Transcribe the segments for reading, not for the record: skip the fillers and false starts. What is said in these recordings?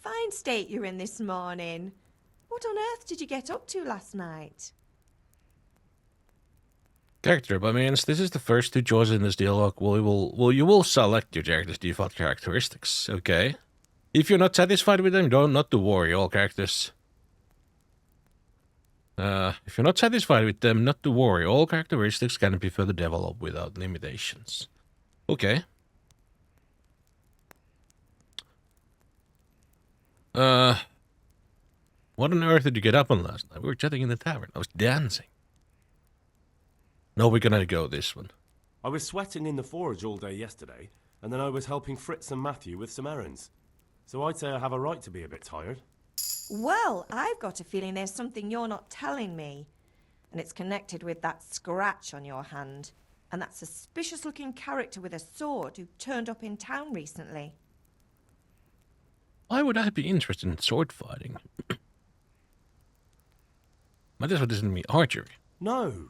fine state you're in this morning. What on earth did you get up to last night? Character by means, this is the first to choice in this dialogue. You will select your character's default characteristics, okay? If you're not satisfied with them, not to worry, all characters. If you're not satisfied with them, not to worry, all characteristics can be further developed without limitations. Okay. What on earth did you get up on last night? We were chatting in the tavern. I was dancing. No, we're gonna go this one. I was sweating in the forge all day yesterday, and then I was helping Fritz and Matthew with some errands. So I'd say I have a right to be a bit tired. Well, I've got a feeling there's something you're not telling me. And it's connected with that scratch on your hand. And that suspicious-looking character with a sword who turned up in town recently. Why would I be interested in sword fighting? Might as well listen to me archery. No.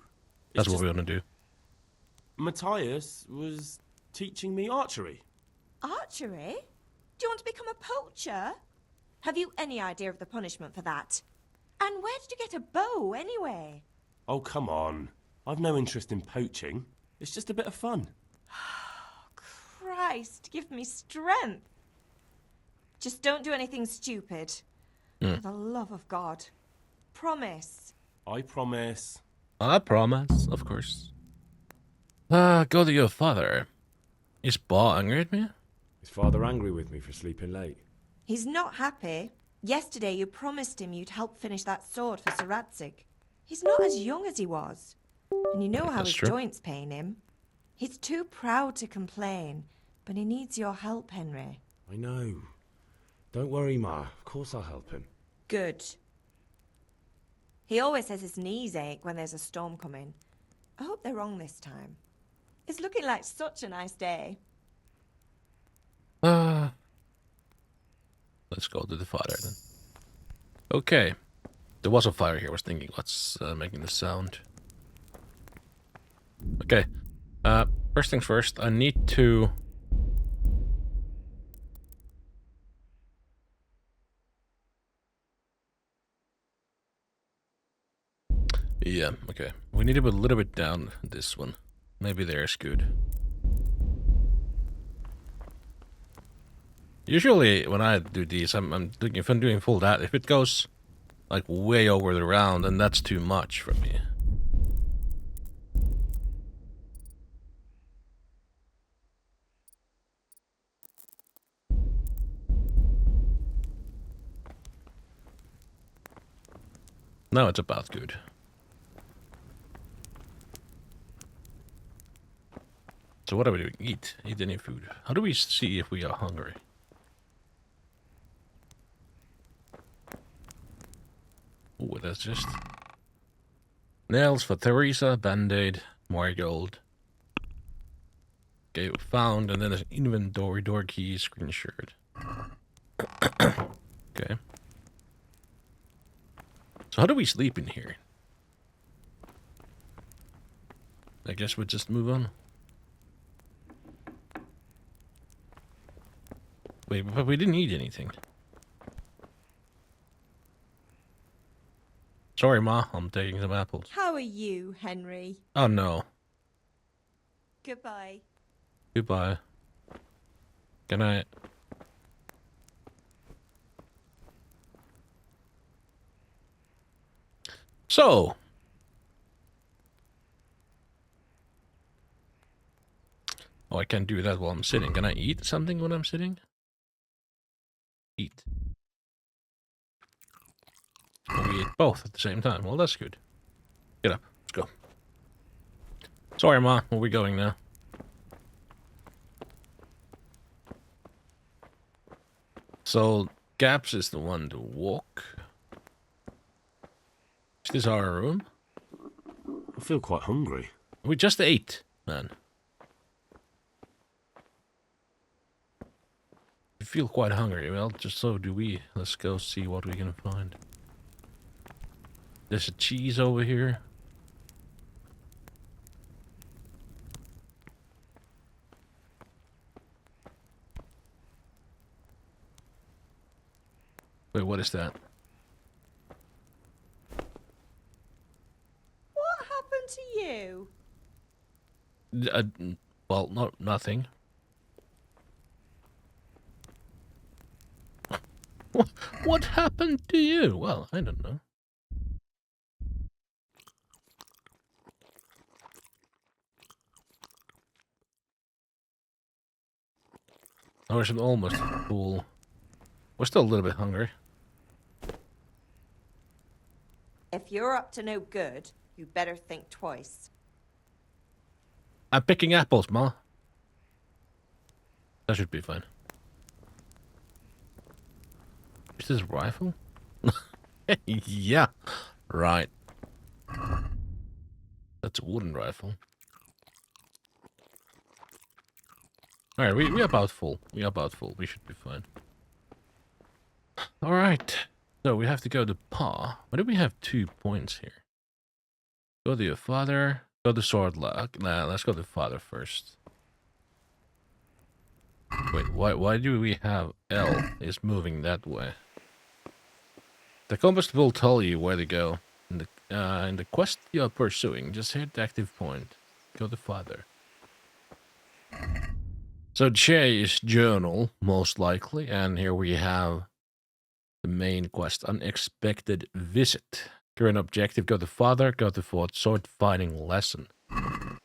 That's what we're gonna do. Matthias was teaching me archery. Archery? Do you want to become a poacher? Have you any idea of the punishment for that? And where did you get a bow, anyway? Oh, come on. I've no interest in poaching. It's just a bit of fun. Christ, give me strength. Just don't do anything stupid. For the love of God. Promise. I promise. I promise, of course. Go to your father. Is Pa angry at me? Is father angry with me for sleeping late? He's not happy. Yesterday you promised him you'd help finish that sword for Sir Radzig. He's not as young as he was. And you know how That's his true. joints pain him. He's too proud to complain, but he needs your help, Henry. I know. Don't worry, Ma. Of course I'll help him. Good. He always says his knees ache when there's a storm coming. I hope they're wrong this time. It's looking like such a nice day. Let's go to the fire then. Okay. There was a fire here. I was thinking, what's making the sound? Okay. First things first, I need to... Yeah, okay. We need to put a little bit down this one. Maybe there's good. Usually when I do these, I'm thinking if I'm doing full that, if it goes like way over the round, then that's too much for me. Now it's about good. So what are we doing? Eat. Eat any food. How do we see if we are hungry? Oh, that's just... Nails for Theresa, Band-Aid, more gold. Okay, found, and then there's inventory, door key, screen shirt. Okay. So how do we sleep in here? I guess we'll just move on. Wait, but we didn't eat anything. Sorry, Ma, I'm taking some apples. How are you, Henry? Oh, no. Goodbye. Goodbye. Good night. So. Oh, I can't do that while I'm sitting. Can I eat something when I'm sitting? Eat. Oh, we eat both at the same time. Well, that's good. Get up. Let's go. Sorry, Ma. Where are we going now? So, Gaps is the one to walk. Is this our room? I feel quite hungry. We just ate, man. You feel quite hungry. Well, just so do we. Let's go see what we can find. There's a cheese over here. Wait, what is that? What happened to you? Well, nothing. What happened to you? Well, I don't know. I was almost full. We're still a little bit hungry. If you're up to no good, you better think twice. I'm picking apples, Ma. That should be fine. Is this a rifle? Yeah, right. That's a wooden rifle. Alright, we about full. We about full. We should be fine. Alright. So we have to go to Pa. Why do we have 2 points here? Go to your father. Go to sword luck. Nah, let's go to father first. Wait, why do we have L is moving that way? The compass will tell you where to go. In the quest you are pursuing, just hit the active point. Go to father. So J is journal, most likely, and here we have the main quest, unexpected visit. Current objective, go to father, go to sword fighting lesson.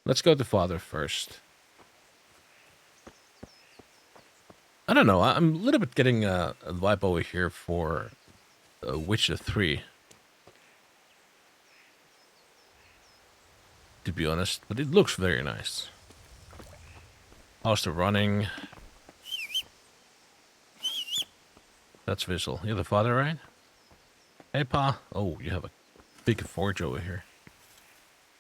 Let's go to father first. I don't know, I'm a little bit getting a vibe over here for Witcher 3. To be honest, but it looks very nice. How's the running? That's Vissel. You're the father, right? Hey, Pa. Oh, you have a big forge over here.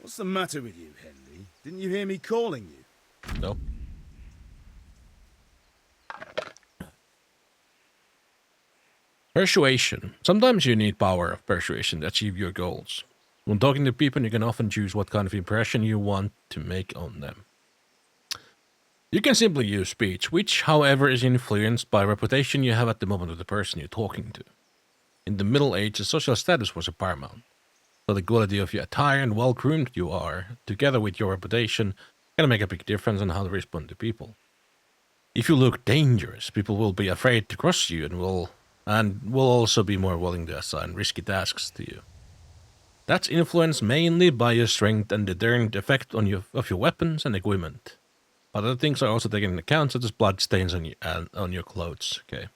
What's the matter with you, Henry? Didn't you hear me calling you? No. Persuasion. Sometimes you need power of persuasion to achieve your goals. When talking to people, you can often choose what kind of impression you want to make on them. You can simply use speech, which, however, is influenced by reputation you have at the moment with the person you're talking to. In the Middle Ages, social status was a paramount. So the quality of your attire and well-groomed you are, together with your reputation, can make a big difference on how to respond to people. If you look dangerous, people will be afraid to cross you and will also be more willing to assign risky tasks to you. That's influenced mainly by your strength and deterrent effect of your weapons and equipment. Other things are also taken into account, such as blood stains on your clothes. Okay.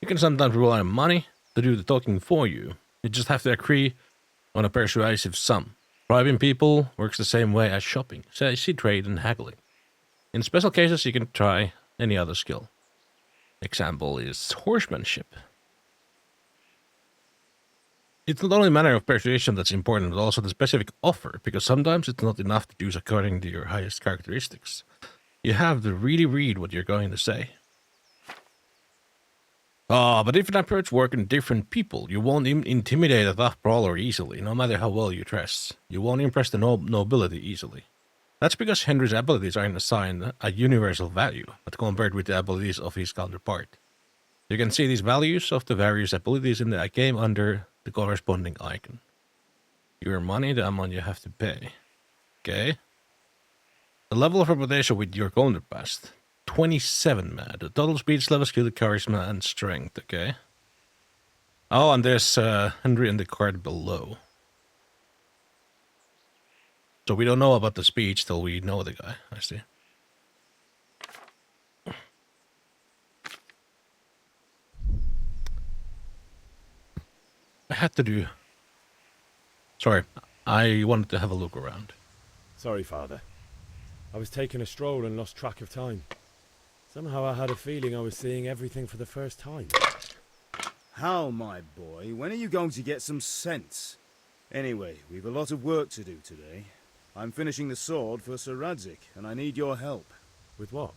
You can sometimes rely on money to do the talking for you. You just have to agree on a persuasive sum. Bribing people works the same way as shopping. Say trade and haggling. In special cases, you can try any other skill. Example is horsemanship. It's not only a matter of persuasion that's important, but also the specific offer, because sometimes it's not enough to choose according to your highest characteristics. You have to really read what you're going to say. But if you approach working different people, you won't intimidate a tough brawler easily, no matter how well you dress. You won't impress the nobility easily. That's because Henry's abilities aren't assigned a universal value, but compared with the abilities of his counterpart. You can see these values of the various abilities in the game under the corresponding icon. Your money, the amount you have to pay. Okay. The level of reputation with your counterpart. 27, man. The total speech level, skill, charisma, and strength. Okay. Oh, and there's Henry in the card below. So we don't know about the speech till we know the guy. I see. I had to do... Sorry, I wanted to have a look around. Sorry, Father. I was taking a stroll and lost track of time. Somehow I had a feeling I was seeing everything for the first time. How, my boy? When are you going to get some sense? Anyway, we've a lot of work to do today. I'm finishing the sword for Sir Radzik, and I need your help. With what?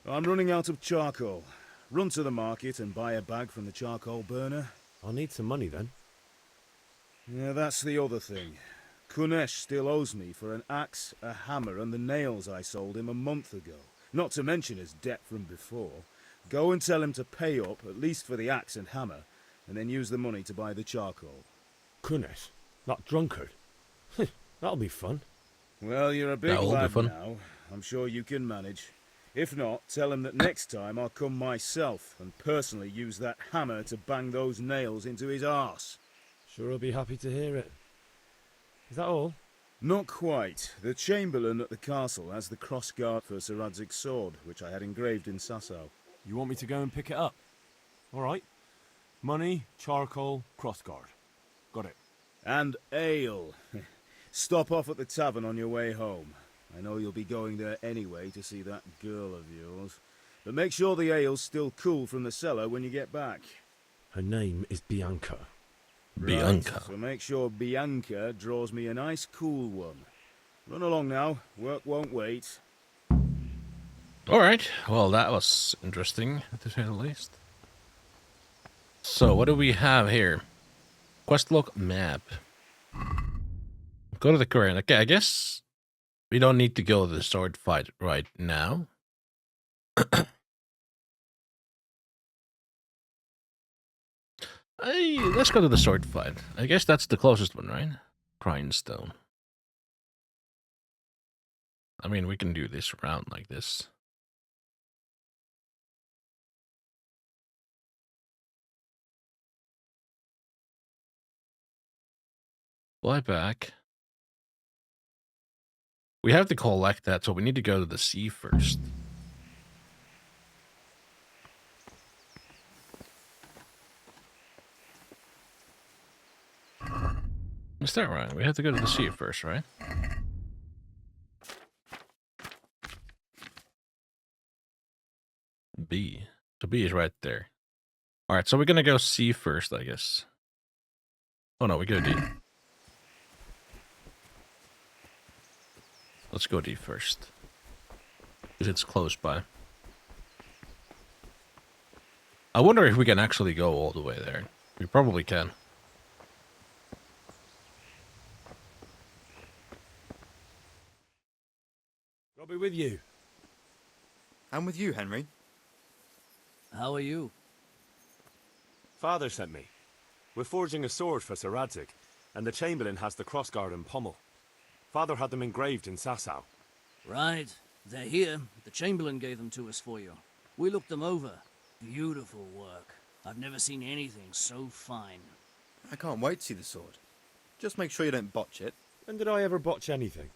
I'm running out of charcoal. Run to the market and buy a bag from the charcoal burner. I'll need some money then. Yeah, that's the other thing. Kunesh still owes me for an axe, a hammer, and the nails I sold him a month ago. Not to mention his debt from before. Go and tell him to pay up, at least for the axe and hammer, and then use the money to buy the charcoal. Kunesh, that drunkard. That'll be fun. Well, you're a big That will be lad fun. now. I'm sure you can manage. If not, tell him that next time I'll come myself and personally use that hammer to bang those nails into his arse. Sure, I'll be happy to hear it. Is that all? Not quite. The Chamberlain at the castle has the crossguard for Sir Radzig's sword, which I had engraved in Sasau. You want me to go and pick it up? All right. Money, charcoal, crossguard. Got it. And ale. Stop off at the tavern on your way home. I know you'll be going there anyway to see that girl of yours. But make sure the ale's still cool from the cellar when you get back. Her name is Bianca. Bianca. Right, so make sure Bianca draws me a nice cool one. Run along now. Work won't wait. Alright, well that was interesting, to say the least. So, what do we have here? Quest log map. Go to the current. Okay, I guess we don't need to go to the sword fight right now. Let's go to the sword fight. I guess that's the closest one, right? Grindstone. I mean, we can do this round like this. Fly back. We have to collect that, so we need to go to the sea first. Is that right? We have to go to the sea first, right? B. So B is right there. Alright, so we're gonna go C first, I guess. Oh no, we go D. Let's go D first. Because it's close by. I wonder if we can actually go all the way there. We probably can. I'll be with you. I'm with you, Henry. How are you? Father sent me. We're forging a sword for Sir Radzik, and the Chamberlain has the crossguard and pommel. Father had them engraved in Sasau. Right. They're here. The Chamberlain gave them to us for you. We looked them over. Beautiful work. I've never seen anything so fine. I can't wait to see the sword. Just make sure you don't botch it. When did I ever botch anything?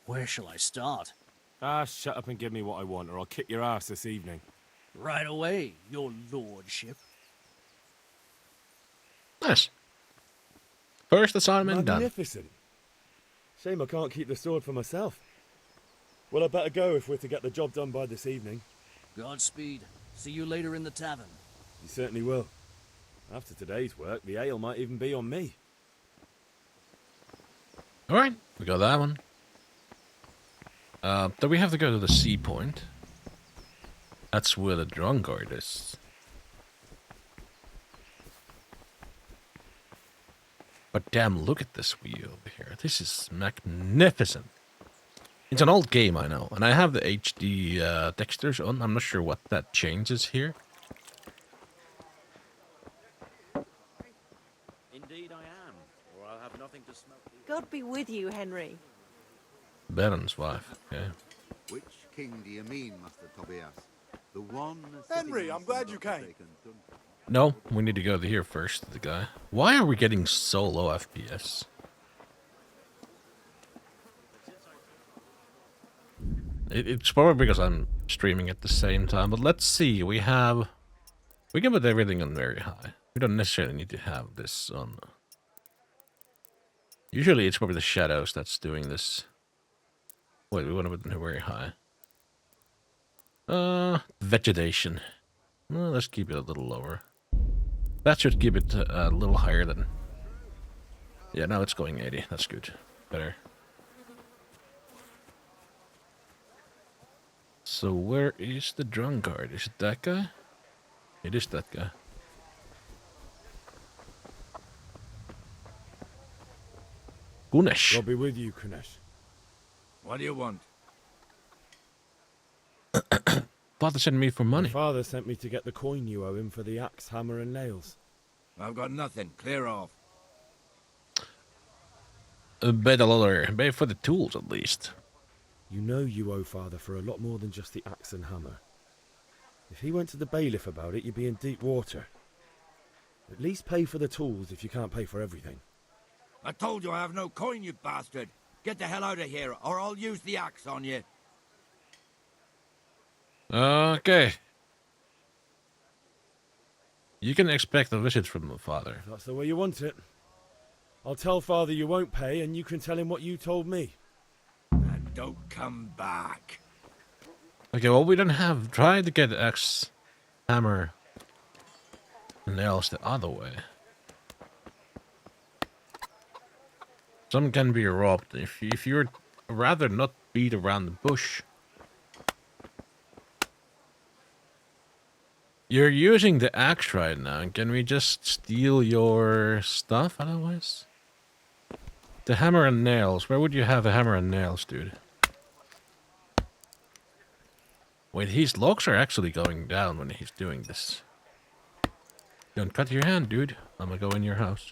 Where shall I start? Ah, shut up and give me what I want, or I'll kick your ass this evening. Right away, your lordship. Nice. First assignment done. Magnificent. Shame I can't keep the sword for myself. Well, I better go if we're to get the job done by this evening. Godspeed. See you later in the tavern. You certainly will. After today's work, the ale might even be on me. Alright, we got that one. Do we have to go to the sea point? That's where the drunkard is. But damn, look at this wheel over here. This is magnificent. It's an old game, I know. And I have the HD textures on. I'm not sure what that changes here. Indeed I am, or I'll have nothing to smoke. God be with you, Henry. Baron's wife, okay. Which king do you mean, Master Tobias? The one... Henry, I'm glad you came. No, we need to go to here first, the guy. Why are we getting so low FPS? It's probably because I'm streaming at the same time, but let's see, we can put everything on very high. We don't necessarily need to have this on... Usually it's probably the shadows that's doing this. Wait, we want to put it very high. Vegetation. Well, let's keep it a little lower. That should keep it a little higher than... Yeah, now it's going 80. That's good. Better. So where is the drunkard? Is it that guy? It is that guy. Kunesh. I'll be with you, Kunesh. What do you want? father sent me for money. My father sent me to get the coin you owe him for the axe, hammer, and nails. I've got nothing. Clear off. Pay for the tools at least. You know you owe father for a lot more than just the axe and hammer. If he went to the bailiff about it, you'd be in deep water. At least pay for the tools if you can't pay for everything. I told you I have no coin, you bastard. Get the hell out of here, or I'll use the axe on you. Okay. You can expect a visit from the father. If that's the way you want it. I'll tell father you won't pay, and you can tell him what you told me. And don't come back. Okay, well, we don't have... Try to get axe, hammer, and nails the other way. Some can be robbed. If you're rather not beat around the bush. You're using the axe right now. Can we just steal your stuff otherwise? The hammer and nails. Where would you have a hammer and nails, dude? Wait, his logs are actually going down when he's doing this. Don't cut your hand, dude. I'm gonna go in your house.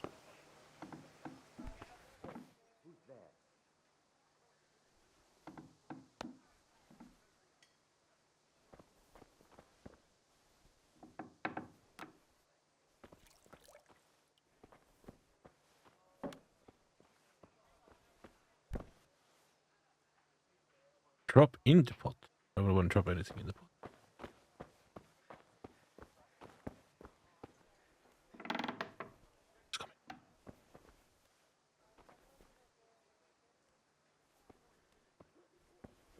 Drop in the pot. I don't want to drop anything in the pot. It's coming.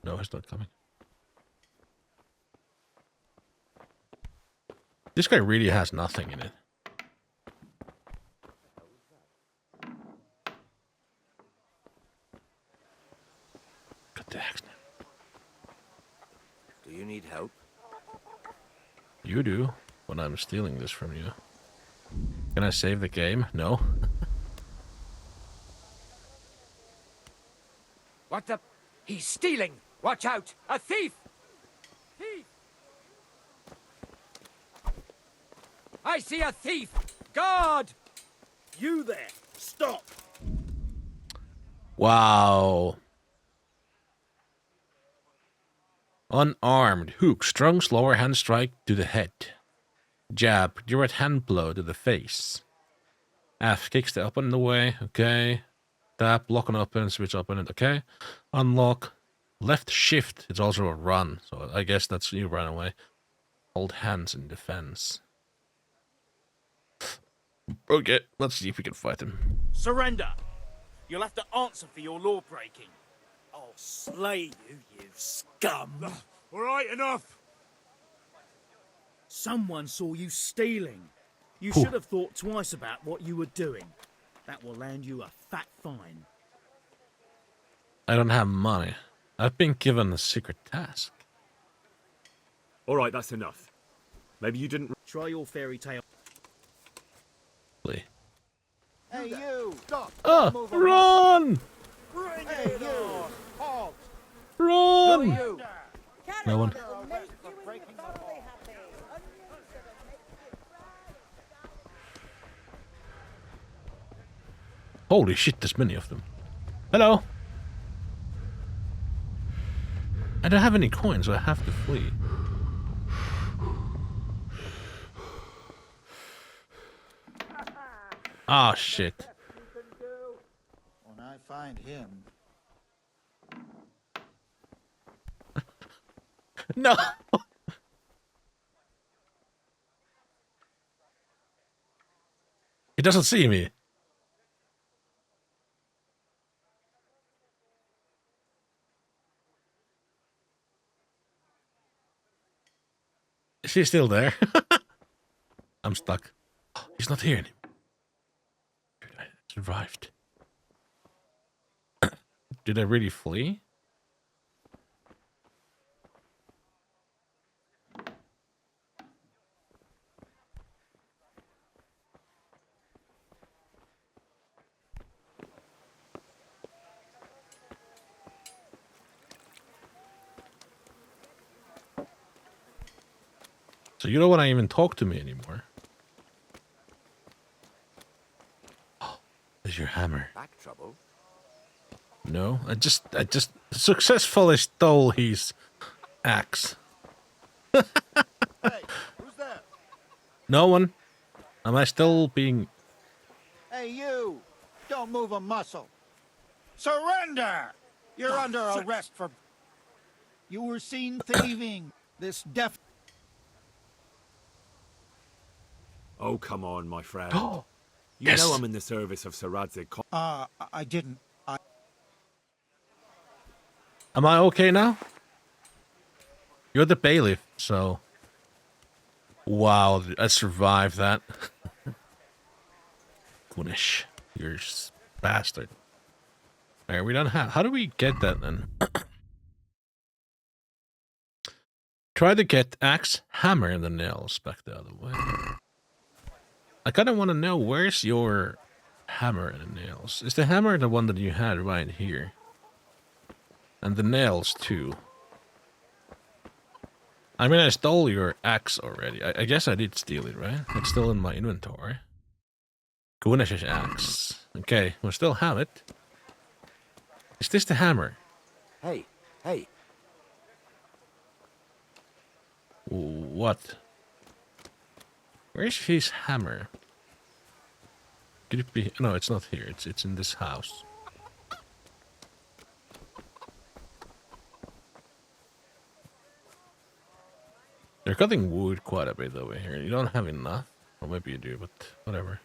No, it's not coming. This guy really has nothing in it. Got the axe now. Do you need help? You do, when I'm stealing this from you. Can I save the game? No. What the? He's stealing! Watch out! A thief! Thief! I see a thief! Guard! You there! Stop! Wow. Unarmed. Hook. Strong, slower hand strike to the head. Jab. Direct hand blow to the face. F. Kicks the opponent away. Okay. Tap. Lock on opponent. Switch opponent. Okay. Unlock. Left shift. It's also a run. So I guess that's you run away. Hold hands in defense. Okay. Let's see if we can fight him. Surrender. You'll have to answer for your law breaking. I'll slay you, you scum. All right, enough. Someone saw you stealing. You Whew. should have thought twice about what you were doing. That will land you a fat fine. I don't have money. I've been given a secret task. All right, that's enough. Maybe you didn't... Try your fairy tale. Play. Hey, you! Stop! Oh, run! Hey, you! Halt! Run! You! No one. Holy shit, there's many of them. Hello? I don't have any coins, so I have to flee. Ah, shit. When I find him... No! He doesn't see me. Is he still there? I'm stuck. He's not here anymore. I survived. Did I really flee? So you don't want to even talk to me anymore. Oh, there's your hammer. Back trouble? No, I just successfully stole his axe. Hey, who's there? No one. Am I still being... Hey, you! Don't move a muscle. Surrender! You're under arrest for... You were seen thieving. This def... Oh, come on, my friend. You Yes. know I'm in the service of Sir Radzig. I didn't. Am I okay now? You're the bailiff, so... Wow, I survived that. Goonish. You're bastard. Alright, we don't have... How do we get that then? Try to get axe, hammer, and the nails back the other way. I kind of want to know, where's your hammer and the nails? Is the hammer the one that you had right here? And the nails, too. I mean, I stole your axe already. I guess I did steal it, right? It's still in my inventory. Gunesh's axe. Okay, we still have it. Is this the hammer? Hey, hey. What? Where's his hammer? Could it be? No, it's not here. It's in this house. They're cutting wood quite a bit over here. You don't have enough. Or maybe you do, but whatever.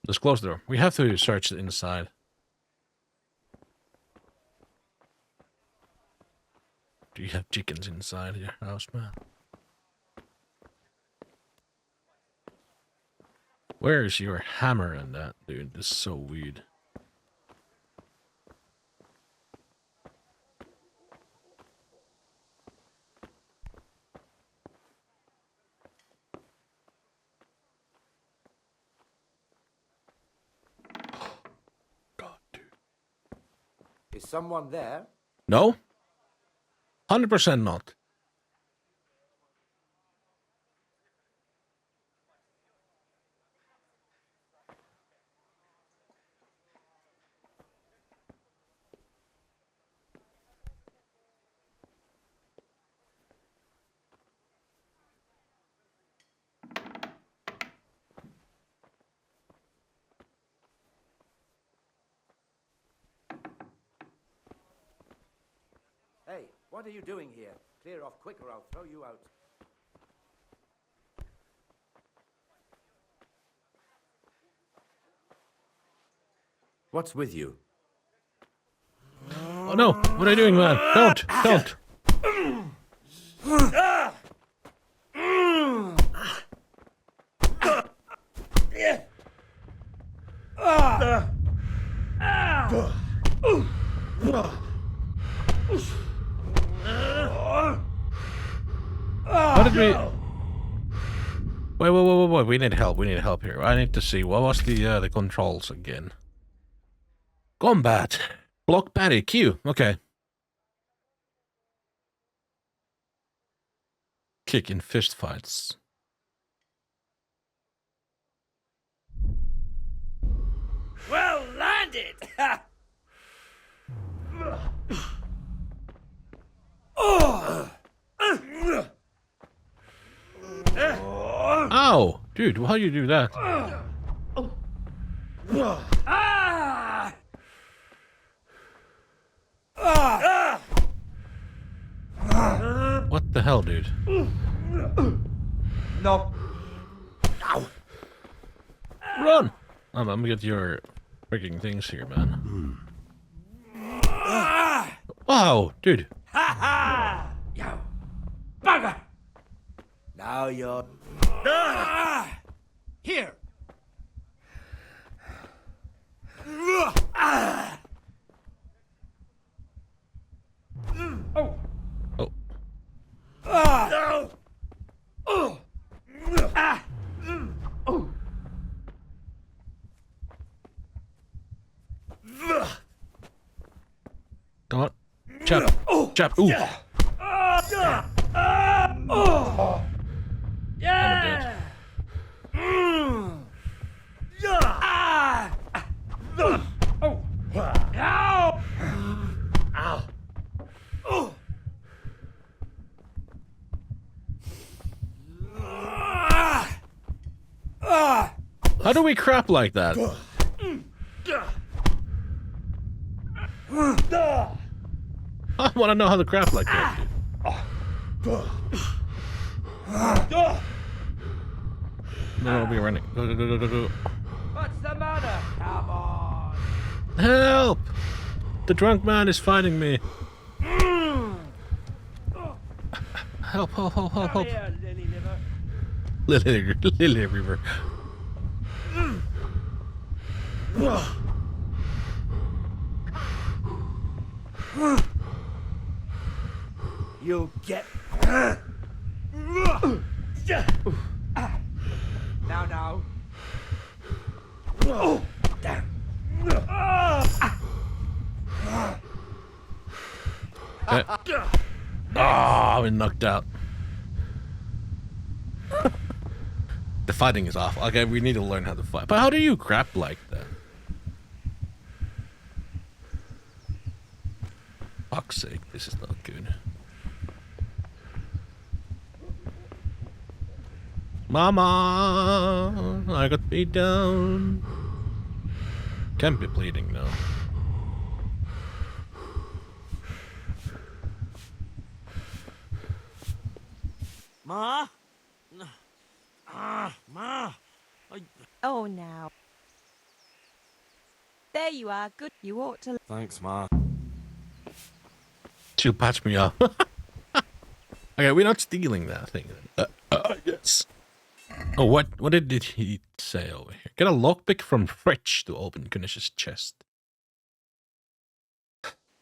Let's close the door. We have to search the inside. Do you have chickens inside your house, man? Where is your hammer and that, dude? This is so weird. God, dude. Is someone there? No? 100% not. Hey, what are you doing here? Clear off quick or I'll throw you out. What's with you? Oh no! What are you doing, man? Don't! Don't! What did we... Wait, we need help, here. I need to see, what was the controls again? Combat! Block parry, Q, okay. Kick in fist fights. Well landed! Ow! Dude, why you do that? What the hell, dude? No. Ow. Run! I'm gonna get your freaking things here, man. Wow, dude. Ha ha! You bugger! Now you're... Here! Chap. Chap. Ooh. I'm dead. How do we crap like that? I want to know how to crap like that, dude. No, I'll be running. Go. What's the matter? Come on. Help! The drunk man is fighting me. Help, help, help, help, help. Here, Lily Liver. Lily River. You'll get. Now. Damn. I've been knocked out. The fighting is awful. Okay, we need to learn how to fight. But how do you crap like that? Fuck's sake, this is not good. Mama, I got beat down. Can't be bleeding now. Ma? Ma? Oh, now. There you are. Good. You ought to. Thanks, Ma. She'll patch me up. Okay, we're not stealing that thing. Yes. Oh, what did he say over here? Get a lockpick from Fritch to open Kunish's chest.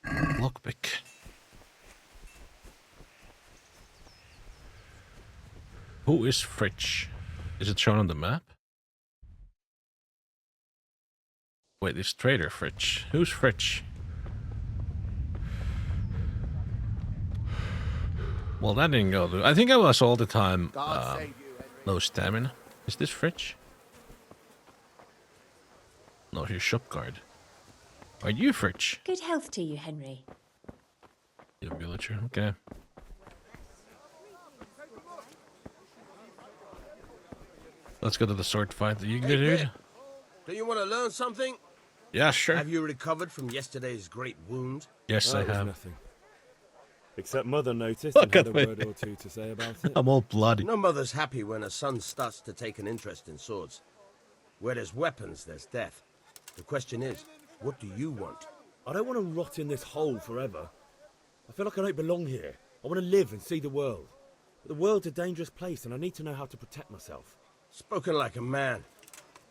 Lockpick. Who is Fritch? Is it shown on the map? Wait, this trader Fritch. Who's Fritch? Well, that didn't go through. I think I was all the time low stamina. Is this Fritch? No, he's shop guard. Are you Fritch? Good health to you, Henry. You're a villager, okay. Let's go to the sword fight. You can do it. Do you want to learn something? Yeah, sure. Have you recovered from yesterday's great wound? Yes, I have. Nothing. Except Mother noticed Look and had at a me. word or two to say about it. I'm all bloody. No mother's happy when a son starts to take an interest in swords. Where there's weapons, there's death. The question is, what do you want? I don't want to rot in this hole forever. I feel like I don't belong here. I want to live and see the world. But the world's a dangerous place and I need to know how to protect myself. Spoken like a man.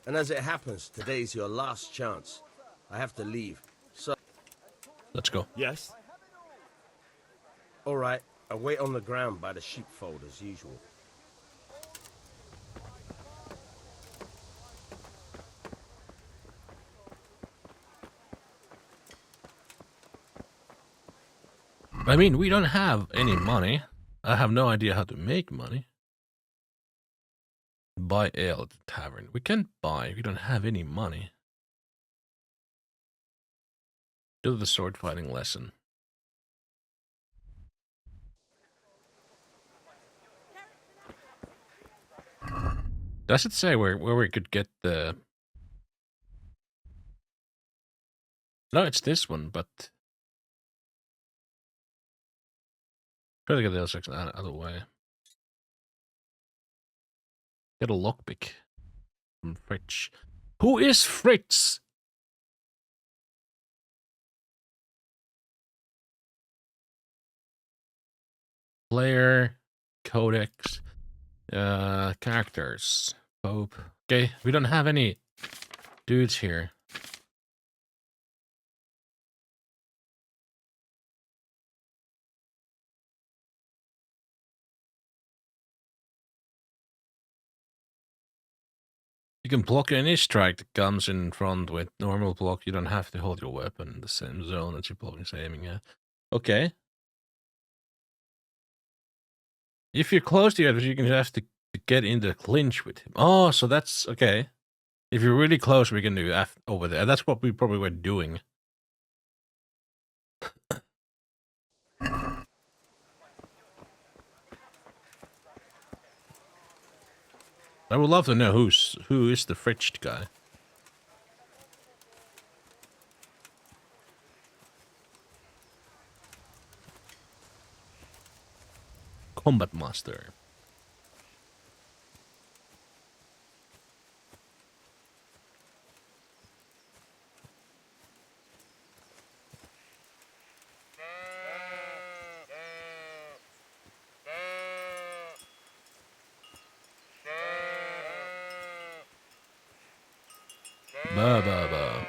And as it happens, today's your last chance. I have to leave. So... Let's go. Yes? All right, I'll wait on the ground by the sheepfold as usual. I mean, we don't have any money. I have no idea how to make money. Buy ale at the tavern. We can't buy. We don't have any money. Do the sword fighting lesson. Does it say where we could get the... No, it's this one, but... Try to get the other section out of the way. Get a lockpick from Fritz. Who is Fritz? Player, codex, characters, Pope. Okay, we don't have any dudes here. You can block any strike that comes in front with normal block. You don't have to hold your weapon in the same zone that your block is aiming at. Okay. If you're close to the others, you can have to get in the clinch with him. Oh, so that's okay. If you're really close, we can do over there. That's what we probably were doing. I would love to know who is the fridged guy. Combat master. Ba ba ba.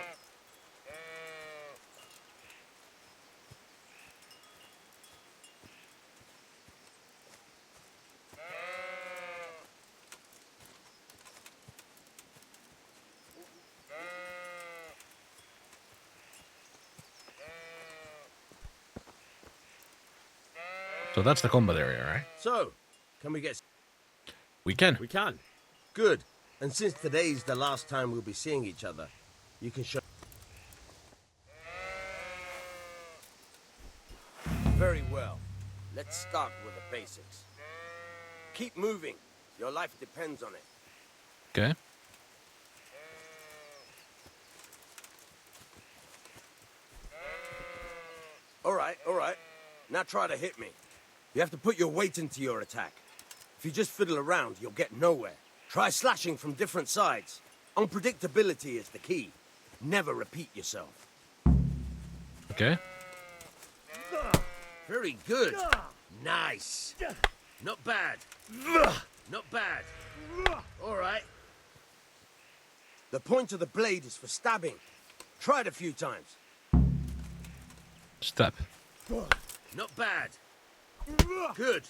So that's the combat area, right? So, can we get... We can. We can. Good. And since today's the last time we'll be seeing each other, you can show... Very well. Let's start with the basics. Keep moving. Your life depends on it. Okay. All right. Now try to hit me. You have to put your weight into your attack. If you just fiddle around, you'll get nowhere. Try slashing from different sides. Unpredictability is the key. Never repeat yourself. Okay. Very good. Nice. Not bad. Not bad. All right. The point of the blade is for stabbing. Try it a few times. Stab. Not bad. Good.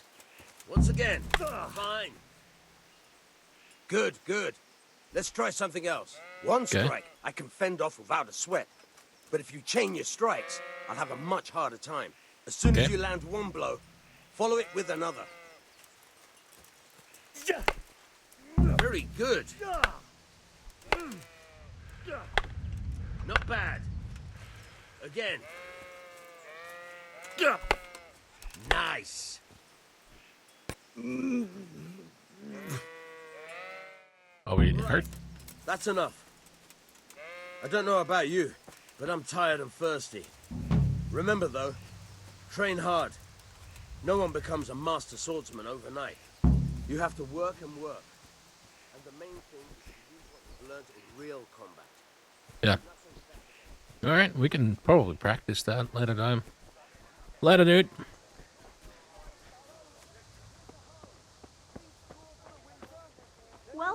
Once again. Fine. Good. Let's try something else. One strike, I can fend off without a sweat. But if you chain your strikes, I'll have a much harder time. As soon as you land one blow, follow it with another. Very good. Not bad. Again. Nice. Are we hurt? That's enough. I don't know about you, but I'm tired and thirsty. Remember though, train hard. No one becomes a master swordsman overnight. You have to work and work. And the main thing is to use what you've learned in real combat. Yeah. Alright, we can probably practice that later time. Later, dude.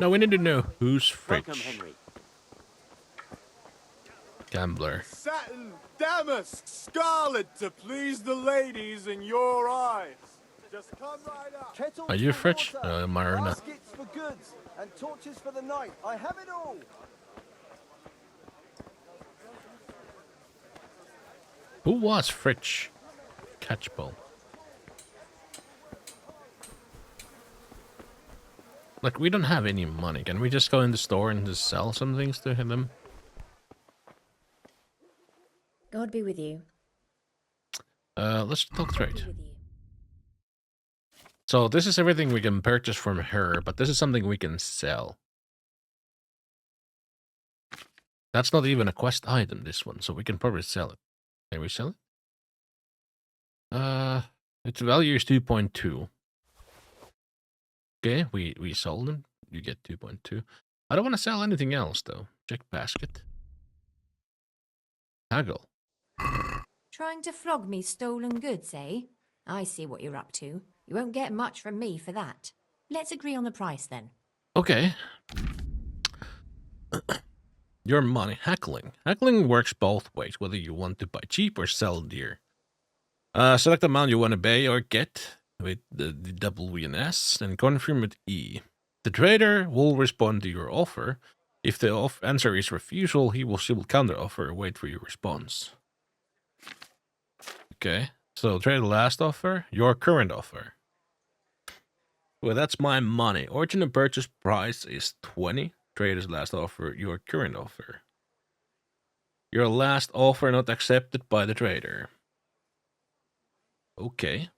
No, we need to know who's Fritz. Welcome, Henry. Gambler. Satin, damask, scarlet to please the ladies in your eyes. Just come right up. Are you Fritz? Marina. Baskets for goods and torches for the night. I have it all. Who was Fritz? Catchball. Like, we don't have any money. Can we just go in the store and just sell some things to him? God be with you. Let's talk trade. So this is everything we can purchase from her, but this is something we can sell. That's not even a quest item, this one, so we can probably sell it. Can we sell it? Its value is 2.2. Okay, we sold them. You get 2.2. I don't want to sell anything else, though. Check basket. Haggle. Trying to flog me stolen goods, eh? I see what you're up to. You won't get much from me for that. Let's agree on the price, then. Okay. Your money. Hackling. Hackling works both ways, whether you want to buy cheap or sell dear. Select the amount you want to pay or get with the W and S, and confirm with E. The trader will respond to your offer. If the answer is refusal, he will counter offer. Wait for your response. Okay, So trade the last offer, your current offer. Well, that's my money. Original purchase price is 20. Trader's last offer, your current offer. Your last offer not accepted by the trader. Okay.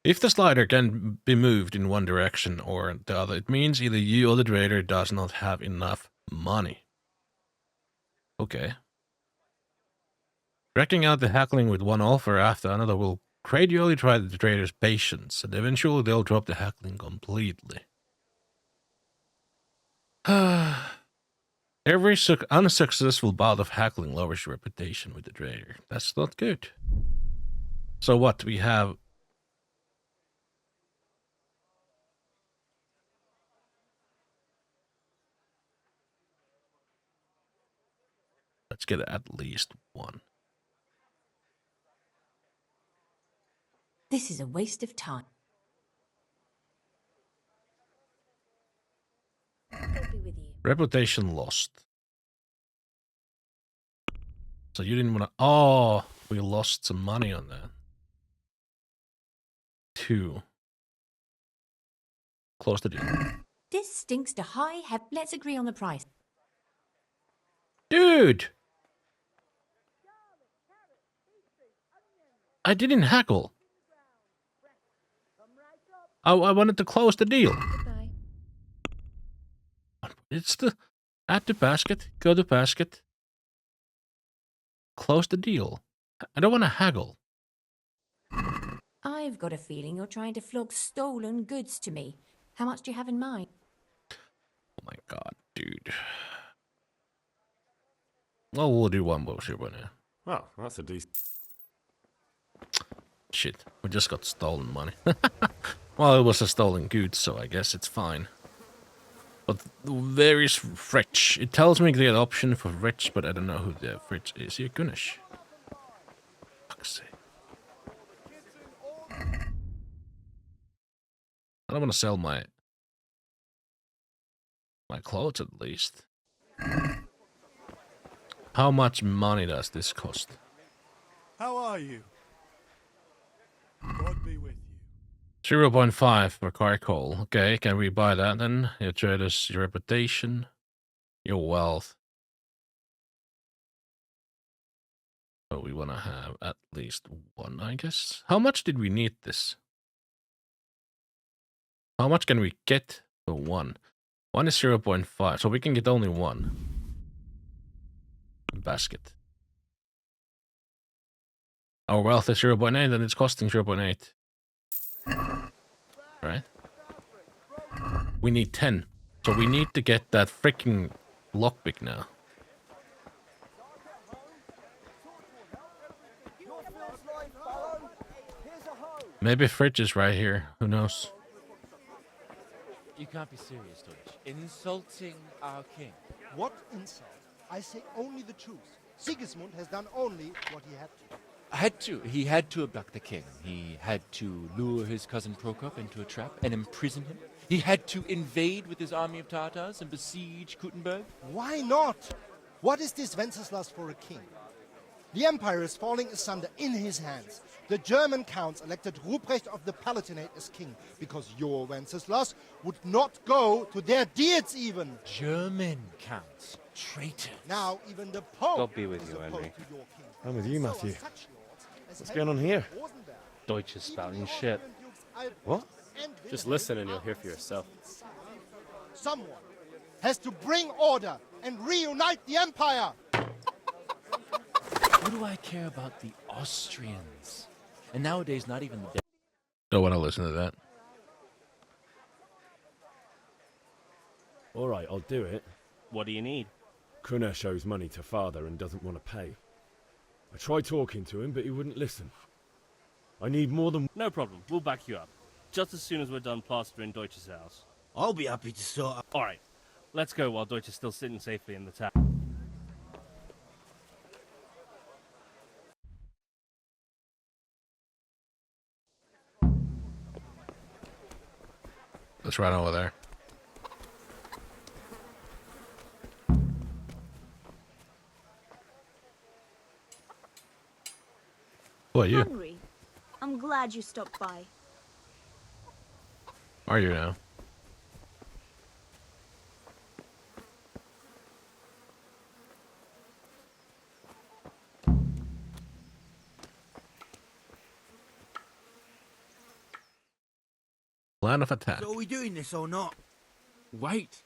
If the slider can be moved in one direction or the other, it means either you or the trader does not have enough money. Okay. Dragging out the haggling with one offer after another will gradually try the trader's patience, and eventually they'll drop the haggling completely. Every unsuccessful bout of haggling lowers your reputation with the trader. That's not good. So what we have... Let's get at least one. This is a waste of time. God be with you. Reputation lost. So you didn't want to... Oh, we lost some money on that. 2. Close the deal. This stinks to high heaven. Let's agree on the price. Dude! I didn't haggle. I wanted to close the deal. Goodbye. It's the... Add to basket. Go to basket. Close the deal. I don't want to haggle. I've got a feeling you're trying to flog stolen goods to me. How much do you have in mind? Oh my god, dude. Well, we'll do one bullshit one now. Well, that's a decent... Shit, we just got stolen money. Well, it was a stolen goods, so I guess it's fine. But there is Fritch. It tells me the option for Fritch, but I don't know who the Fritch is. Here, Gunish. Fuck's sake. I don't want to sell my clothes at least. How much money does this cost? How are you? God be with you. 0.5 for car coal. Okay, can we buy that then? Your traders, your reputation, your wealth. So we want to have at least one, I guess. How much did we need this? How much can we get for one? One is 0.5, so we can get only one. Basket. Our wealth is 0.8 and it's costing 0.8. Right? We need 10. So we need to get that freaking lockpick now. Maybe Fridge is right here. Who knows? You can't be serious, Deutsch. Insulting our king. What insult? I say only the truth. Sigismund has done only what he had to. He had to abduct the king. He had to lure his cousin Prokop into a trap and imprison him. He had to invade with his army of Tatars and besiege Kuttenberg. Why not? What is this Wenceslas for a king? The empire is falling asunder in his hands. The German counts elected Ruprecht of the Palatinate as king because your Wenceslas would not go to their deeds even. German counts. Traitors. Now even the Pope. God be with you, Henry. I'm with you, Matthew. What's going on here? Deutsch is spouting shit. What? Just listen and you'll hear for yourself. Someone has to bring order and reunite the empire. What do I care about the Austrians? And nowadays, not even the... Don't want to listen to that. All right, I'll do it. What do you need? Krunner shows money to father and doesn't want to pay. I tried talking to him, but he wouldn't listen. I need more than... No problem. We'll back you up. Just as soon as we're done plastering Deutsch's house. I'll be happy to sort out... All right. Let's go while Deutsch is still sitting safely in the tower. Let's run over there. Who are you? Henry, I'm glad you stopped by. Are you now? Plan of attack. So are we doing this or not? Wait.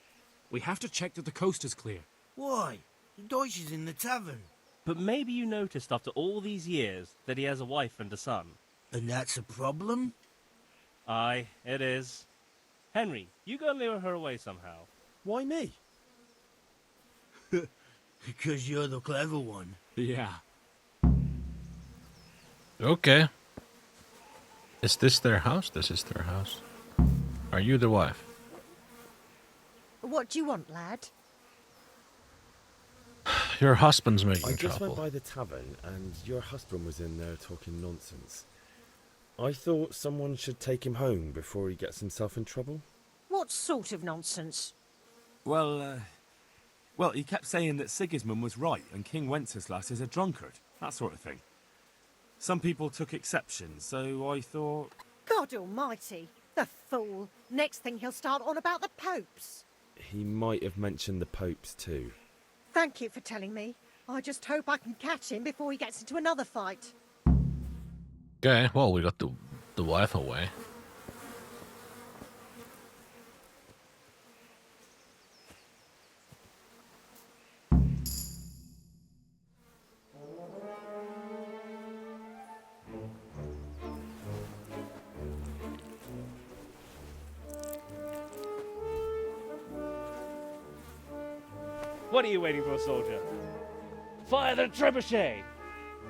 We have to check that the coast is clear. Why? The Deutsch is in the tavern. But maybe you noticed after all these years that he has a wife and a son. And that's a problem? Aye, it is. Henry, you go lure her away somehow. Why me? Because you're the clever one. Yeah. Okay. Is this their house? This is their house. Are you the wife? What do you want, lad? Your husband's making I just trouble. went by the tavern and your husband was in there talking nonsense. I thought someone should take him home before he gets himself in trouble. What sort of nonsense? Well, he kept saying that Sigismund was right and King Wenceslas is a drunkard, that sort of thing. Some people took exception, so I thought... God almighty, the fool. Next thing he'll start on about the popes. He might have mentioned the popes too. Thank you for telling me. I just hope I can catch him before he gets into another fight. Okay, well, we got the wife away. What are you waiting for, soldier? Fire the trebuchet!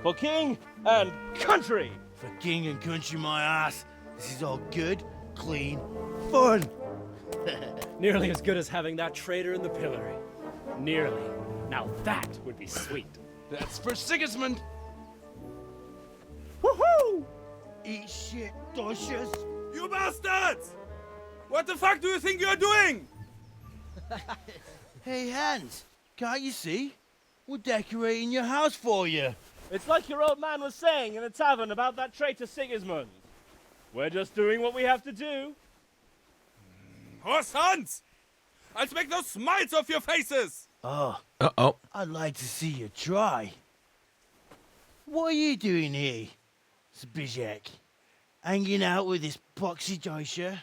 For king and country! For king and country, my ass. This is all good, clean, fun. Nearly as good as having that traitor in the pillory. Nearly. Now that would be sweet. That's for Sigismund. Woohoo! Eat shit, Deutsches. You bastards! What the fuck do you think you're doing? Hey, Hans, can't you see? We're decorating your house for you. It's like your old man was saying in the tavern about that traitor Sigismund. We're just doing what we have to do. Horse Hans! I'll make those smiles off your faces! Oh. Uh-oh. I'd like to see you try. What are you doing here, Zbigniew? Hanging out with this poxy Deutscher?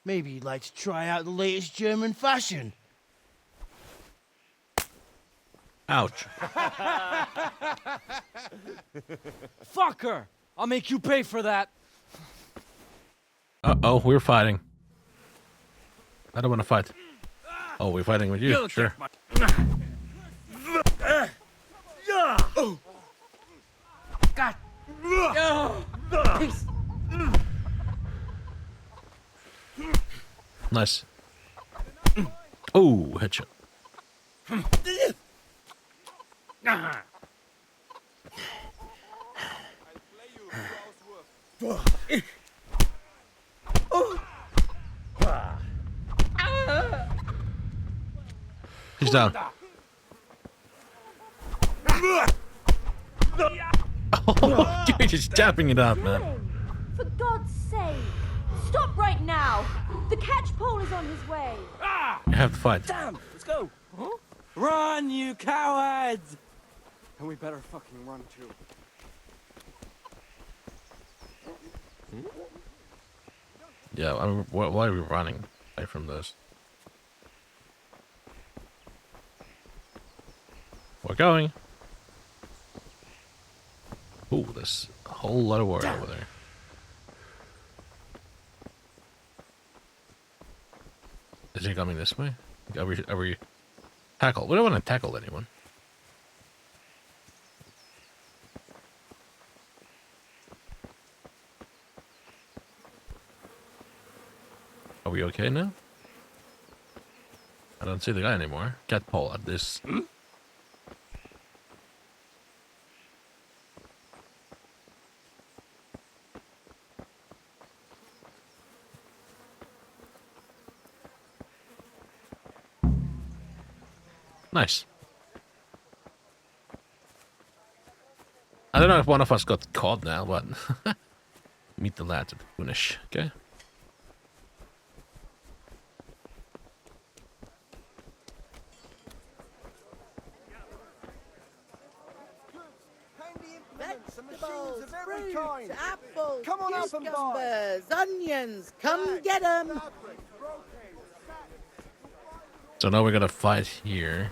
Maybe you'd like to try out the latest German fashion. Ouch. Fucker! I'll make you pay for that. Uh-oh, we're fighting. I don't want to fight. Oh, we're fighting with you? Sure. God. Nice. Oh, headshot. He's down. Oh, you're just tapping it out, man. For God's sake, stop right now. The catch pole is on his way. You have to fight. Damn, let's go. Huh? Run, you cowards! And we better fucking run too. Yeah, why are we running away from this? We're going. Ooh, there's a whole lot of water over there. Is he coming this way? Are we tackle? We don't want to tackle anyone. Are we okay now? I don't see the guy anymore. Cat Paul at this. Nice. I don't know if one of us got caught now, but meet the lads at the finish. Okay. Vegetables, fruit, apples, come on up and buy. Onions, come get 'em. So now we're gonna fight here.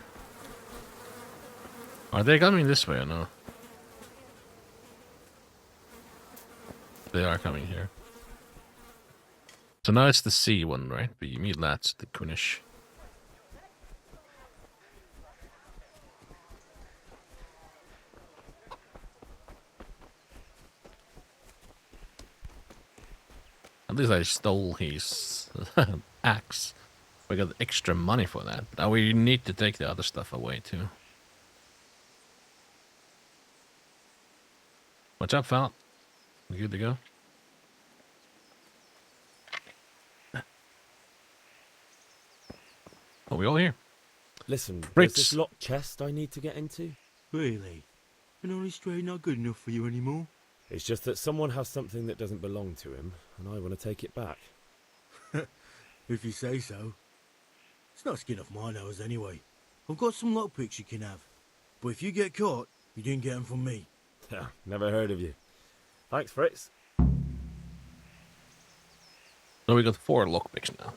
Are they coming this way or no? They are coming here. So now it's the sea one, right? But you meet lads at the Kunish. At least I stole his axe. We got extra money for that. Now we need to take the other stuff away too. What's up, fella? You good to go? Are we all here? Listen, Fritz. there's this locked chest I need to get into. Really? And only straight not good enough for you anymore? It's just that someone has something that doesn't belong to him, and I want to take it back. If you say so. It's not skin off my nose anyway. I've got some lockpicks you can have. But if you get caught, you didn't get them from me. Never heard of you. Thanks, Fritz. So we got 4 lockpicks now.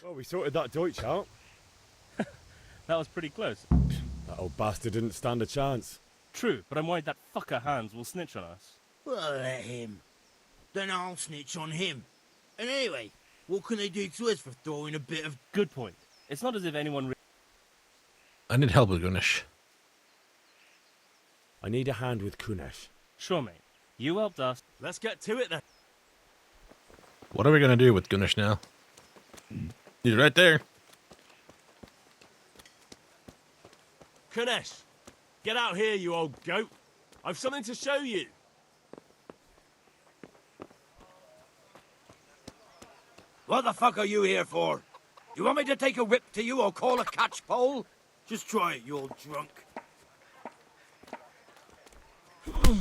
Well, we sorted that Deutsch out. That was pretty close. That old bastard didn't stand a chance. True, but I'm worried that fucker Hans will snitch on us. Well, let him. Then I'll snitch on him. And anyway, what can they do to us for throwing a bit of... Good point. It's not as if anyone... I need help with Gunesh. I need a hand with Kunesh. Sure, mate. You helped us. Let's get to it then. What are we gonna do with Gunesh now? He's right there. Kunesh, get out here, you old goat. I've something to show you. What the fuck are you here for? You want me to take a whip to you or call a catchpole? Just try it, you old drunk.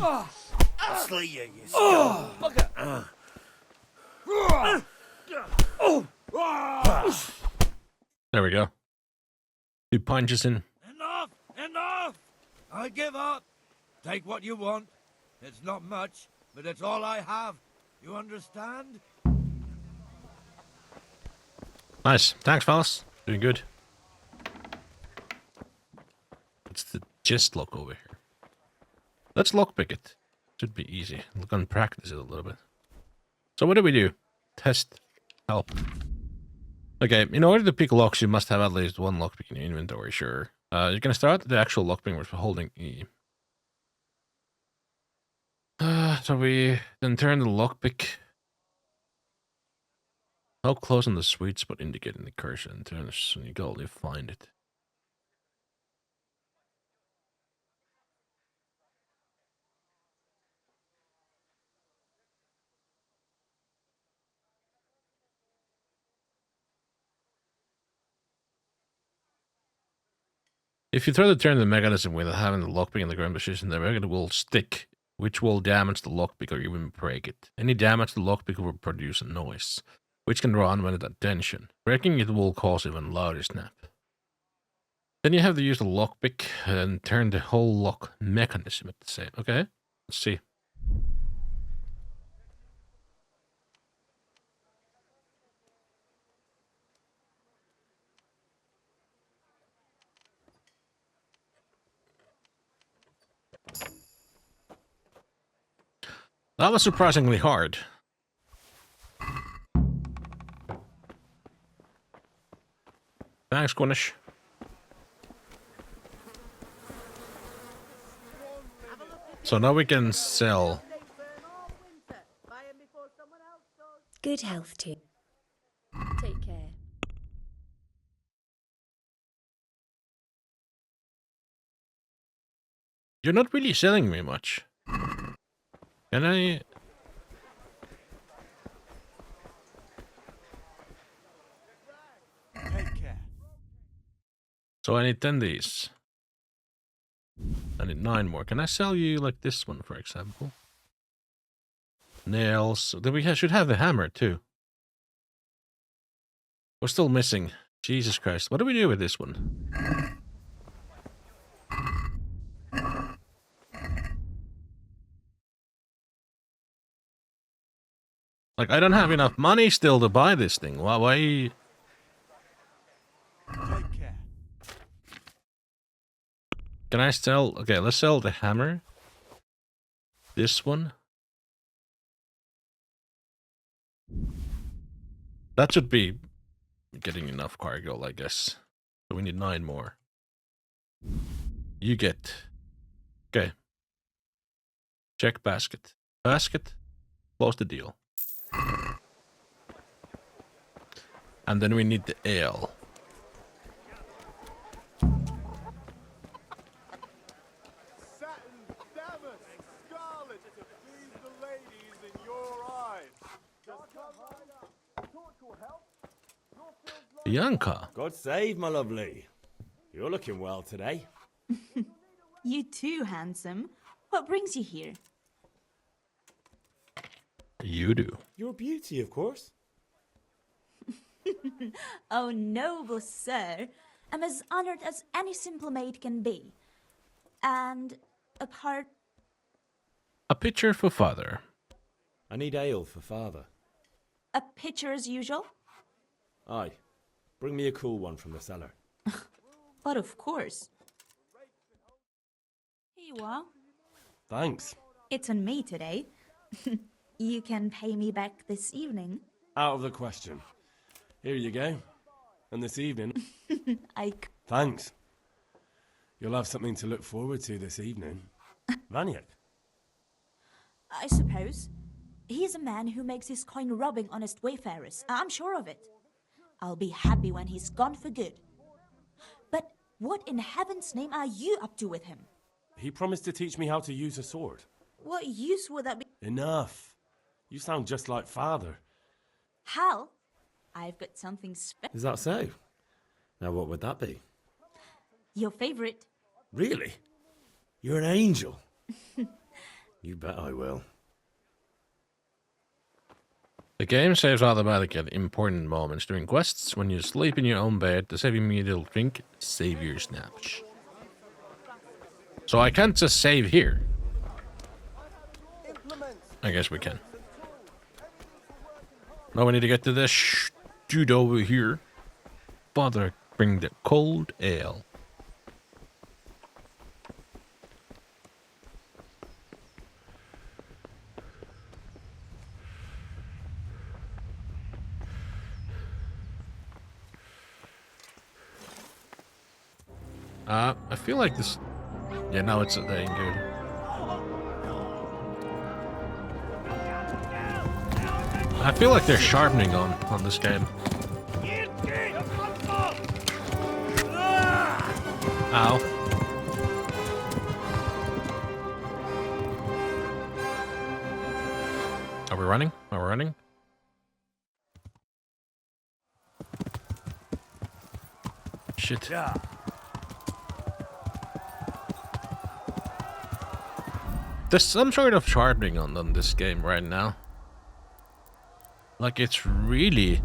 I'll slay you, you scum. There we go. 2 punches in. Enough! Enough! I give up. Take what you want. It's not much, but it's all I have. You understand? Nice. Thanks, fellas. Doing good. It's the chest lock over here. Let's lockpick it. Should be easy. We're gonna practice it a little bit. So what do? Test. Help. Okay, in order to pick locks, you must have at least 1 lockpick in your inventory, sure. You're gonna start the actual lockpick with holding E. So we then turn the lockpick. How close on the sweet spot indicating the cursor and turn it so you go, you find it. If you try to turn the mechanism without having the lockpick in the ground position, the mechanism will stick, which will damage the lockpick or even break it. Any damage to the lockpick will produce a noise, which can draw unwanted attention. Breaking it will cause even louder snap. Then you have to use the lockpick and turn the whole lock mechanism at the same. Okay, let's see. That was surprisingly hard. Thanks, Gunesh. So now we can sell. Good health to you. Take care. You're not really selling me much. Can I? So I need 10 these. I need 9 more. Can I sell you like this one, for example? Nails. Then we should have the hammer too. We're still missing. Jesus Christ. What do we do with this one? Like, I don't have enough money still to buy this thing. Why? Can I sell? Okay, let's sell the hammer. This one. That should be getting enough cargo, I guess. So we need 9 more. You get. Okay. Check basket. Basket. Close the deal. And then we need the ale. Bianca. God save, my lovely. You're looking well today. You too, handsome. What brings you here? You do. Your beauty, of course. Oh, noble sir. I'm as honored as any simple maid can be. And apart... A pitcher for father. I need ale for father. A pitcher as usual? Aye. Bring me a cool one from the cellar. But of course. Here you are. Thanks. It's on me today. You can pay me back this evening. Out of the question. Here you go. And this evening... Thanks. You'll have something to look forward to this evening. Vaniak. I suppose. He's a man who makes his coin robbing honest wayfarers. I'm sure of it. I'll be happy when he's gone for good. But what in heaven's name are you up to with him? He promised to teach me how to use a sword. What use would that be? Enough. You sound just like father. Hal, I've got something special. Is that so? Now what would that be? Your favorite. Really? You're an angel. You bet I will. The game saves automatically at important moments during quests. When you sleep in your own bed, the saving meter will drink Savior Snatch. So I can't just save here. I guess we can. Now we need to get to this dude over here. Father, bring the cold ale. I feel like this... Yeah, now it's that ain't good. I feel like they're sharpening on this game. Ow. Are we running? Are we running? Shit. Yeah. There's some sort of sharpening on this game right now. Like it's really,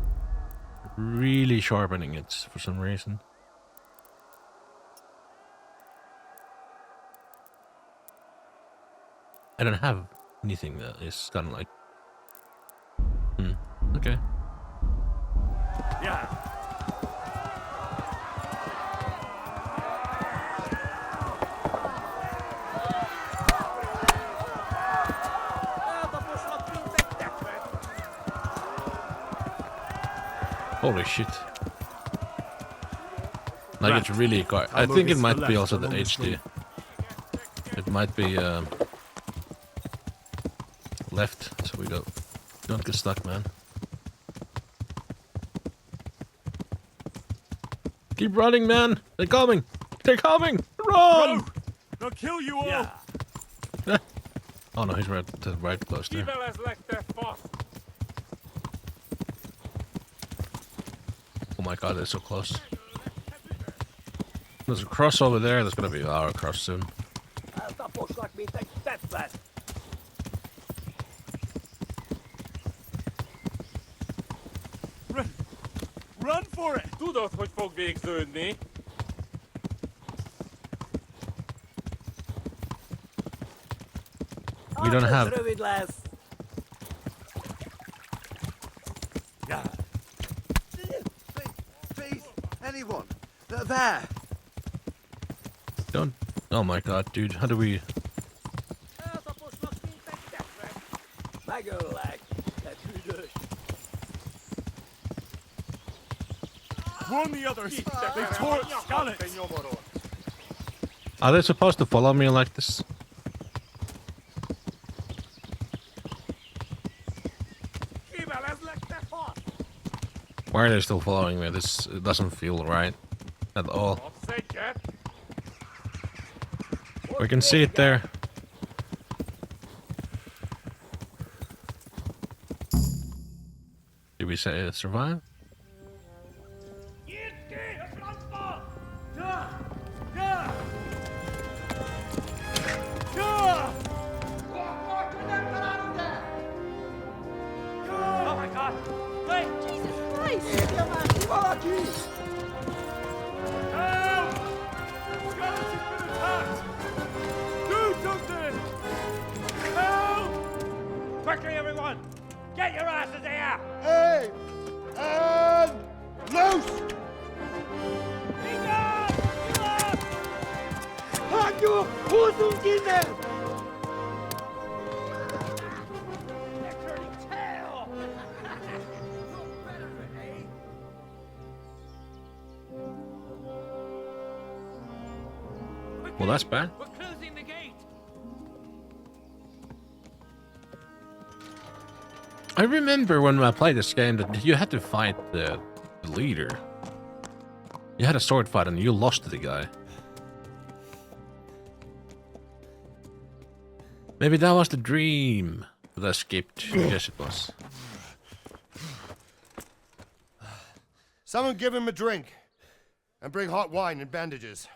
really sharpening it for some reason. I don't have anything that is kind of like... okay. Yeah. Holy shit. Like it's really quiet. I think it might be also the HD. It might be left, so we don't get stuck, man. Keep running, man! They're coming! They're coming! Run! Go! They'll kill you all! Yeah. Oh no, he's right close there. Oh my god, they're so close. There's a cross over there. There's gonna be our cross soon. Run for it! Doe dat wat folk weeks doen, nee? We don't have. Yeah. Please, anyone. There. Don't. Oh my god, dude. How do we. Warn the others! They tore at Scarlet! Are they supposed to follow me like this? Why are they still following me? This doesn't feel right at all. We can see it there. Did we say survive? Oh my god! Wait! Jesus Christ! Help! Scarlet has been attacked! Do something! Help! Quickly, everyone! Get your asses here! Hey! And loose! Haku! Husungine! They're turning tail! Well, that's bad. We're closing the gate! I remember when I played this game that you had to fight the leader. You had a sword fight and you lost to the guy. Maybe that was the dream that I skipped. Yes, it was. Someone give him a drink. And bring hot wine and bandages.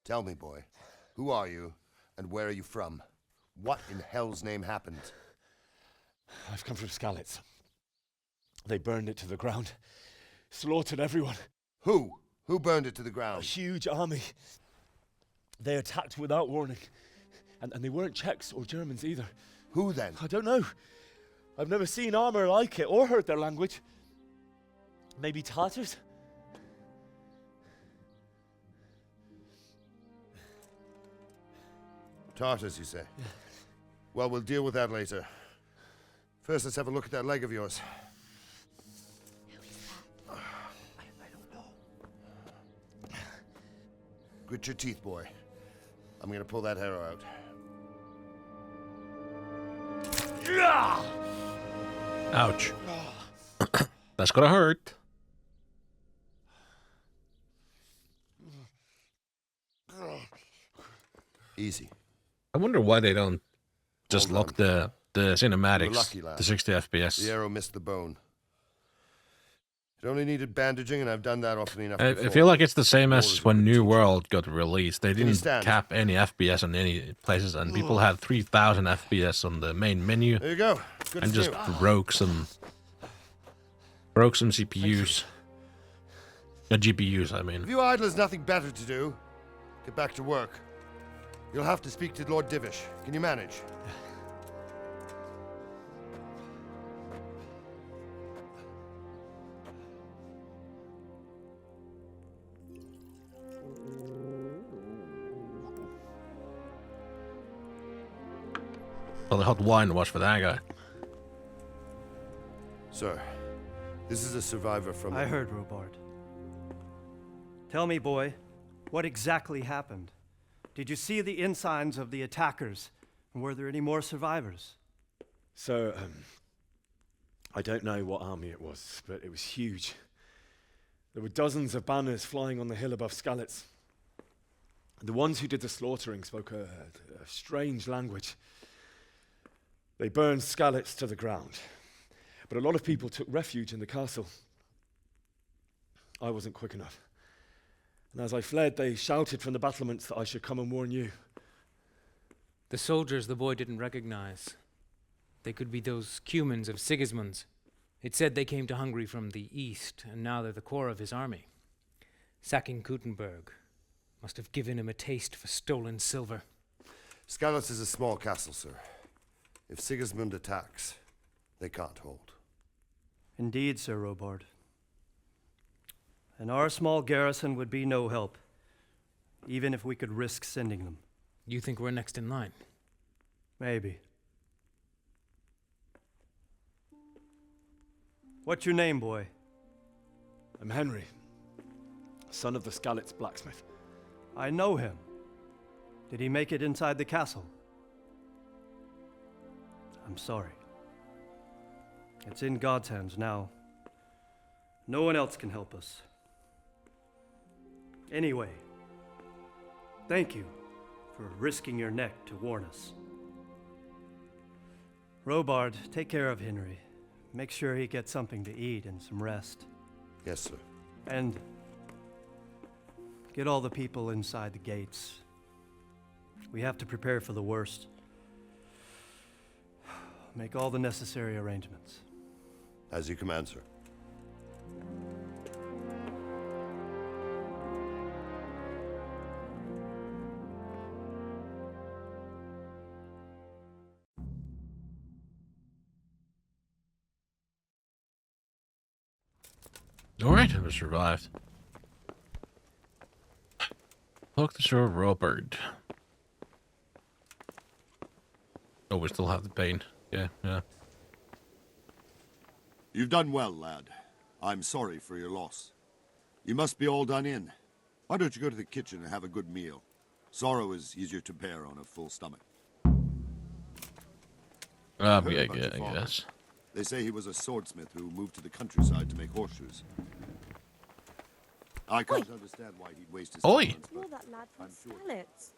Tell me, boy, who are you and where are you from? What in hell's name happened? I've come from Skalitz. They burned it to the ground. Slaughtered everyone. Who? Who burned it to the ground? A huge army. They attacked without warning. And they weren't Czechs or Germans either. Who then? I don't know. I've never seen armor like it or heard their language. Maybe Tatars? Tartars, you say? Yeah. Well, we'll deal with that later. First, let's have a look at that leg of yours. I don't know. Grit your teeth, boy. I'm gonna pull that arrow out. Ouch. That's gonna hurt. Easy. I wonder why they don't just lock the cinematics lucky, lad. to 60 FPS. The arrow missed the bone. It only needed bandaging, and I've done that often enough I before. feel like it's the same as when New World got released. They Can you didn't stand? cap any FPS on any places, and people had 3,000 FPS on the main menu. There you go. Good And as just new. broke some CPUs. GPUs, I mean. If you idlers nothing better to do, get back to work. You'll have to speak to Lord Divish. Can you manage? Well, the hot wine was for that guy. Sir, this is a survivor from... I heard, Robart. Tell me, boy, what exactly happened? Did you see the ensigns of the attackers? And were there any more survivors? So, I don't know what army it was, but it was huge. There were dozens of banners flying on the hill above Skalitz. The ones who did the slaughtering spoke a strange language. They burned Skalitz to the ground, but a lot of people took refuge in the castle. I wasn't quick enough. And as I fled, they shouted from the battlements that I should come and warn you. The soldiers the boy didn't recognize. They could be those Cumans of Sigismund's. It said they came to Hungary from the east, and now they're the core of his army. Sacking Gutenberg must have given him a taste for stolen silver. Skalitz is a small castle, sir. If Sigismund attacks, they can't hold. Indeed, Sir Robard. And our small garrison would be no help, even if we could risk sending them. You think we're next in line? Maybe. What's your name, boy? I'm Henry, son of the Skalitz blacksmith. I know him. Did he make it inside the castle? I'm sorry. It's in God's hands now. No one else can help us. Anyway, thank you for risking your neck to warn us. Robard, take care of Henry. Make sure he gets something to eat and some rest. Yes, sir. And get all the people inside the gates. We have to prepare for the worst. Make all the necessary arrangements. As you command, sir. Alright, we survived. Talk to Sir Robert. Oh, we still have the pain. Yeah. You've done well, lad. I'm sorry for your loss. You must be all done in. Why don't you go to the kitchen and have a good meal? Sorrow is easier to bear on a full stomach. I Heard about your guess. father. They say he was a swordsmith who moved to the countryside to make horseshoes. I can't understand why he'd waste his Oi! talents, You're but that lad from I'm sure. Skalitz.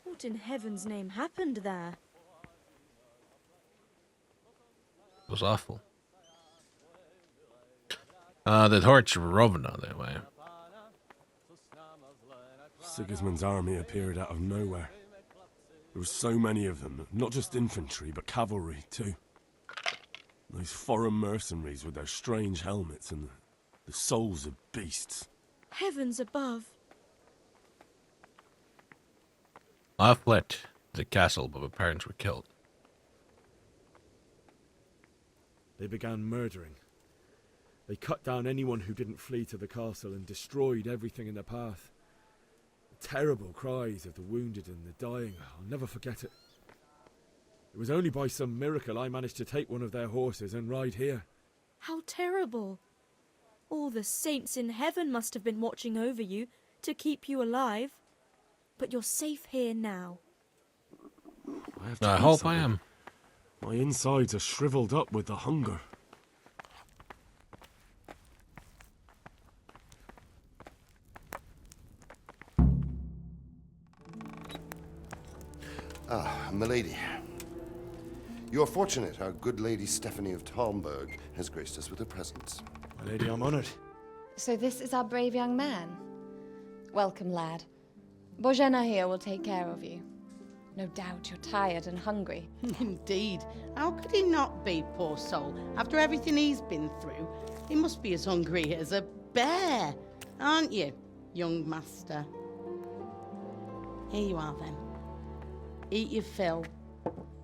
What in heaven's name happened there? It was awful. The torch Rovna that way. Sigismund's army appeared out of nowhere. There were so many of them, not just infantry, but cavalry too. Those foreign mercenaries with their strange helmets and the souls of beasts. Heavens above. I fled the castle, but my parents were killed. They began murdering. They cut down anyone who didn't flee to the castle and destroyed everything in their path. The terrible cries of the wounded and the dying, I'll never forget it. It was only by some miracle I managed to take one of their horses and ride here. How terrible. All the saints in heaven must have been watching over you to keep you alive. But you're safe here now. I hope I am. My insides are shriveled up with the hunger. Ah, milady. You are fortunate our good lady Stephanie of Talmberg has graced us with her presence. My lady, I'm honored. So this is our brave young man. Welcome, lad. Bozhena here will take care of you. No doubt you're tired and hungry. Indeed. How could he not be, poor soul? After everything he's been through, he must be as hungry as a bear, aren't you, young master? Here you are, then. Eat your fill.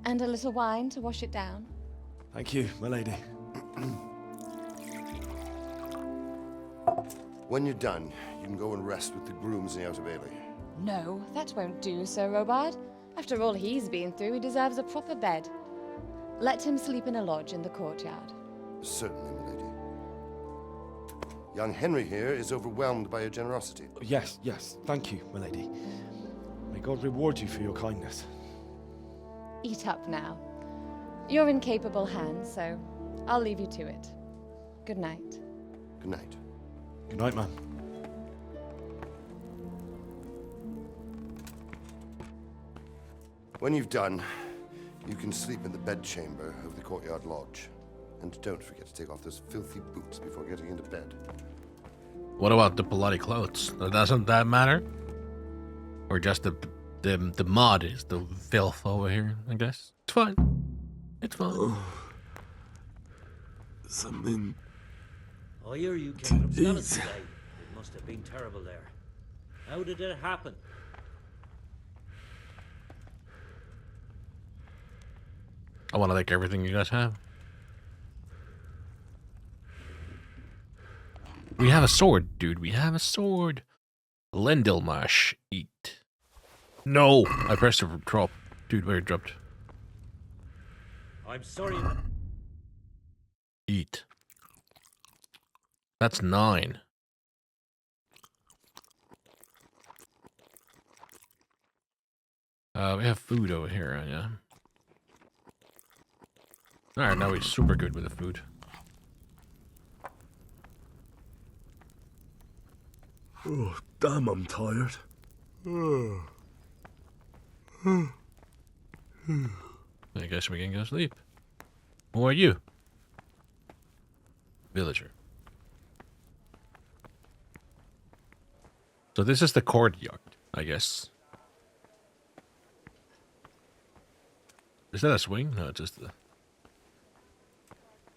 And a little wine to wash it down. Thank you, my lady. When you're done, you can go and rest with the grooms in the Outer Bailey. No, that won't do, Sir Robard. After all he's been through, he deserves a proper bed. Let him sleep in a lodge in the courtyard. Certainly, milady. Young Henry here is overwhelmed by your generosity. Yes, thank you, my lady. May God reward you for your kindness. Eat up now. You're in capable hands, so I'll leave you to it. Good night. Good night. Good night, ma'am. When you've done, you can sleep in the bedchamber of the courtyard lodge. And don't forget to take off those filthy boots before getting into bed. What about the bloody clothes? Doesn't that matter? Or just the mud is the filth over here, I guess? It's fine. It's fine. Something. I hear you came from Scotland today. It must have been terrible there. How did it happen? I want to take everything you guys have. We have a sword, dude. We have a sword. Lendelmash. Eat. No! I pressed the drop. Dude, where it dropped. I'm sorry. Eat. That's 9. We have food over here, yeah. Alright, now we're super good with the food. Oh, damn, I'm tired. I guess we can go sleep. Who are you? Villager. So this is the courtyard, I guess. Is that a swing? No, it's just the...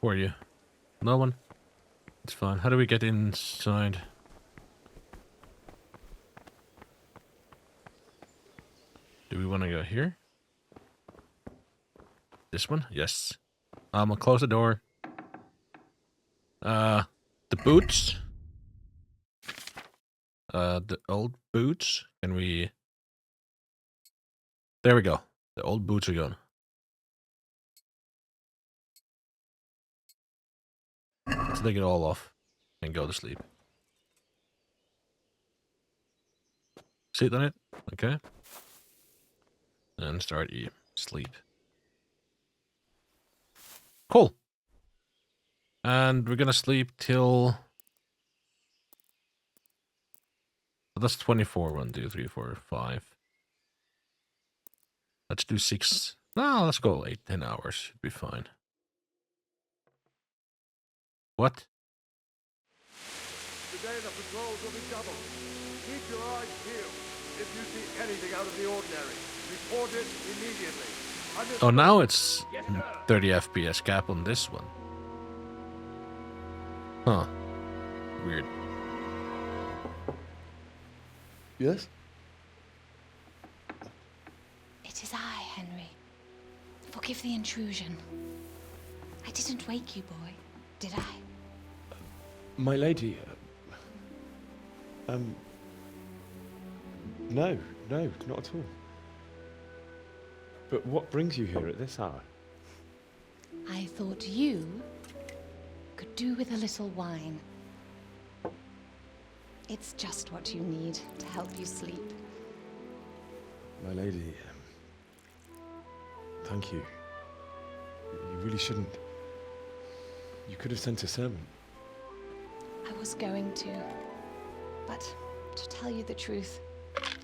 Who are you? No one? It's fine. How do we get inside? Do we want to go here? This one? Yes. I'm gonna close the door. The boots. The old boots. Can we... There we go. The old boots are gone. Let's take it all off and go to sleep. Sit on it. Okay. And start sleep. Cool. And we're gonna sleep till... That's 24. 1, 2, 3, 4, 5. Let's do 6. No, let's go 8, 10 hours. Should be fine. What? Today the patrols will be doubled. Keep your eyes peeled. If you see anything out of the ordinary, report it immediately. Oh, now it's 30 FPS cap on this one. Huh. Weird. Yes? It is I, Henry. Forgive the intrusion. I didn't wake you, boy, did I? My lady, no, not at all. But what brings you here at this hour? I thought you could do with a little wine. It's just what you need to help you sleep. My lady, thank you. You really shouldn't. You could have sent a servant. I was going to, but to tell you the truth,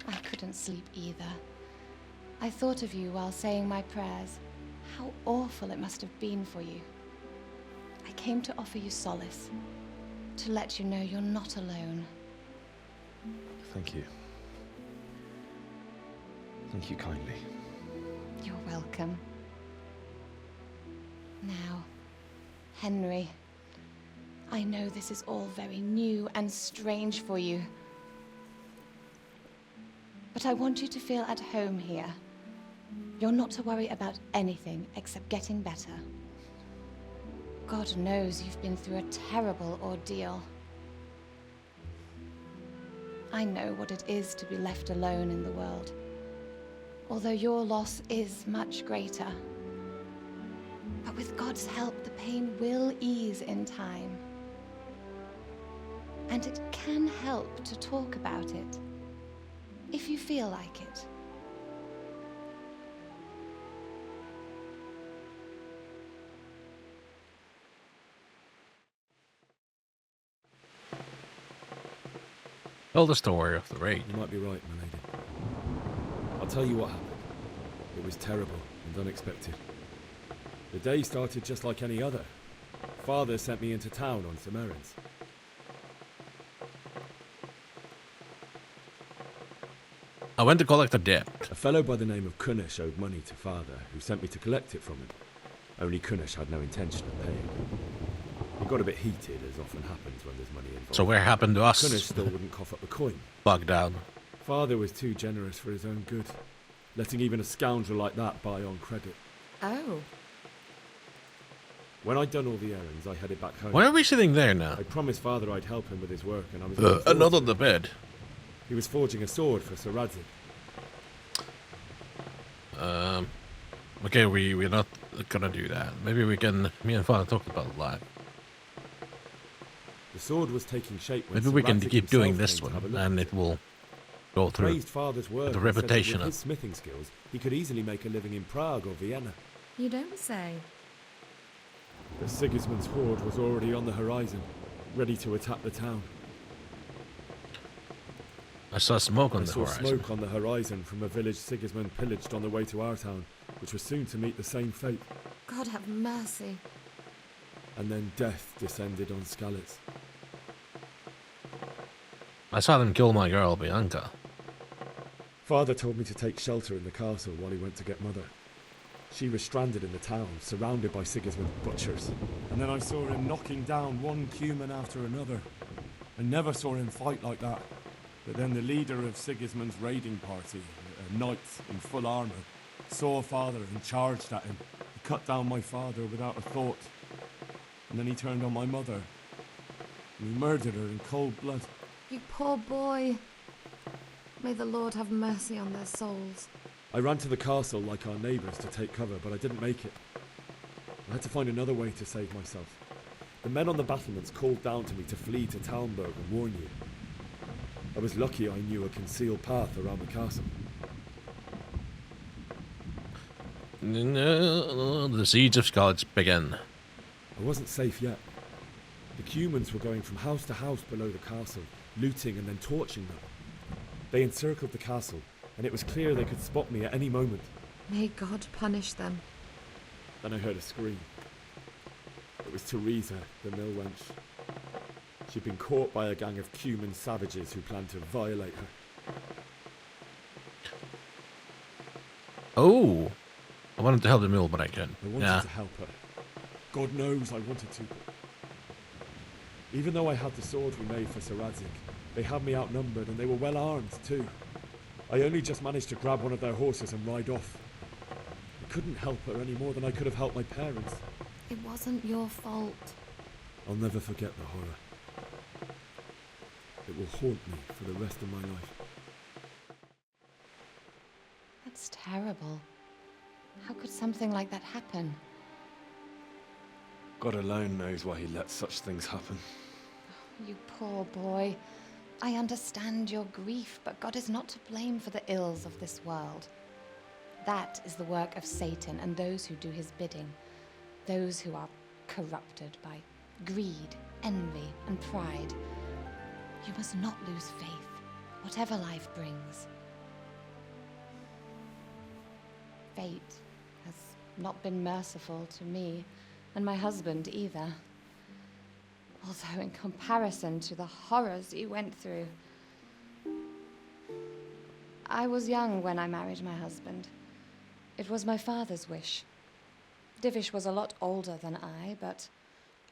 I couldn't sleep either. I thought of you while saying my prayers. How awful it must have been for you. I came to offer you solace, to let you know you're not alone. Thank you. Thank you kindly. You're welcome. Now, Henry, I know this is all very new and strange for you. But I want you to feel at home here. You're not to worry about anything except getting better. God knows you've been through a terrible ordeal. I know what it is to be left alone in the world, although your loss is much greater. But with God's help, the pain will ease in time. And it can help to talk about it, if you feel like it. Tell the story of the raid. You might be right, my lady. I'll tell you what happened. It was terrible and unexpected. The day started just like any other. Father sent me into town on some errands. I went to collect a debt. A fellow by the name of Kunish owed money to Father, who sent me to collect it from him. Only Kunish had no intention of paying. He got a bit heated, as often happens when there's money involved. So what happened to us? Kunish still wouldn't cough up the coin. Bugged down. Father was too generous for his own good, letting even a scoundrel like that buy on credit. Oh. When I'd done all the errands, I headed back home. Why are we sitting there now? I promised Father I'd help him with his work, and I was Not on the bed. He was forging a sword for Sir Radzik. Okay, we're not gonna do that. Maybe we can. Me and Father talked about that. The sword was taking shape. When Maybe Sir we can Radzik keep doing himself this came to one, have a look and at it will go through. Praised Father's work. The and said that reputation with of. his smithing skills, he could easily make a living in Prague or Vienna. You don't say. But Sigismund's horde was already on the horizon, ready to attack the town. I saw smoke on I the saw horizon. smoke on the horizon from a village Sigismund pillaged on the way to our town, which was soon to meet the same fate. God have mercy. And then death descended on Skalitz. I saw them kill my girl, Bianca. Father told me to take shelter in the castle while he went to get Mother. She was stranded in the town, surrounded by Sigismund's butchers. And then I saw him knocking down one Cuman after another. I never saw him fight like that. But then the leader of Sigismund's raiding party, a knight in full armour, saw Father and charged at him. He cut down my father without a thought. And then he turned on my mother. And he murdered her in cold blood. You poor boy. May the Lord have mercy on their souls. I ran to the castle like our neighbours to take cover, but I didn't make it. I had to find another way to save myself. The men on the battlements called down to me to flee to Talmberg and warn you. I was lucky I knew a concealed path around the castle. The siege of Skalitz began. I wasn't safe yet. The Cumans were going from house to house below the castle, looting and then torching them. They encircled the castle, and it was clear they could spot me at any moment. May God punish them. Then I heard a scream. It was Teresa, the mill wench. She'd been caught by a gang of Cuman savages who planned to violate her. Oh, I wanted to help the mill, but I couldn't. I wanted to help her. God knows I wanted to. Even though I had the sword we made for Sir Radzik, they had me outnumbered and they were well armed too. I only just managed to grab one of their horses and ride off. I couldn't help her any more than I could have helped my parents. It wasn't your fault. I'll never forget the horror. It will haunt me for the rest of my life. That's terrible. How could something like that happen? God alone knows why he lets such things happen. You poor boy. I understand your grief, but God is not to blame for the ills of this world. That is the work of Satan and those who do his bidding. Those who are corrupted by greed, envy, and pride. You must not lose faith, whatever life brings. Fate has not been merciful to me, and my husband either. Although in comparison to the horrors you went through. I was young when I married my husband. It was my father's wish. Divish was a lot older than I, but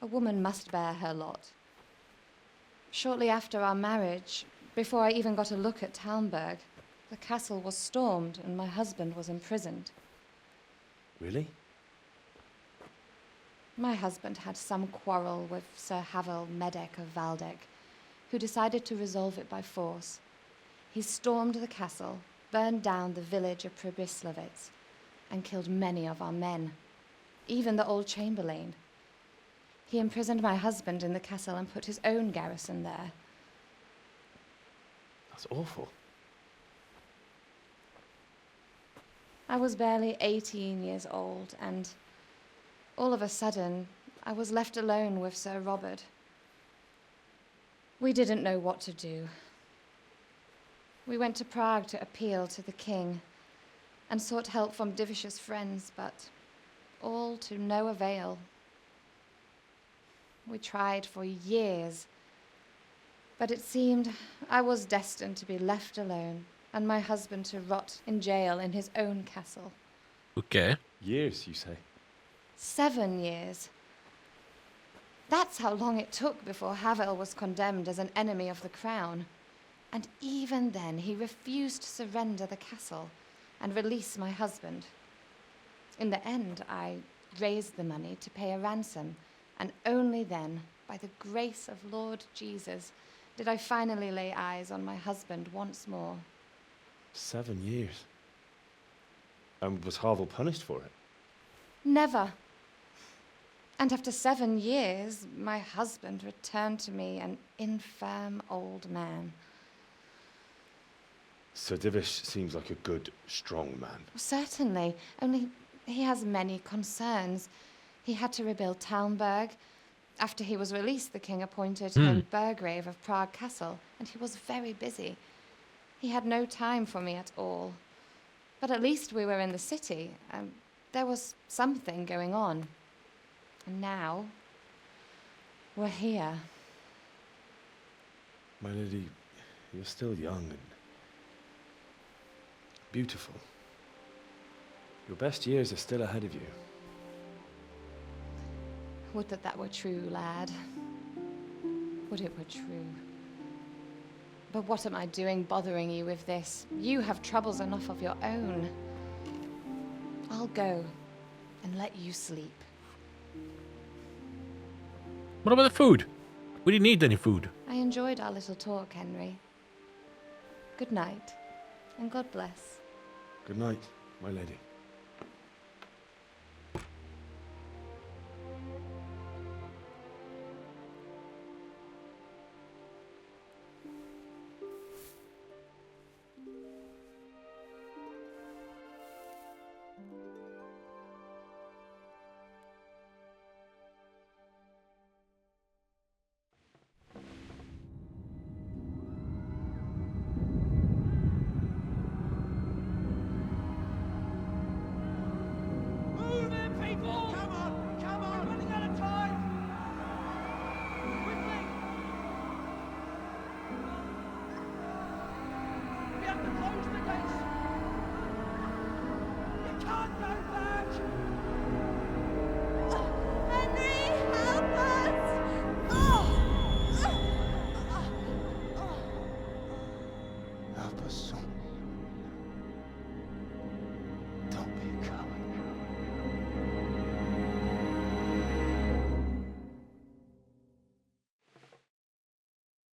a woman must bear her lot. Shortly after our marriage, before I even got a look at Talmberg, the castle was stormed and my husband was imprisoned. Really? My husband had some quarrel with Sir Havel Medek of Valdek, who decided to resolve it by force. He stormed the castle, burned down the village of Pribyslavitz, and killed many of our men, even the old chamberlain. He imprisoned my husband in the castle and put his own garrison there. That's awful. I was barely 18 years old, and all of a sudden, I was left alone with Sir Robert. We didn't know what to do. We went to Prague to appeal to the king, and sought help from Divish's friends, but all to no avail. We tried for years, but it seemed I was destined to be left alone and my husband to rot in jail in his own castle. Okay. Years, you say? 7 years. That's how long it took before Havel was condemned as an enemy of the crown. And even then, he refused to surrender the castle and release my husband. In the end, I raised the money to pay a ransom, and only then, by the grace of Lord Jesus, did I finally lay eyes on my husband once more. 7 years. And was Havel punished for it? Never. And after 7 years, my husband returned to me an infirm old man. Sir Divish seems like a good, strong man. Certainly, only he has many concerns. He had to rebuild Talmberg. After he was released, the king appointed him Burgrave of Prague Castle, and he was very busy. He had no time for me at all. But at least we were in the city, and there was something going on. And now, we're here. My lady, you're still young and beautiful. Your best years are still ahead of you. Would that that were true, lad. Would it were true. But what am I doing bothering you with this? You have troubles enough of your own. I'll go and let you sleep. What about the food? We didn't need any food. I enjoyed our little talk, Henry. Good night, and God bless. Good night, my lady.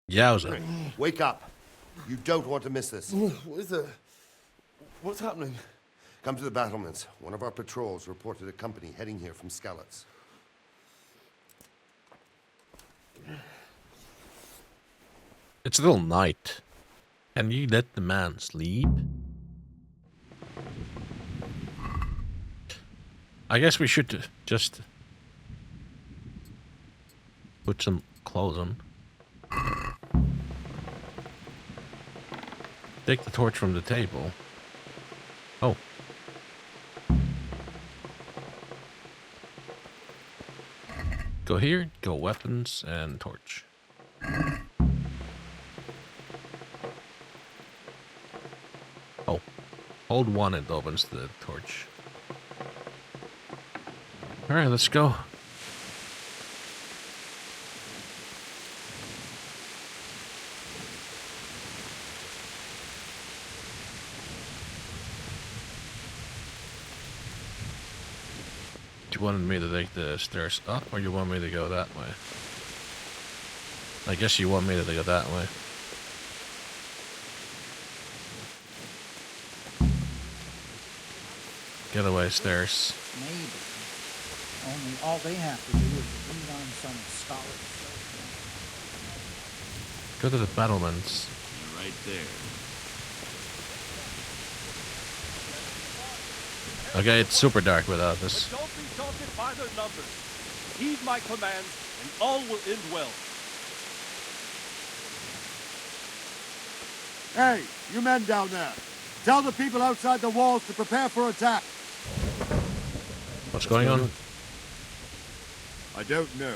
Yowza. Wake up. You don't want to miss this. What is it? What's happening? Come to the battlements. One of our patrols reported a company heading here from Skalitz. It's still night. Can you let the man sleep? I guess we should just put some clothes on. Take the torch from the table. Oh. Go here, go weapons, and torch. Oh. Hold one, it opens the torch. Alright, let's go. You wanted me to take the stairs up, or you want me to go that way? I guess you want me to go that way. Get away, stairs. Maybe. Only all they have to do is read on some scholarly Go to the battlements. You're right there. Okay, it's super dark without this. But don't be daunted by their numbers. Heed my commands, and all will end well. Hey, you men down there. Tell the people outside the walls to prepare for attack. What's going on? I don't know.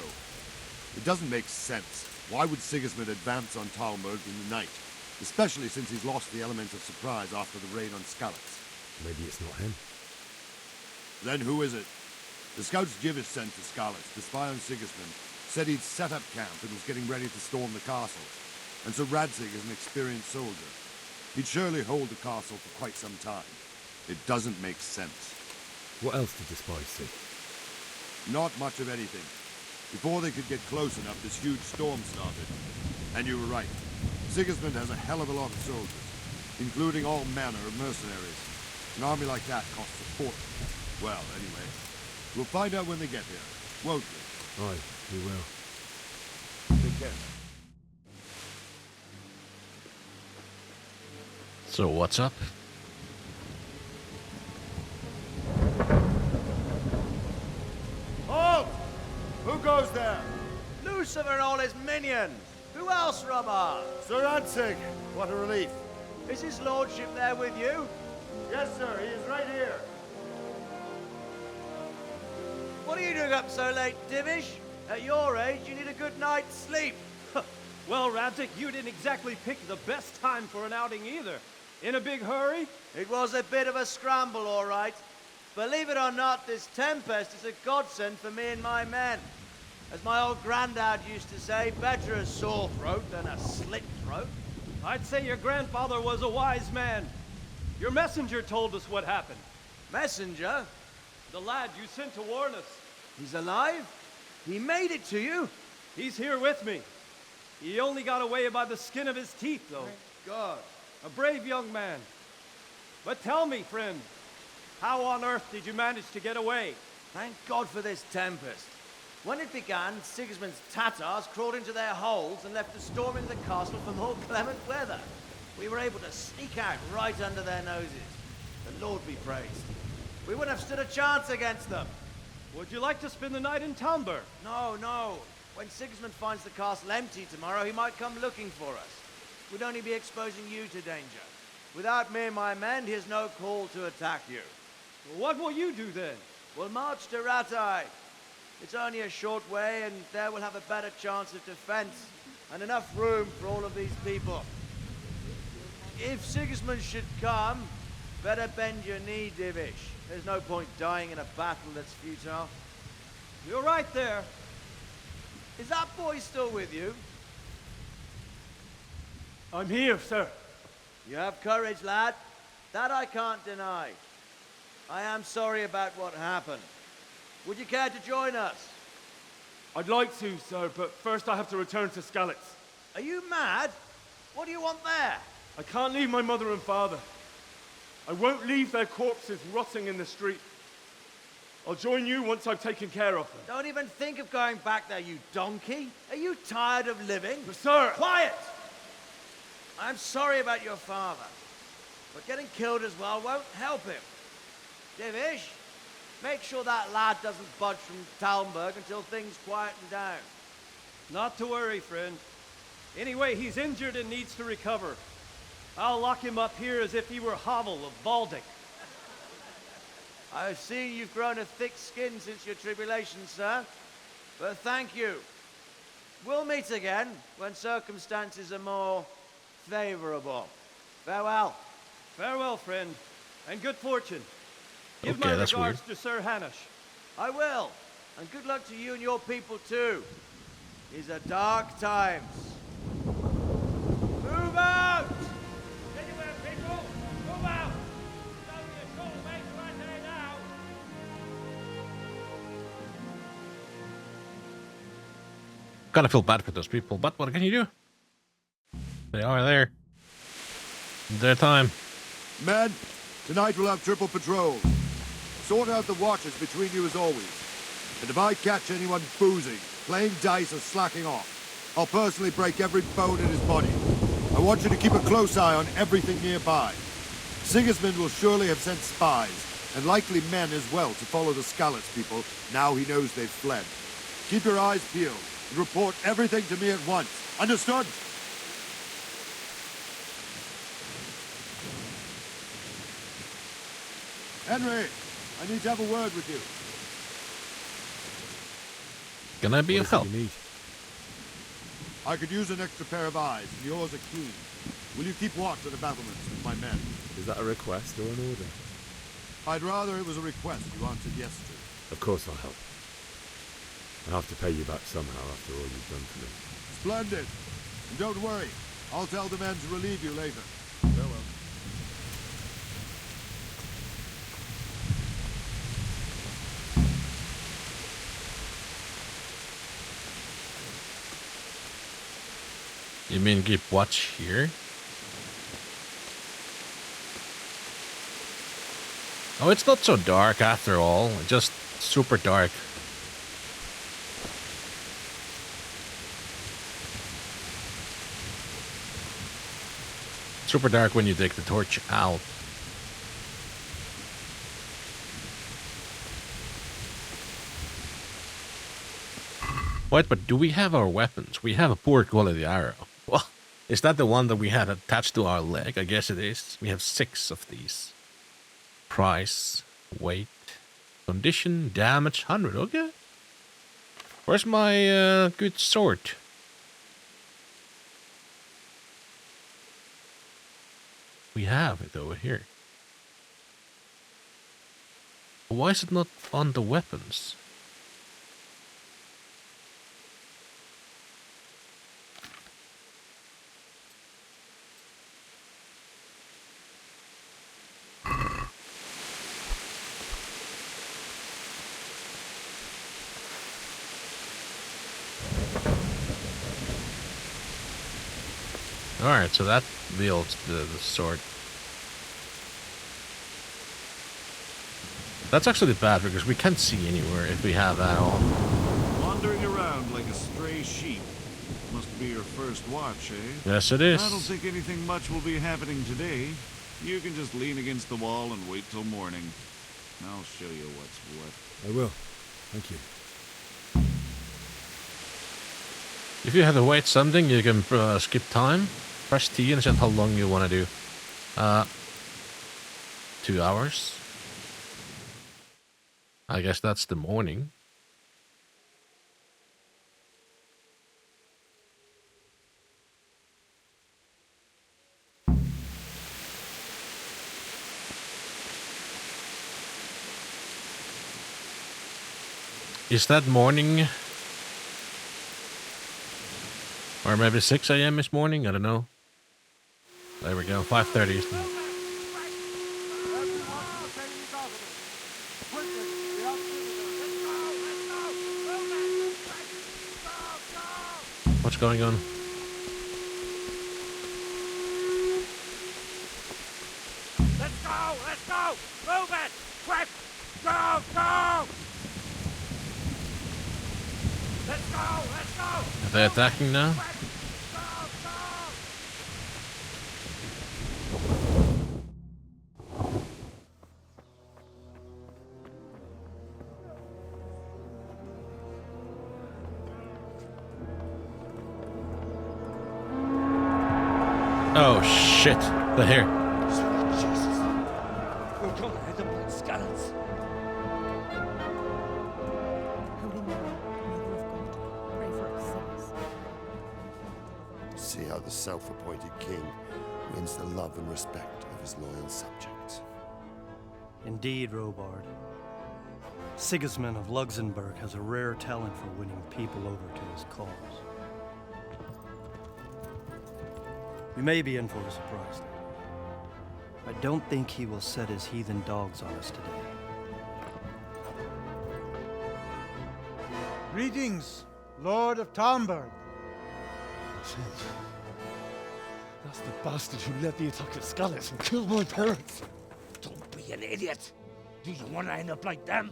It doesn't make sense. Why would Sigismund advance on Talmberg in the night? Especially since he's lost the element of surprise after the raid on Skalitz. Maybe it's not him. Then who is it? The scouts Jivish sent to Skalitz to spy on Sigismund said he'd set up camp and was getting ready to storm the castle. And so Radzig is an experienced soldier. He'd surely hold the castle for quite some time. It doesn't make sense. What else did the spies see? Not much of anything. Before they could get close enough, this huge storm started. And you were right. Sigismund has a hell of a lot of soldiers, including all manner of mercenaries. An army like that costs a fortune. Well, anyway, we'll find out when they get here, won't we? Aye, we will. Take care. So what's up? Halt! Who goes there? Lucifer and all his minions. Who else, Robber? Sir Radzig. What a relief. Is his lordship there with you? Yes, sir. He is right here. What are you doing up so late, Divish? At your age, you need a good night's sleep. Well, Radzig, you didn't exactly pick the best time for an outing either. In a big hurry? It was a bit of a scramble, all right. Believe it or not, this tempest is a godsend for me and my men. As my old granddad used to say, better a sore throat than a slit throat. I'd say your grandfather was a wise man. Your messenger told us what happened. Messenger? The lad you sent to warn us. He's alive? He made it to you? He's here with me. He only got away by the skin of his teeth, though. Thank God. A brave young man. But tell me, friend, how on earth did you manage to get away? Thank God for this tempest. When it began, Sigismund's Tatars crawled into their holes and left a storm into the castle for more clement weather. We were able to sneak out right under their noses. The Lord be praised. We wouldn't have stood a chance against them. Would you like to spend the night in Talmberg? No, no. When Sigismund finds the castle empty tomorrow, he might come looking for us. We'd only be exposing you to danger. Without me and my men, he has no call to attack you. What will you do then? We'll march to Rattay. It's only a short way, and there we'll have a better chance of defense and enough room for all of these people. If Sigismund should come, better bend your knee, Divish. There's no point dying in a battle that's futile. You're right there. Is that boy still with you? I'm here, sir. You have courage, lad. That I can't deny. I am sorry about what happened. Would you care to join us? I'd like to, sir, but first I have to return to Skalitz. Are you mad? What do you want there? I can't leave my mother and father. I won't leave their corpses rotting in the street. I'll join you once I've taken care of them. Don't even think of going back there, you donkey. Are you tired of living? But sir! Quiet! I'm sorry about your father, but getting killed as well won't help him. Divish, make sure that lad doesn't budge from Talmberg until things quieten down. Not to worry, friend. Anyway, he's injured and needs to recover. I'll lock him up here as if he were Havel of Baldic. I see you've grown a thick skin since your tribulation, sir. But thank you. We'll meet again when circumstances are more favorable. Farewell. Farewell, friend, and good fortune. Give Okay, my that's regards to Sir Hanush. I will. And good luck to you and your people, too. These are dark times. Move out! Anywhere, people! Move out! It's only a short way to Rattay now! Kind of feel bad for those people, but what can you do? They are there. Their time. Men, tonight we'll have triple patrols. Sort out the watches between you as always. And if I catch anyone boozing, playing dice or slacking off, I'll personally break every bone in his body. I want you to keep a close eye on everything nearby. Sigismund will surely have sent spies, and likely men as well, to follow the Skalitz people now he knows they've fled. Keep your eyes peeled and report everything to me at once. Understood? Henry, I need to have a word with you. Can I be of help? I could use an extra pair of eyes, and yours are keen. Will you keep watch of the battlements with my men? Is that a request or an order? I'd rather it was a request you answered yes to. Of course I'll help. I have to pay you back somehow after all you've done for me. Splendid. And don't worry, I'll tell the men to relieve you later. Farewell. You mean keep watch here? Oh, it's not so dark after all. Just super dark. Super dark when you take the torch out. Wait, but do we have our weapons? We have a poor quality arrow. Well, is that the one that we had attached to our leg? I guess it is. We have 6 of these. Price, weight, condition, damage, 100. Okay. Where's my good sword? We have it over here. Why is it not on the weapons? Alright, so that wields the sword. That's actually bad because we can't see anywhere if we have that on. Wandering around like a stray sheep. Must be your first watch, eh? Yes, it is. I don't think anything much will be happening today. You can just lean against the wall and wait till morning. I'll show you what's what. I will. Thank you. If you have to wait something, you can skip time. Press T and set how long you want to do. 2 hours. I guess that's the morning. Is that morning? Or maybe 6 a.m. is morning? I don't know. There we go, 5:30. What's going on? Let's go! Let's go! Move it! Quick! Go! Go! Let's go! Let's go! Are they attacking now? Oh shit, they're here. Sweet Jesus. We're gonna hit them like skeletons. Holy Mary, Mother of God, pray for us sinners. See how the self-appointed king wins the love and respect of his loyal subjects. Indeed, Robard. Sigismund of Luxembourg has a rare talent for winning people over to his cause. We may be in for a surprise, though. I don't think he will set his heathen dogs on us today. Greetings, Lord of Talmberg. That's the bastard who led the attack at Scarlet and killed my parents. Don't be an idiot. Do you want to end up like them?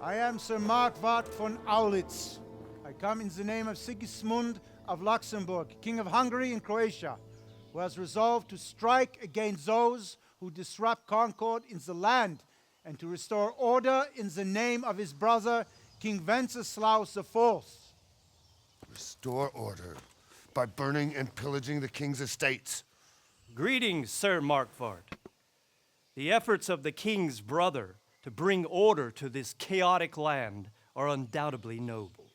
I am Sir Markwart von Aulitz. I come in the name of Sigismund of Luxembourg, King of Hungary and Croatia, who has resolved to strike against those who disrupt concord in the land and to restore order in the name of his brother, King Wenceslaus IV. Restore order by burning and pillaging the king's estates. Greetings, Sir Markwart. The efforts of the king's brother to bring order to this chaotic land are undoubtedly noble.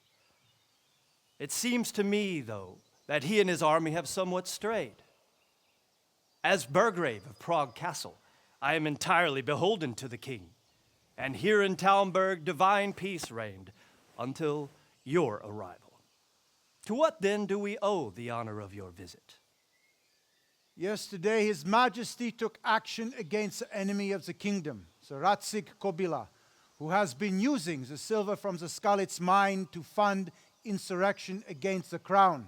It seems to me, though, that he and his army have somewhat strayed. As Burgrave of Prague Castle, I am entirely beholden to the king, and here in Talmberg divine peace reigned until your arrival. To what then do we owe the honor of your visit? Yesterday, His Majesty took action against the enemy of the kingdom, the Ratsig Kobila, who has been using the silver from the Skalitz mine to fund insurrection against the crown.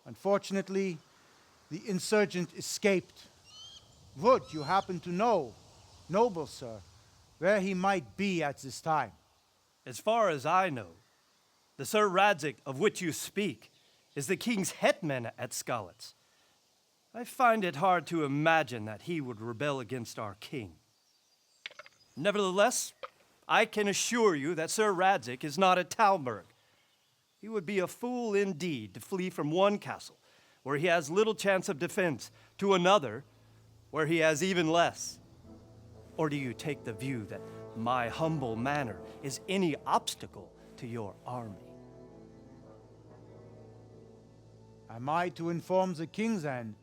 Unfortunately, the insurgent escaped. Would you happen to know, noble sir, where he might be at this time? As far as I know, the Sir Radzik of which you speak is the king's hetman at Skalitz. I find it hard to imagine that he would rebel against our king. Nevertheless, I can assure you that Sir Radzik is not at Talmberg. He would be a fool indeed to flee from one castle, where he has little chance of defense, to another, where he has even less. Or do you take the view that my humble manner is any obstacle to your army? Am I to inform the king then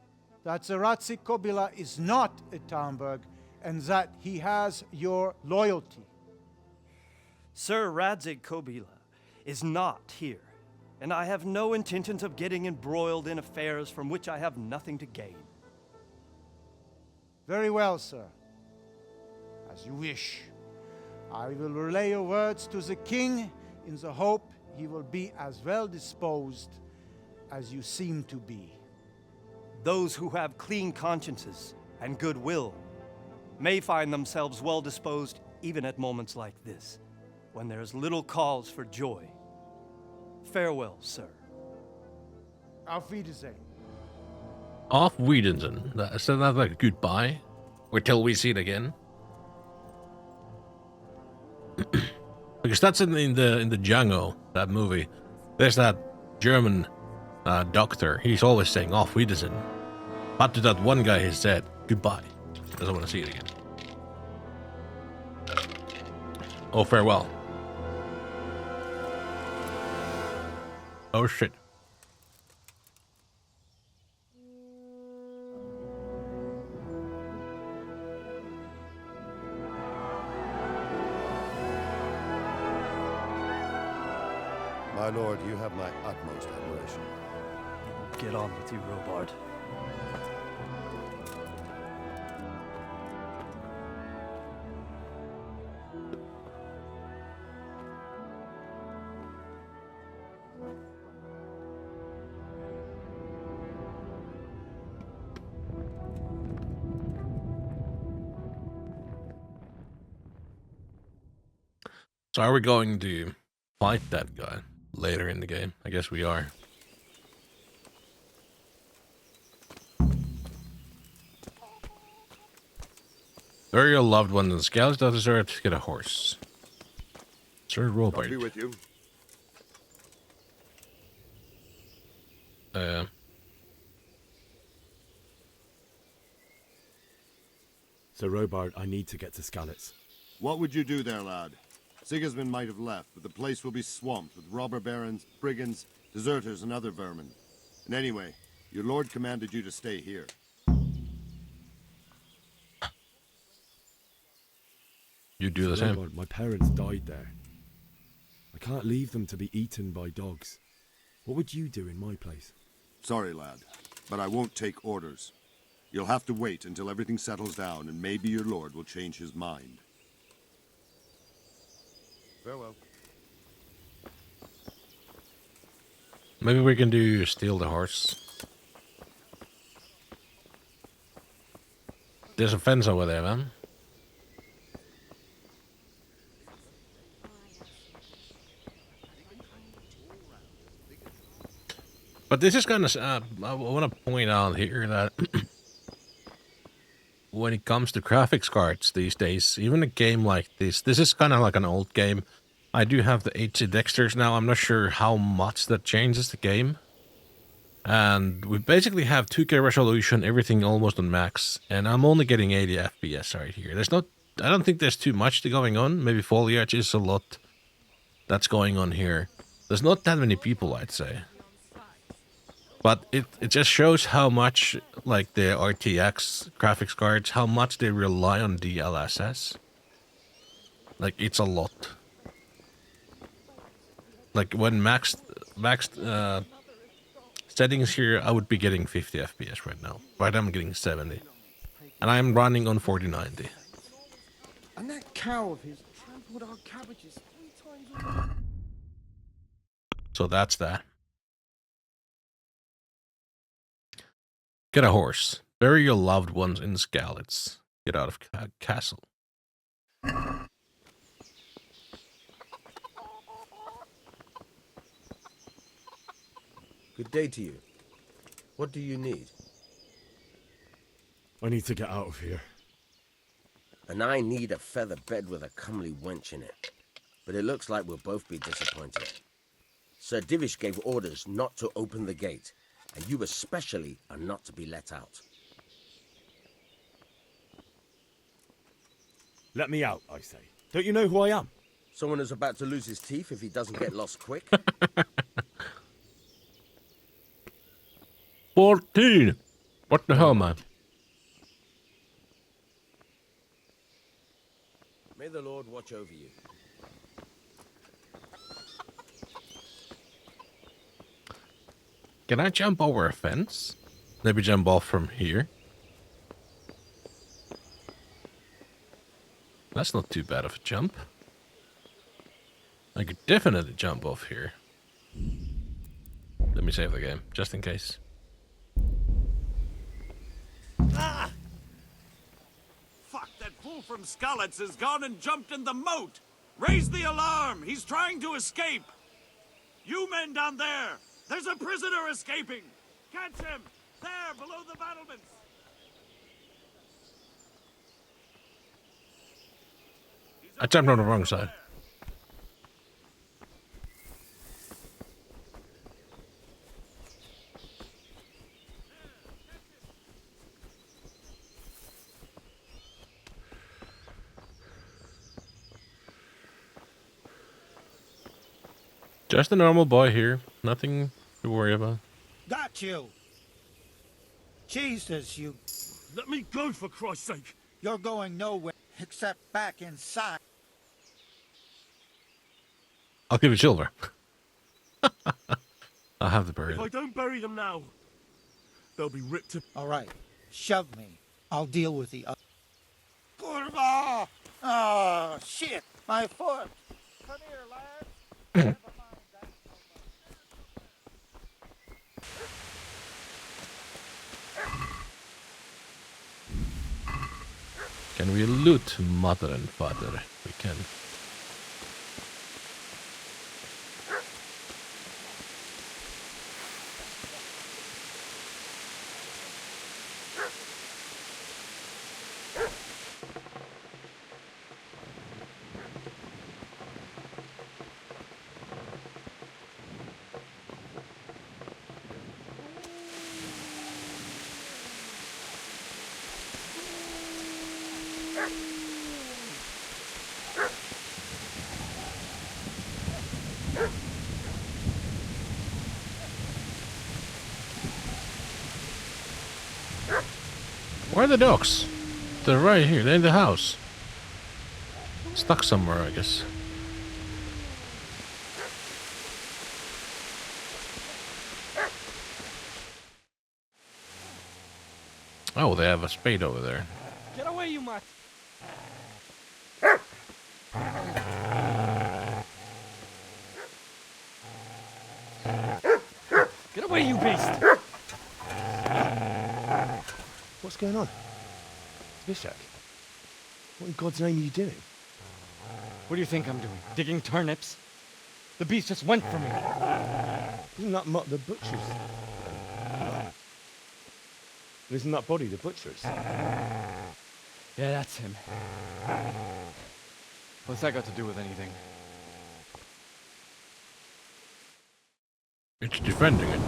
that the Ratsik Kobila is not at Talmberg and that he has your loyalty? Sir Radzik Kobila is not here, and I have no intentions of getting embroiled in affairs from which I have nothing to gain. Very well, sir. As you wish. I will relay your words to the king in the hope he will be as well disposed as you seem to be. Those who have clean consciences and goodwill may find themselves well disposed even at moments like this, when there is little cause for joy. Farewell, sir. Auf Wiedersehen. Auf Wiedersehen. Is that like a goodbye? Or till we see it again? Because that's in the Django, that movie. There's that German doctor. He's always saying Auf Wiedersehen. But to that one guy he said goodbye. Doesn't want to see it again. Oh, farewell. Oh shit. My lord, you have my utmost admiration. Get on with you, Robard. So are we going to fight that guy later in the game? I guess we are. Bury your loved one in the scouts that deserve to get a horse. Sir Robert. I'll be with you. Sir Robard, I need to get to Skalitz. What would you do there, lad? Sigismund might have left, but the place will be swamped with robber barons, brigands, deserters, and other vermin. And anyway, your lord commanded you to stay here. You do the Sir same. Robard, my parents died there. I can't leave them to be eaten by dogs. What would you do in my place? Sorry, lad, but I won't take orders. You'll have to wait until everything settles down, and maybe your lord will change his mind. Farewell. Maybe we can do steal the horse. There's a fence over there, man. But this is kind of, I want to point out here that when it comes to graphics cards these days, even a game like this is kind of like an old game. I do have the HD Dexters now. I'm not sure how much that changes the game. And we basically have 2K resolution, everything almost on max, and I'm only getting 80 FPS right here. I don't think there's too much going on. Maybe foliage is a lot that's going on here. There's not that many people, I'd say. But it just shows how much, like the RTX graphics cards, how much they rely on DLSS. Like, it's a lot. Like, when maxed settings here, I would be getting 50 FPS right now. Right now I'm getting 70. And I'm running on 4090. And that cow of his trampled our cabbages 3 times already. So that's that. Get a horse. Bury your loved ones in Skalitz. Get out of castle. Good day to you. What do you need? I need to get out of here. And I need a feather bed with a comely wench in it. But it looks like we'll both be disappointed. Sir Divish gave orders not to open the gate, and you especially are not to be let out. Let me out, I say. Don't you know who I am? Someone who's about to lose his teeth if he doesn't get lost quick. 14! What the hell, man? May the Lord watch over you. Can I jump over a fence? Maybe jump off from here? That's not too bad of a jump. I could definitely jump off here. Let me save the game, just in case. Ah! Fuck, that fool from Skalitz has gone and jumped in the moat! Raise the alarm! He's trying to escape! You men down there! There's a prisoner escaping! Catch him! There, below the battlements! I jumped on the wrong side. Just a normal boy here. Nothing to worry about. Got you! Jesus, you... Let me go, for Christ's sake! You're going nowhere except back inside. I'll give you silver. I'll have the bird. If I don't bury them now, they'll be ripped to... All right, shove me. I'll deal with the other. Kurva! Oh, shit! My foot! Come here, lad! Can we loot mother and father? We can. Where are the dogs? They're right here. They're in the house. Stuck somewhere, I guess. Oh, they have a spade over there. Get away, you mutt! Get away, you beast! What's going on? Bishak, what in God's name are you doing? What do you think I'm doing? Digging turnips? The beast just went for me. Isn't that Mutt the butcher's? Isn't that body the butcher's? Yeah, that's him. What's that got to do with anything? It's defending it.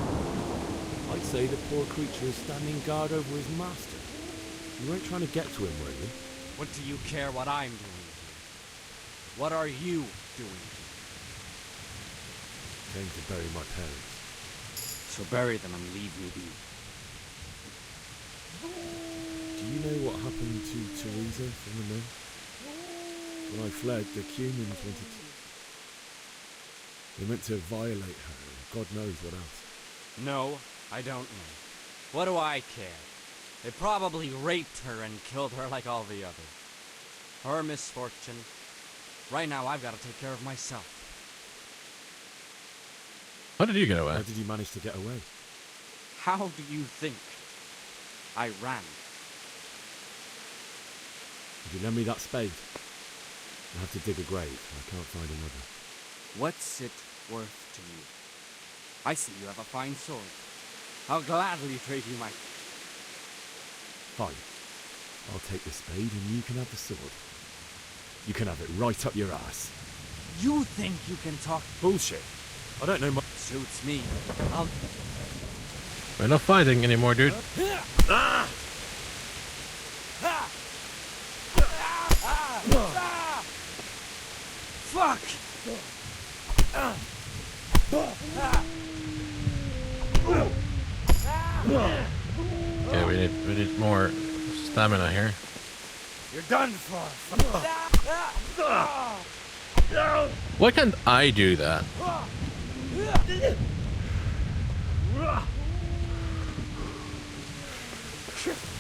I say the poor creature is standing guard over his master. You weren't trying to get to him, were you? What do you care what I'm doing here? What are you doing here? Came to bury my parents. So bury them and leave me be. Do you know what happened to Teresa from the mill? When I fled, the humans wanted to... They meant to violate her, and God knows what else. No, I don't know. What do I care? They probably raped her and killed her like all the others. Her misfortune. Right now, I've got to take care of myself. How did you get away? How did you manage to get away? How do you think? I ran. Would you lend me that spade? I have to dig a grave. I can't find another. What's it worth to you? I see you have a fine sword. I'll gladly trade you my... Fine. I'll take the spade and you can have the sword. You can have it right up your ass. You think you can talk... Bullshit. I don't know my... Suits me. We're not fighting anymore, dude. Fuck! Okay, we need more stamina here. You're done for. Why can't I do that?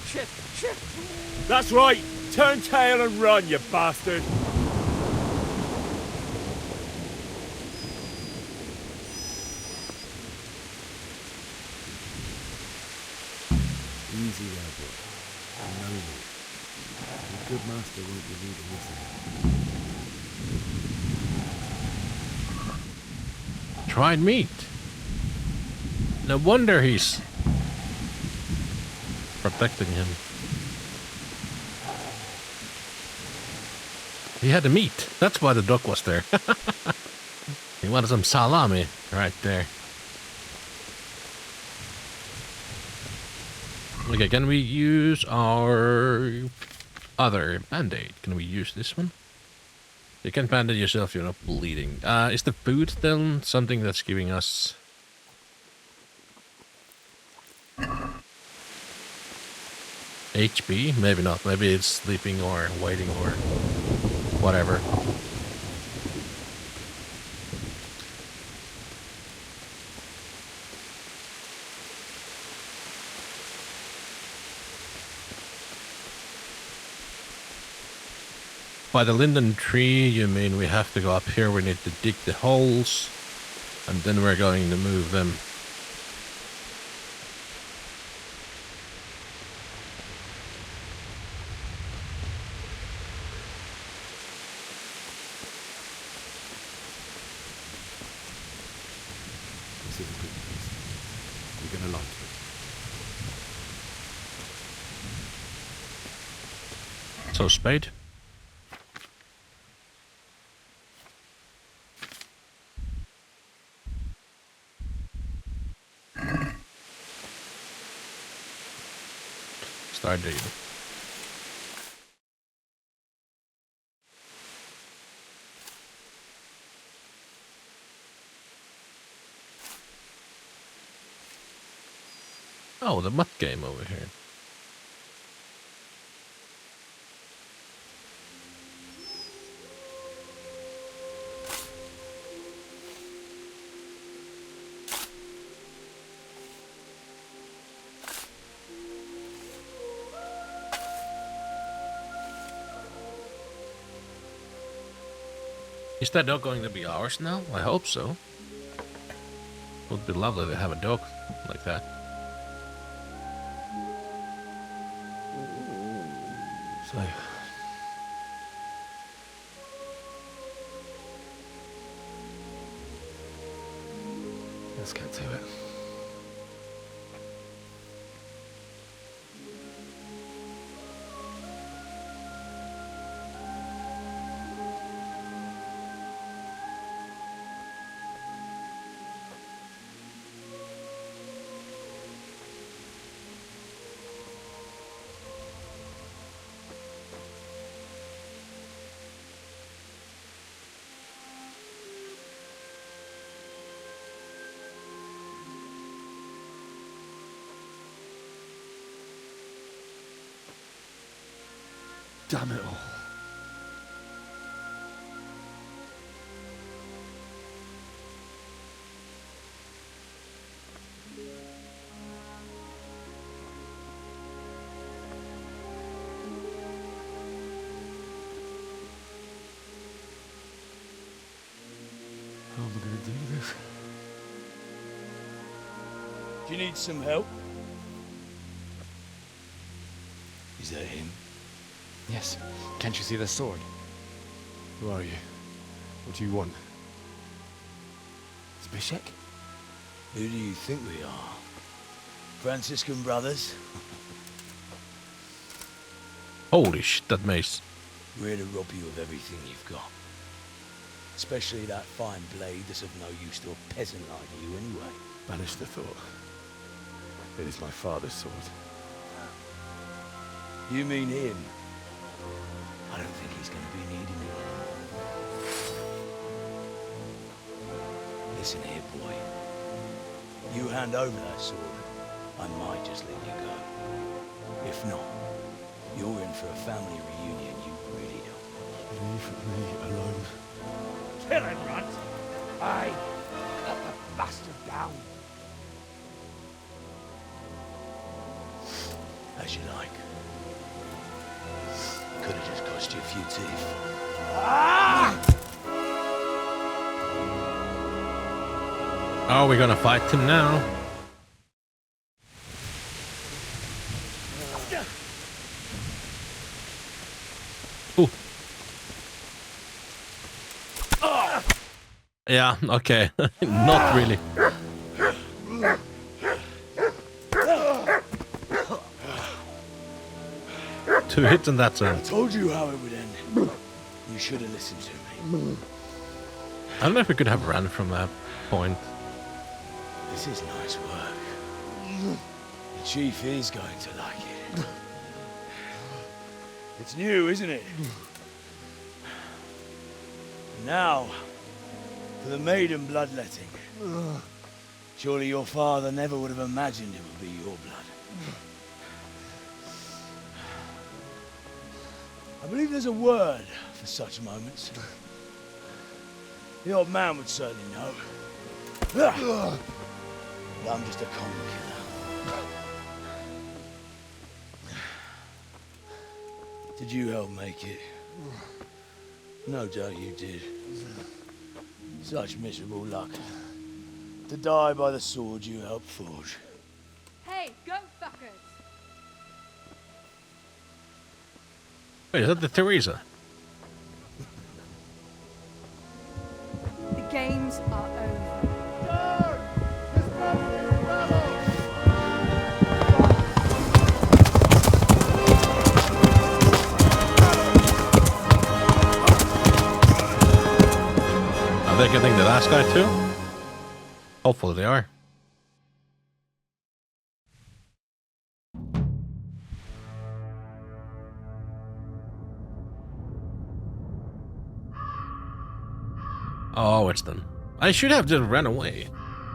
Shit. That's right! Turn tail and run, you bastard! Easy there, boy. I know me. A good master won't be needing this again. Dried meat. No wonder he's protecting him. He had the meat. That's why the duck was there. He wanted some salami right there. Okay, can we use our other band-aid? Can we use this one? You can bandage yourself, you're not bleeding. Is the food then something that's giving us... HP? Maybe not. Maybe it's sleeping or waiting or whatever. By the linden tree, you mean we have to go up here, we need to dig the holes, and then we're going to move them. This is a good place. You're gonna like it. So, spade? Start digging. Oh, the mud game over here. Is that dog going to be ours now? I hope so. Would be lovely to have a dog like that. So, let's get to it. Damn it all. How am I going to do this? Do you need some help? Is that him? Yes. Can't you see the sword? Who are you? What do you want? Zbyszek? Who do you think we are? Franciscan brothers? Holy shit, that mace. We're to rob you of everything you've got. Especially that fine blade that's of no use to a peasant like you anyway. Banish the thought. It is my father's sword. You mean him? I don't think he's going to be needing it. Listen here, boy. You hand over that sword, I might just let you go. If not, you're in for a family reunion you really don't want. Leave me alone. Kill him, Runt! Aye, cut the bastard down. As you like. Could have just cost you a few teeth. Are we gonna fight him now? Ooh. Yeah, okay. Not really. Two hits and that's I it. told you how it would end. You should have listened to me. I don't know if we could have ran from that point. This is nice work. The chief is going to like it. It's new, isn't it? And now, for the maiden bloodletting. Surely your father never would have imagined it would be your blood. I believe there's a word for such moments. The old man would certainly know. But I'm just a common killer. Did you help make it? No doubt you did. Such miserable luck. To die by the sword you helped forge. Hey, go fuckers! Wait, is that the Teresa? The games are over. Are they getting the last guy too? Hopefully they are. Oh, it's them. I should have just ran away.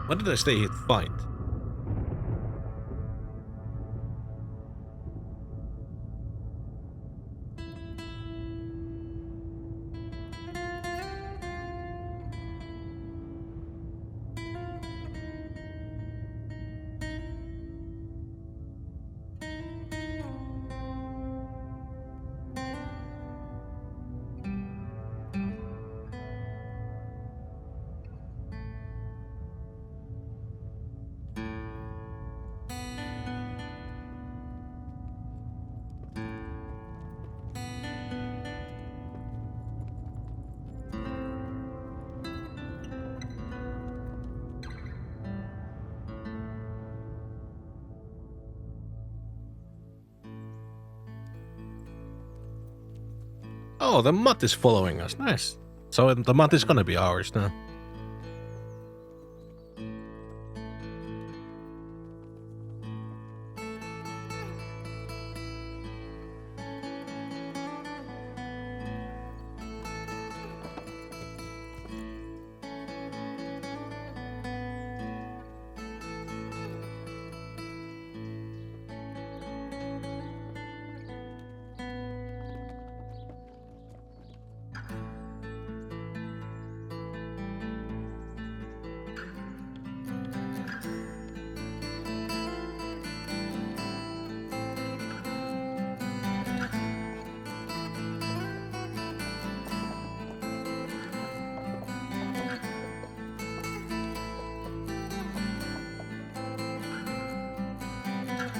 Why did I stay here to fight? Oh, the mutt is following us. Nice. So the mutt is gonna be ours now.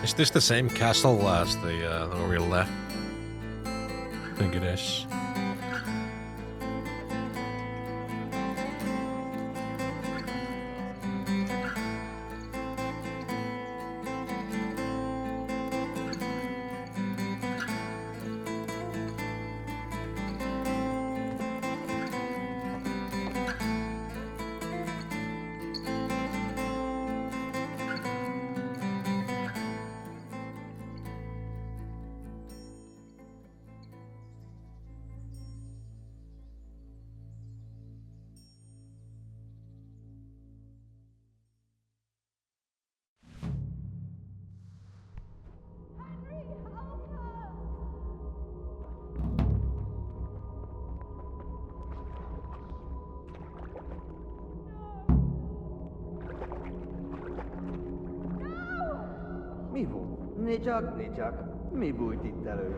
Is this the same castle as the where we left? I think it is. Mi volt? Nicsak. Mi bújt itt elő?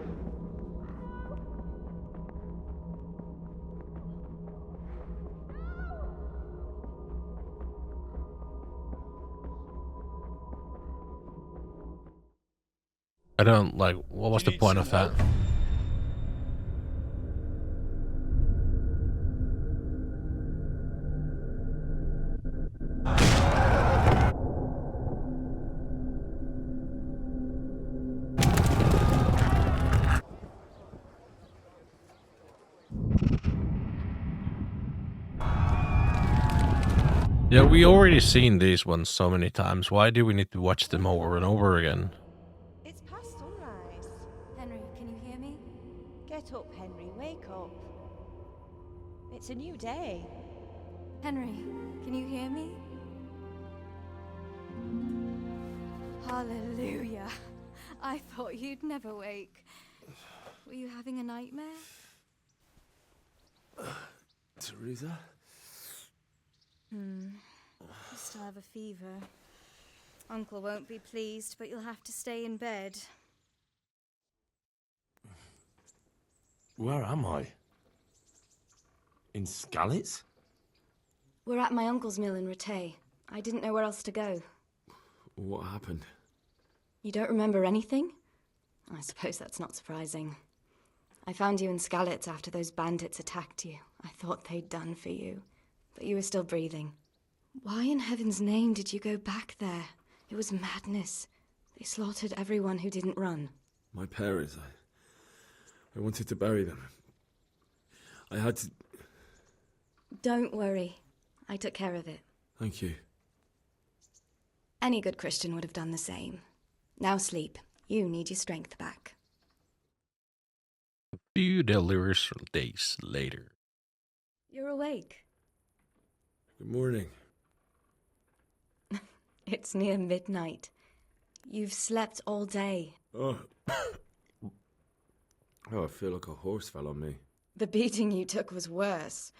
I don't like. What was the point of that? Yeah, we already seen these ones so many times. Why do we need to watch them over and over again? It's past sunrise. Henry, can you hear me? Get up, Henry. Wake up. It's a new day. Henry, can you hear me? Hallelujah. I thought you'd never wake. Were you having a nightmare? Teresa? You still have a fever. Uncle won't be pleased, but you'll have to stay in bed. Where am I? In Skalitz? We're at my uncle's mill in Rattay. I didn't know where else to go. What happened? You don't remember anything? I suppose that's not surprising. I found you in Skalitz after those bandits attacked you. I thought they'd done for you, but you were still breathing. Why in heaven's name did you go back there? It was madness. They slaughtered everyone who didn't run. My parents, I wanted to bury them. I had to... Don't worry. I took care of it. Thank you. Any good Christian would have done the same. Now sleep. You need your strength back. A few delirious days later. You're awake. Good morning. It's near midnight. You've slept all day. Oh. Oh, I feel like a horse fell on me. The beating you took was worse.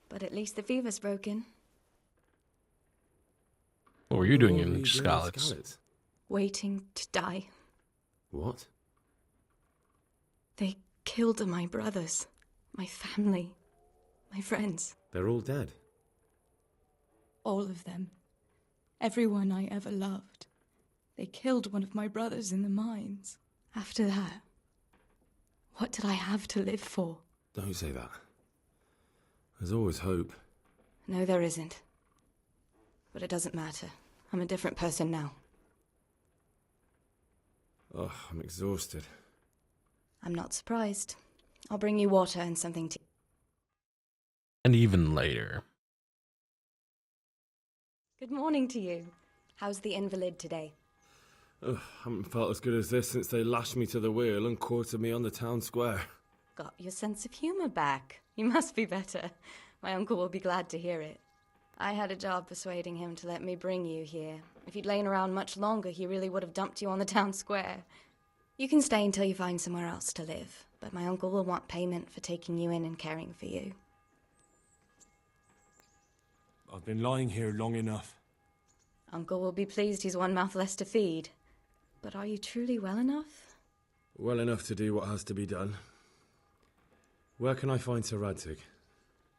But at least the fever's broken. What were you doing in Skalitz? Waiting to die. What? They killed my brothers, my family, my friends. They're all dead. All of them. Everyone I ever loved. They killed one of my brothers in the mines. After that, what did I have to live for? Don't say that. There's always hope. No, there isn't. But it doesn't matter. I'm a different person now. Oh, I'm exhausted. I'm not surprised. I'll bring you water and something to... And even later. Good morning to you. How's the invalid today? Ugh, haven't felt as good as this since they lashed me to the wheel and quartered me on the town square. Got your sense of humour back. You must be better. My uncle will be glad to hear it. I had a job persuading him to let me bring you here. If you'd lain around much longer, he really would have dumped you on the town square. You can stay until you find somewhere else to live, but my uncle will want payment for taking you in and caring for you. I've been lying here long enough. Uncle will be pleased he's one mouth less to feed. But are you truly well enough? Well enough to do what has to be done. Where can I find Sir Radzig?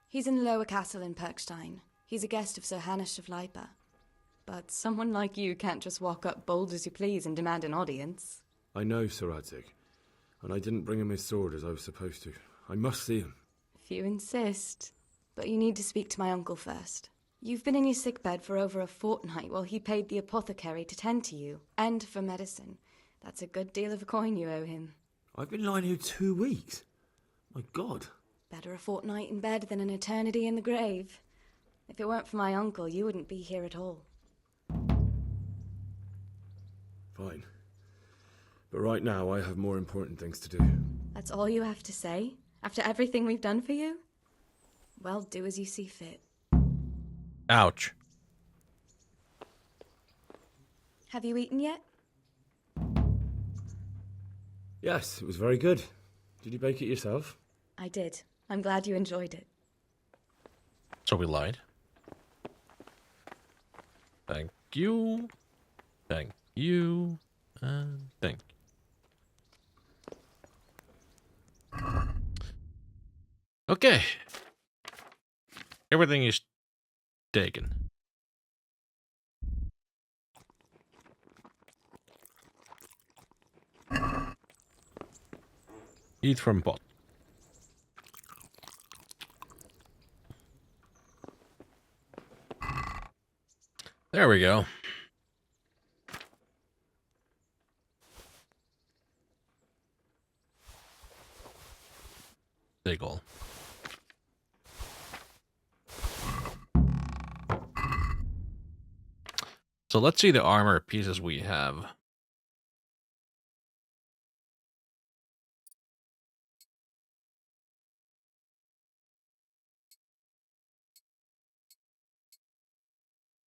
He's in the lower castle in Perkstein. He's a guest of Sir Hanush of Leipa. but someone like you can't just walk up bold as you please and demand an audience. I know Sir Radzig, and I didn't bring him his sword as I was supposed to. I must see him. If you insist. But you need to speak to my uncle first. You've been in your sickbed for over a fortnight while he paid the apothecary to tend to you, and for medicine. That's a good deal of a coin you owe him. I've been lying here 2 weeks. My God. Better a fortnight in bed than an eternity in the grave. If it weren't for my uncle, you wouldn't be here at all. Fine. But right now, I have more important things to do. That's all you have to say? After everything we've done for you? Well, do as you see fit. Ouch. Have you eaten yet? Yes, it was very good. Did you bake it yourself? I did. I'm glad you enjoyed it. So we lied. Thank you. Thank you. And thank you. Okay. Everything is taken. Eat from pot. There we go. Dig all. So let's see the armor pieces we have.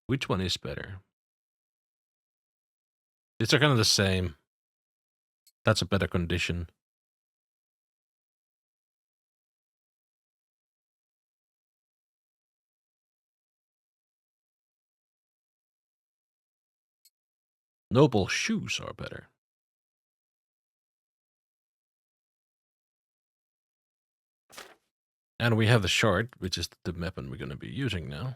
Which one is better? These are kind of the same. That's a better condition. Noble shoes are better. And we have the shard, which is the weapon we're going to be using now.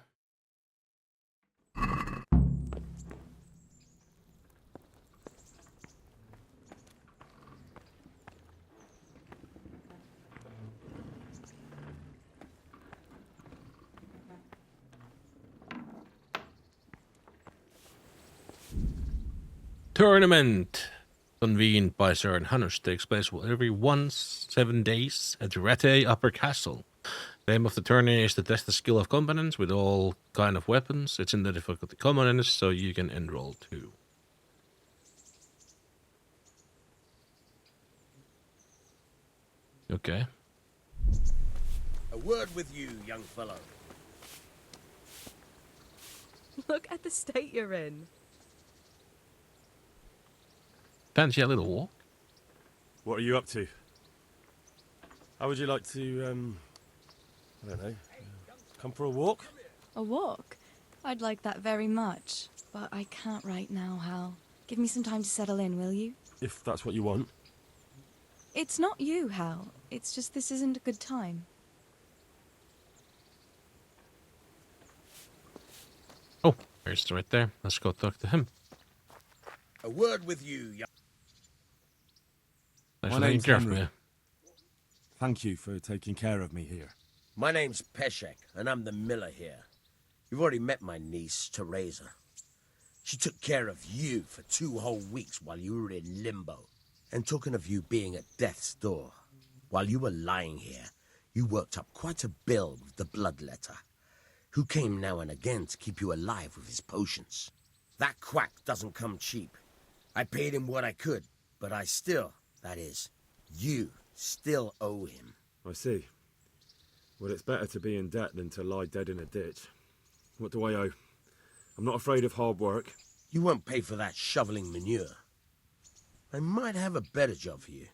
Tournament convened by Sir Hanus takes place every 7 days at Rete Upper Castle. The aim of the tourney is to test the skill of combatants with all kind of weapons. It's in the difficulty commoners, so you can enroll too. Okay. A word with you, young fellow. Look at the state you're in. Fancy a little walk? What are you up to? How would you like to, I don't know, come for a walk? A walk? I'd like that very much. But I can't right now, Hal. Give me some time to settle in, will you? If that's what you want. It's not you, Hal. It's just this isn't a good time. Oh, there's right there. Let's go talk to him. A word with you, young... My name's Henry. Thank you for taking care of me here. My name's Peshek, and I'm the miller here. You've already met my niece, Teresa. She took care of you for 2 whole weeks while you were in limbo. And talking of you being at death's door, while you were lying here, you worked up quite a bill with the bloodletter, who came now and again to keep you alive with his potions. That quack doesn't come cheap. I paid him what I could, but I still, that is, you still owe him. I see. Well, it's better to be in debt than to lie dead in a ditch. What do I owe? I'm not afraid of hard work. You won't pay for that shoveling manure. I might have a better job for you.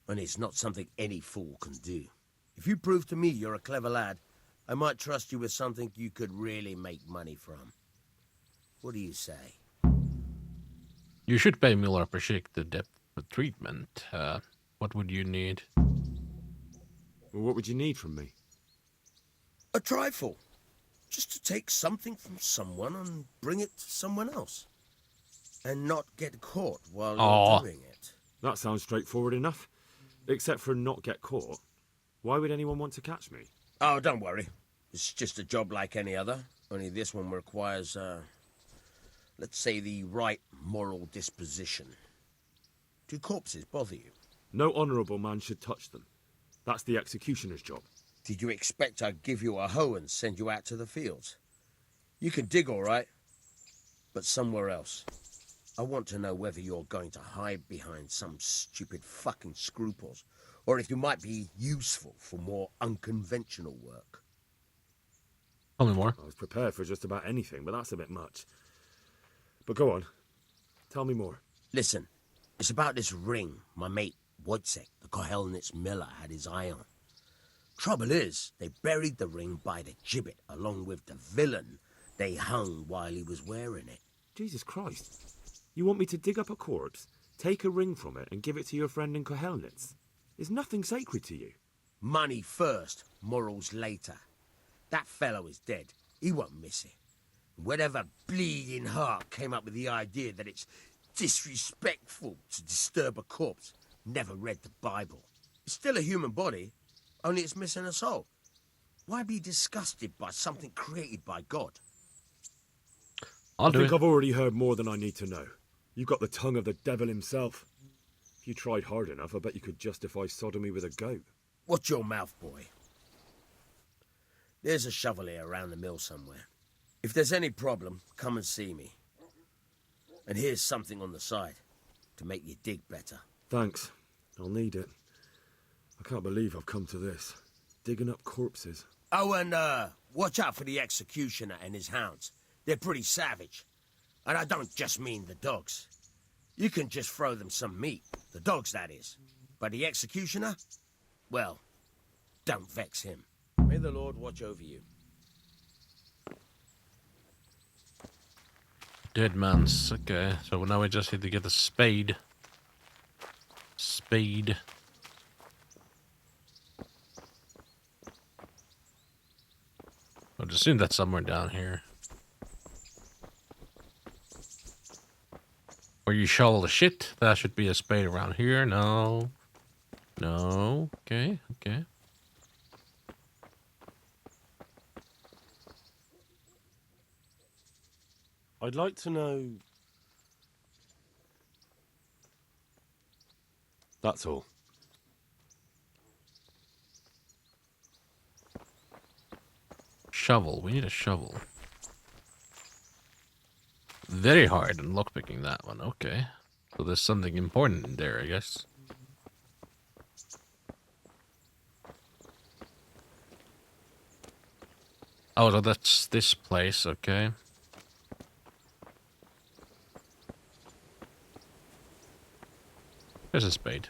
And it's not something any fool can do. If you prove to me you're a clever lad, I might trust you with something you could really make money from. What do you say? You should pay Miller Peshik the debt for treatment. What would you need? Well, what would you need from me? A trifle. Just to take something from someone and bring it to someone else. And not get caught while you're doing it. That sounds straightforward enough. Except for not get caught. Why would anyone want to catch me? Oh, don't worry. It's just a job like any other. Only this one requires, let's say, the right moral disposition. Do corpses bother you? No honourable man should touch them. That's the executioner's job. Did you expect I'd give you a hoe and send you out to the fields? You can dig all right, but somewhere else. I want to know whether you're going to hide behind some stupid fucking scruples, or if you might be useful for more unconventional work. Tell me more. I was prepared for just about anything, but that's a bit much. But go on. Tell me more. Listen, it's about this ring my mate Wojciech, the Kohelnitz miller, had his eye on. Trouble is, they buried the ring by the gibbet along with the villain they hung while he was wearing it. Jesus Christ. You want me to dig up a corpse, take a ring from it, and give it to your friend in Kohelnitz? Is nothing sacred to you? Money first, morals later. That fellow is dead. He won't miss it. Whatever bleeding heart came up with the idea that it's disrespectful to disturb a corpse never read the Bible. It's still a human body, only it's missing a soul. Why be disgusted by something created by God? I think I've already heard more than I need to know. You've got the tongue of the devil himself. If you tried hard enough, I bet you could justify sodomy with a goat. Watch your mouth, boy. There's a shovel here around the mill somewhere. If there's any problem, come and see me. And here's something on the side to make you dig better. Thanks. I'll need it. I can't believe I've come to this. Digging up corpses. Oh, and watch out for the executioner and his hounds. They're pretty savage. And I don't just mean the dogs. You can just throw them some meat. The dogs, that is. But the executioner? Well, don't vex him. May the Lord watch over you. Dead man's. Okay, so now we just need to get a spade. Spade. I'd assume that's somewhere down here. Where you shovel the shit, that should be a spade around here. No. No. Okay, okay. I'd like to know... That's all. Shovel. We need a shovel. Very hard on lockpicking that one. Okay. So there's something important in there, I guess. Oh, so that's this place. Okay. There's a spade.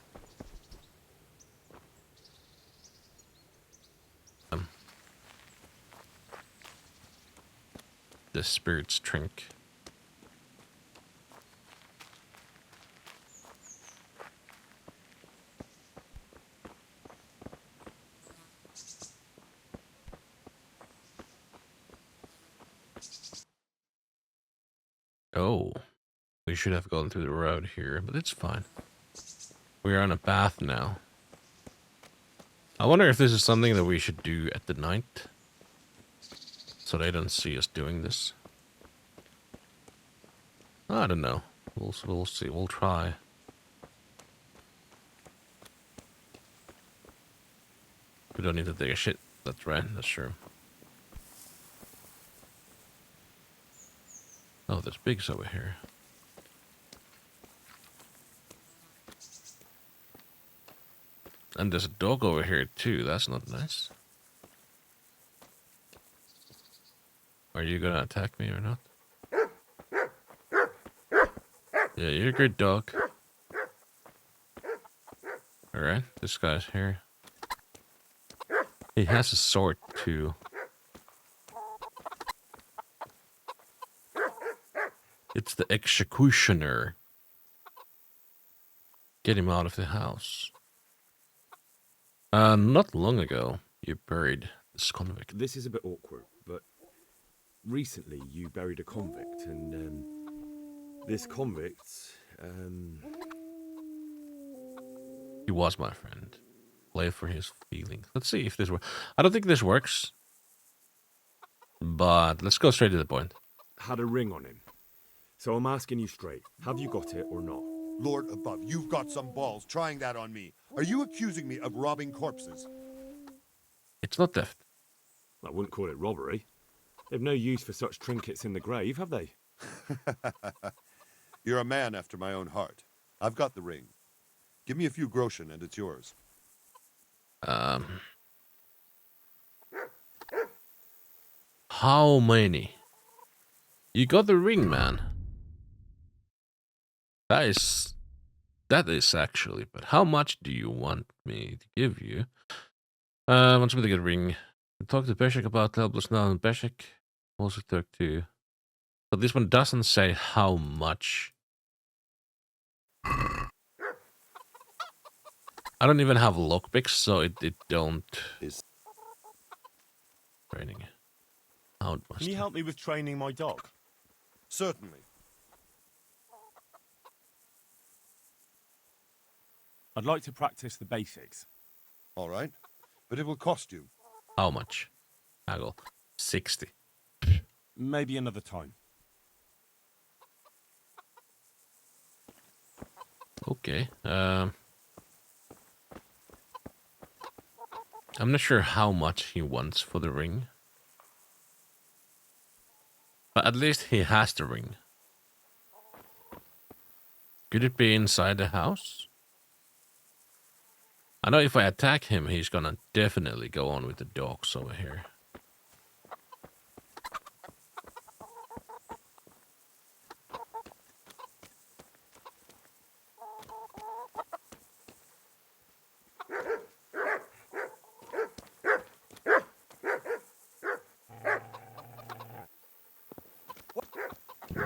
The spirit's drink. Oh, we should have gone through the road here, but it's fine. We are on a path now. I wonder if this is something that we should do at the night, so they don't see us doing this. I don't know. We'll see. We'll try. We don't need to take a shit. That's right. That's true. Oh, there's pigs over here. And there's a dog over here too. That's not nice. Are you gonna attack me or not? Yeah, you're a good dog. Alright, this guy's here. He has a sword too. It's the executioner. Get him out of the house. Not long ago, you buried this convict. This is a bit awkward, but recently you buried a convict, and this convict, He was my friend. Play for his feelings. Let's see if this works. I don't think this works. But let's go straight to the point. had a ring on him. So I'm asking you straight, have you got it or not? Lord above, you've got some balls trying that on me. Are you accusing me of robbing corpses? It's not theft. I wouldn't call it robbery. They've no use for such trinkets in the grave, have they? You're a man after my own heart. I've got the ring. Give me a few groschen and it's yours. How many? You got the ring, man. That is actually, but how much do you want me to give you? Wants me to get a ring. Talk to Peshek about helpless now, and Peshek also talk to. But this one doesn't say how much. I don't even have lockpicks, so it don't. Training. How much? Can you help me with training my dog? Certainly. I'd like to practice the basics. All right, but it will cost you. How much? Haggle. 60. Maybe another time. Okay. I'm not sure how much he wants for the ring. But at least he has the ring. Could it be inside the house? I know if I attack him, he's gonna definitely go on with the dogs over here.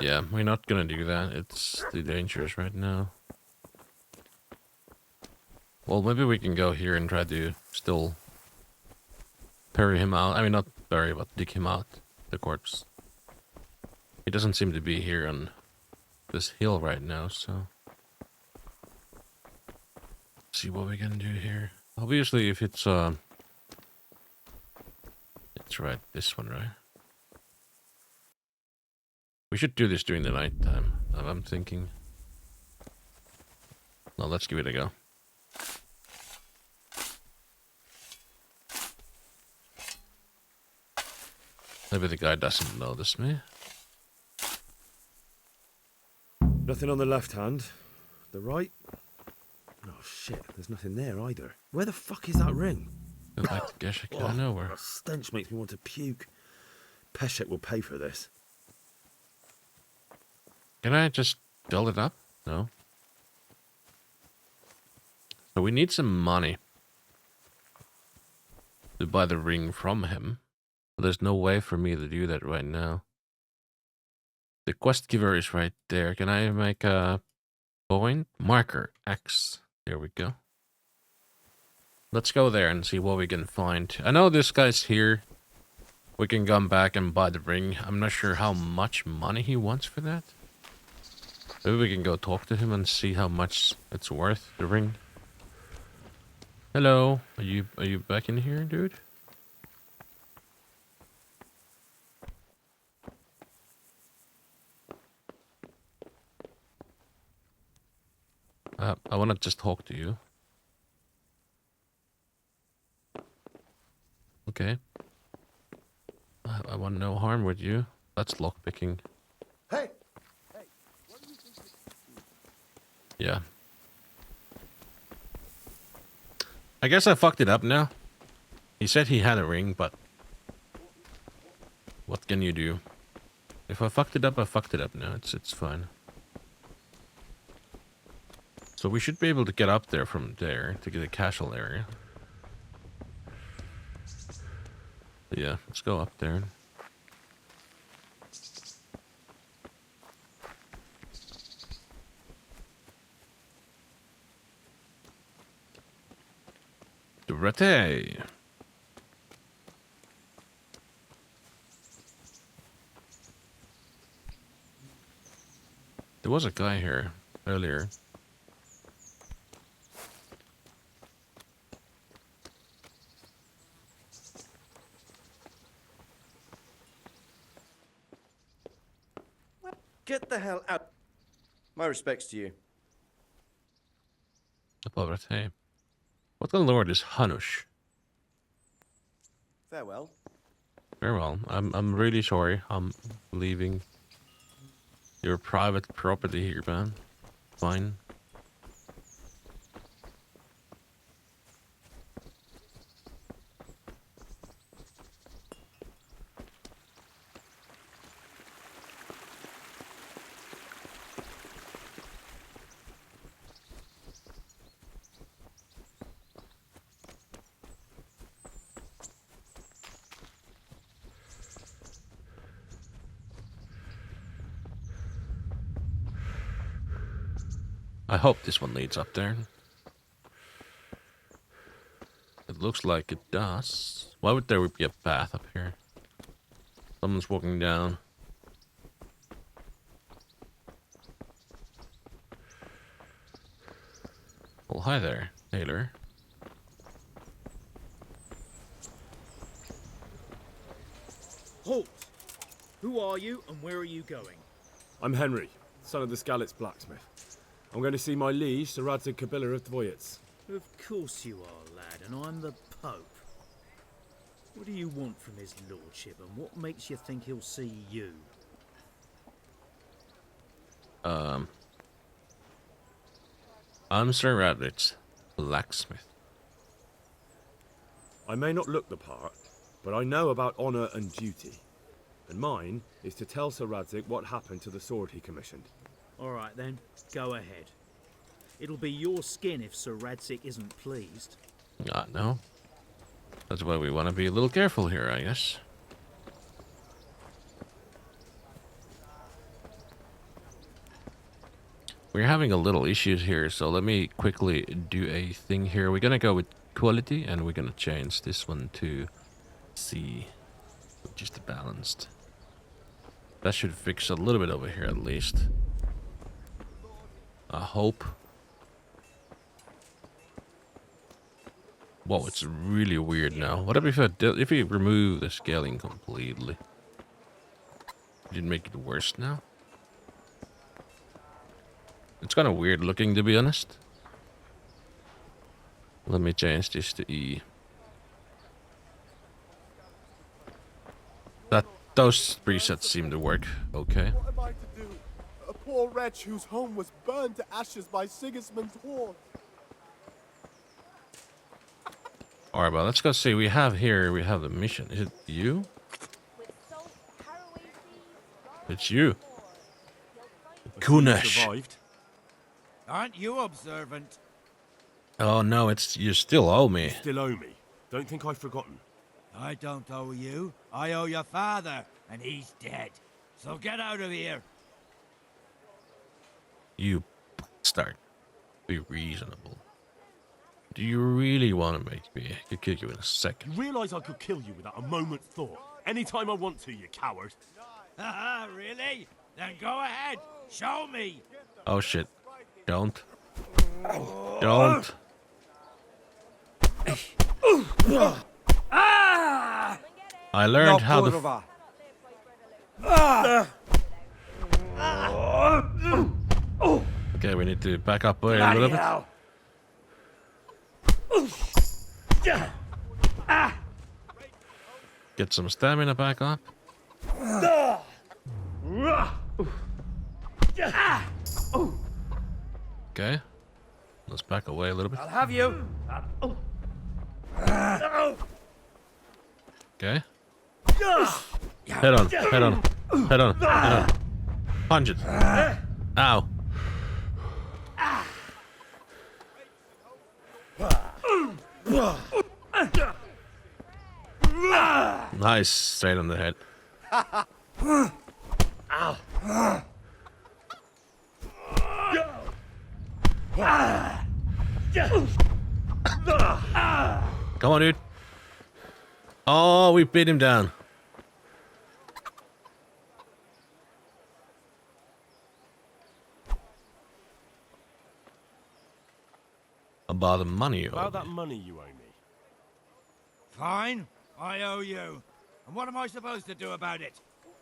Yeah, we're not gonna do that. It's too dangerous right now. Well, maybe we can go here and try to still bury him out. I mean, not bury, but dig him out, the corpse. He doesn't seem to be here on this hill right now, so... see what we can do here. Obviously, if it's right, this one, right? We should do this during the night time, I'm thinking. No, let's give it a go. Maybe the guy doesn't notice me. Nothing on the left hand. The right? Oh shit, there's nothing there either. Where the fuck is that ring? Go back to Geshek out of nowhere. The stench makes me want to puke. Peshek will pay for this. Can I just build it up? No. So we need some money to buy the ring from him. But there's no way for me to do that right now. The quest giver is right there. Can I make a point? Marker X. There we go. Let's go there and see what we can find. I know this guy's here. We can come back and buy the ring. I'm not sure how much money he wants for that. Maybe we can go talk to him and see how much it's worth, the ring. Hello, are you back in here, dude? I want to just talk to you. Okay. I want no harm with you. That's lockpicking. Hey! Yeah. I guess I fucked it up now. He said he had a ring, but... what can you do? If I fucked it up, I fucked it up now. It's fine. So we should be able to get up there from there to get a casual area. Yeah, let's go up there. Durate. There was a guy here earlier. Get the hell out. My respects to you. About hey. What the lord is Hanush? Farewell. Very well. I'm really sorry. I'm leaving your private property here, man. Fine. I hope this one leads up there. It looks like it does. Why would there be a path up here? Someone's walking down. Well, hi there, Taylor. Halt! Who are you and where are you going? I'm Henry, son of the Skalitz blacksmith. I'm going to see my liege, Sir Radzig Kabila of Dvoyets. Of course you are, lad, and I'm the Pope. What do you want from his lordship, and what makes you think he'll see you? I'm Sir Radzig, blacksmith. I may not look the part, but I know about honour and duty. And mine is to tell Sir Radzig what happened to the sword he commissioned. All right then, go ahead. It'll be your skin if Sir Radzig isn't pleased. No. That's why we want to be a little careful here, I guess. We're having a little issues here, so let me quickly do a thing here. We're gonna go with quality, and we're gonna change this one to C, just the balanced. That should fix a little bit over here at least. I hope. Whoa, it's really weird now. What if we remove the scaling completely? Did it make it worse now? It's kind of weird looking, to be honest. Let me change this to E. Those presets seem to work okay. What am I to do? A poor wretch whose home was burned to ashes by Sigismund's horde. Alright, well, let's go see. We have the mission. Is it you? It's you. Kunesh. Survived. Aren't you observant? Oh no, you still owe me. You still owe me. Don't think I've forgotten. I don't owe you. I owe your father, and he's dead. So get out of here. You start. Be reasonable. Do you really want to make me? I could kill you in a second. You realise I could kill you without a moment's thought? Anytime I want to, you coward. Haha, really? Then go ahead. Show me. Oh shit. Don't. Don't. I learned how to... Okay, we need to back up a little bit. Get some stamina back up. Okay. Let's back away a little bit. I'll have you. Okay. Head on, head on, head on, head on. Punch it. Ow. Nice, straight on the head. Ow. Come on, dude. Oh, we beat him down. About the money you owe About me. that money you owe me. Fine, I owe you. And what am I supposed to do about it?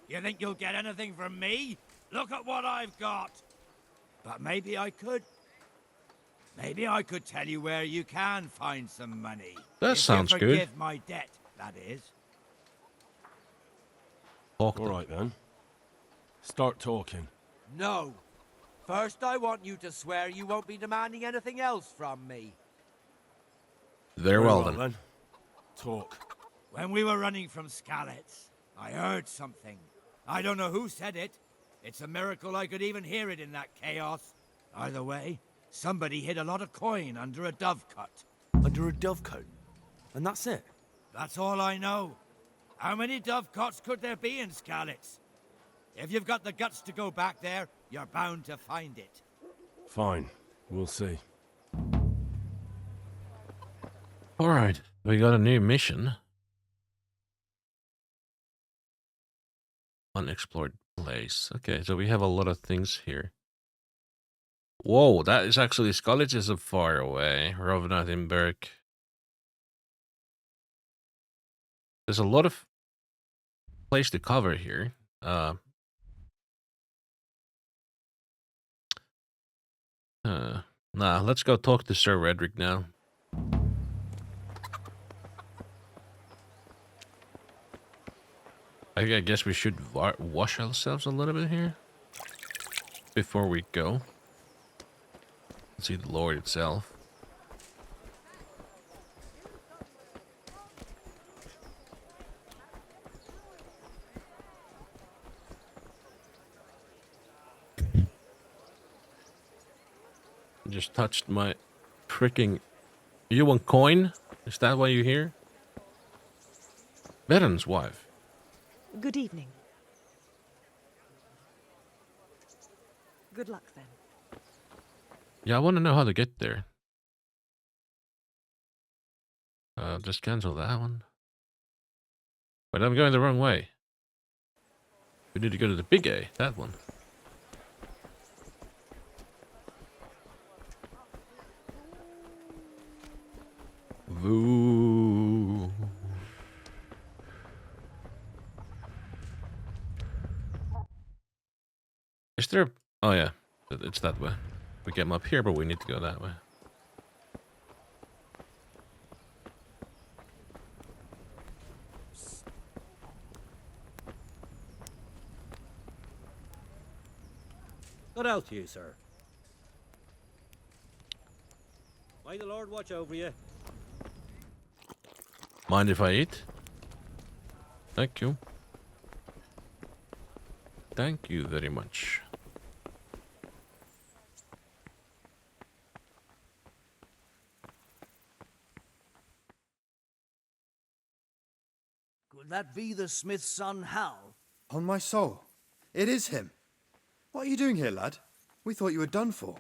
You think you'll get anything from me? Look at what I've got. But maybe I could. Maybe I could tell you where you can find some money. That sounds if you good. forgive my debt, that is. All right then. Start talking. No. First, I want you to swear you won't be demanding anything else from me. Very well then. Talk. When we were running from Skalitz, I heard something. I don't know who said it. It's a miracle I could even hear it in that chaos. Either way, somebody hid a lot of coin under a dovecote. Under a dovecote? And that's it? That's all I know. How many dovecotes could there be in Skalitz? If you've got the guts to go back there, you're bound to find it. Fine. We'll see. Alright, we got a new mission. Unexplored place. Okay, so we have a lot of things here. Whoa, that is actually Skalitz is a far away. Rovnathenberg. There's a lot of place to cover here. Nah, let's go talk to Sir Redrick now. I guess we should wash ourselves a little bit here before we go. See the Lord itself. Just touched my freaking... You want coin? Is that why you're here? Baron's wife. Good evening. Good luck, then. Yeah, I want to know how to get there. Just cancel that one. But I'm going the wrong way. We need to go to the big A, that one. Voo. Is there... Oh yeah, it's that way. We get them up here, but we need to go that way. Good out to you, sir. May the Lord watch over you. Mind if I eat? Thank you. Thank you very much. Could that be the smith's son, Hal? On my soul, it is him. What are you doing here, lad? We thought you were done for.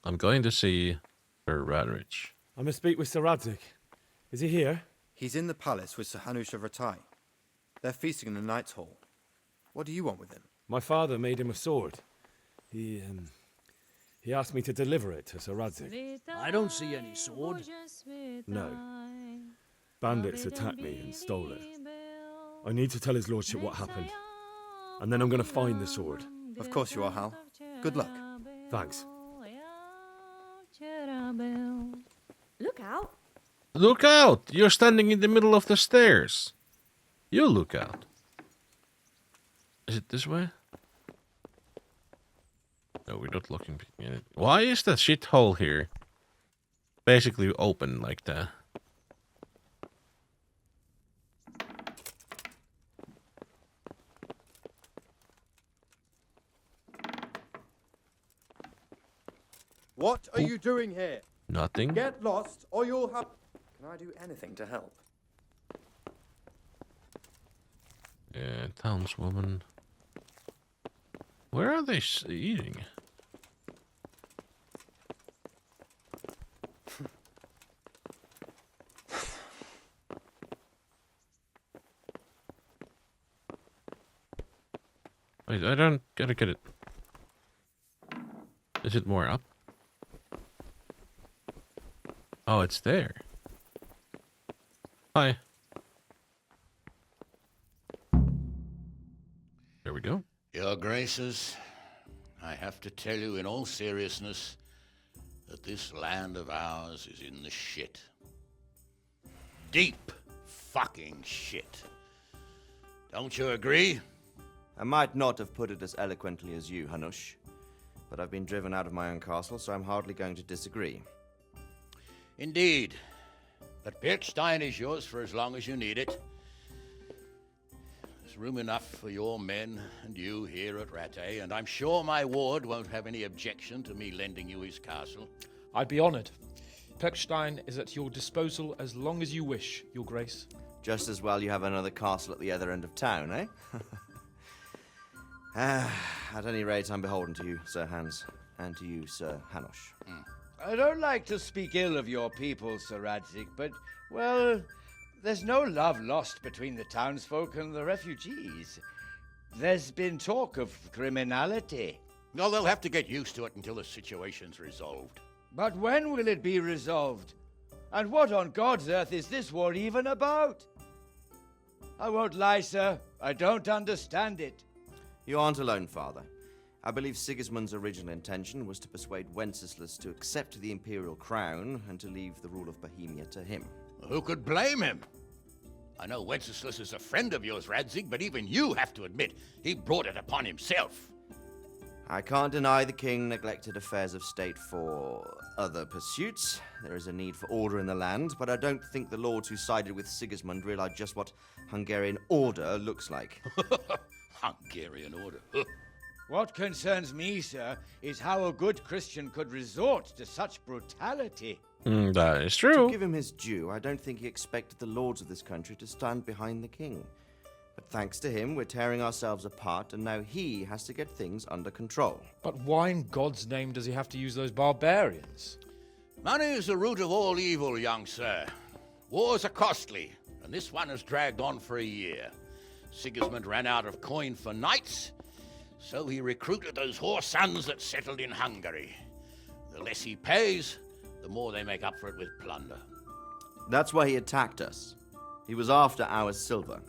I'm going to see Sir Radrich. I must speak with Sir Radzik. Is he here? He's in the palace with Sir Hanush of Ratai. They're feasting in the Knight's Hall. What do you want with him? My father made him a sword. He asked me to deliver it to Sir Radzik. I don't see any sword. No. Bandits attacked me and stole it. I need to tell his lordship what happened. And then I'm going to find the sword. Of course you are, Hal. Good luck. Thanks. Look out. Look out! You're standing in the middle of the stairs. You look out. Is it this way? No, we're not looking in it. Why is that shithole here basically open like that? What are you doing here? Nothing. Get lost, or you'll have... Can I do anything to help? Yeah, townswoman. Where are they eating? Wait, I don't gotta get it. Is it more up? Oh, it's there. Hi. There we go. Your Graces, I have to tell you in all seriousness that this land of ours is in the shit. Deep fucking shit. Don't you agree? I might not have put it as eloquently as you, Hanush, but I've been driven out of my own castle, so I'm hardly going to disagree. Indeed. But Birkstein is yours for as long as you need it. There's room enough for your men and you here at Rattay, and I'm sure my ward won't have any objection to me lending you his castle. I'd be honoured. Perkstein is at your disposal as long as you wish, Your Grace. Just as well you have another castle at the other end of town, eh? At any rate, I'm beholden to you, Sir Hans, and to you, Sir Hanush. I don't like to speak ill of your people, Sir Radzig, but, well, there's no love lost between the townsfolk and the refugees. There's been talk of criminality. No, they'll have to get used to it until the situation's resolved. But when will it be resolved? And what on God's earth is this war even about? I won't lie, sir. I don't understand it. You aren't alone, Father. I believe Sigismund's original intention was to persuade Wenceslas to accept the imperial crown and to leave the rule of Bohemia to him. Who could blame him? I know Wenceslas is a friend of yours, Radzig, but even you have to admit he brought it upon himself. I can't deny the king neglected affairs of state for other pursuits. There is a need for order in the land, but I don't think the lords who sided with Sigismund realized just what Hungarian order looks like. Hungarian order? What concerns me, sir, is how a good Christian could resort to such brutality. That is true. To give him his due, I don't think he expected the lords of this country to stand behind the king. But thanks to him, we're tearing ourselves apart, and now he has to get things under control. But why in God's name does he have to use those barbarians? Money is the root of all evil, young sir. Wars are costly, and this one has dragged on for a year. Sigismund ran out of coin for knights, so he recruited those whore sons that settled in Hungary. The less he pays, the more they make up for it with plunder. That's why he attacked us. He was after our silver.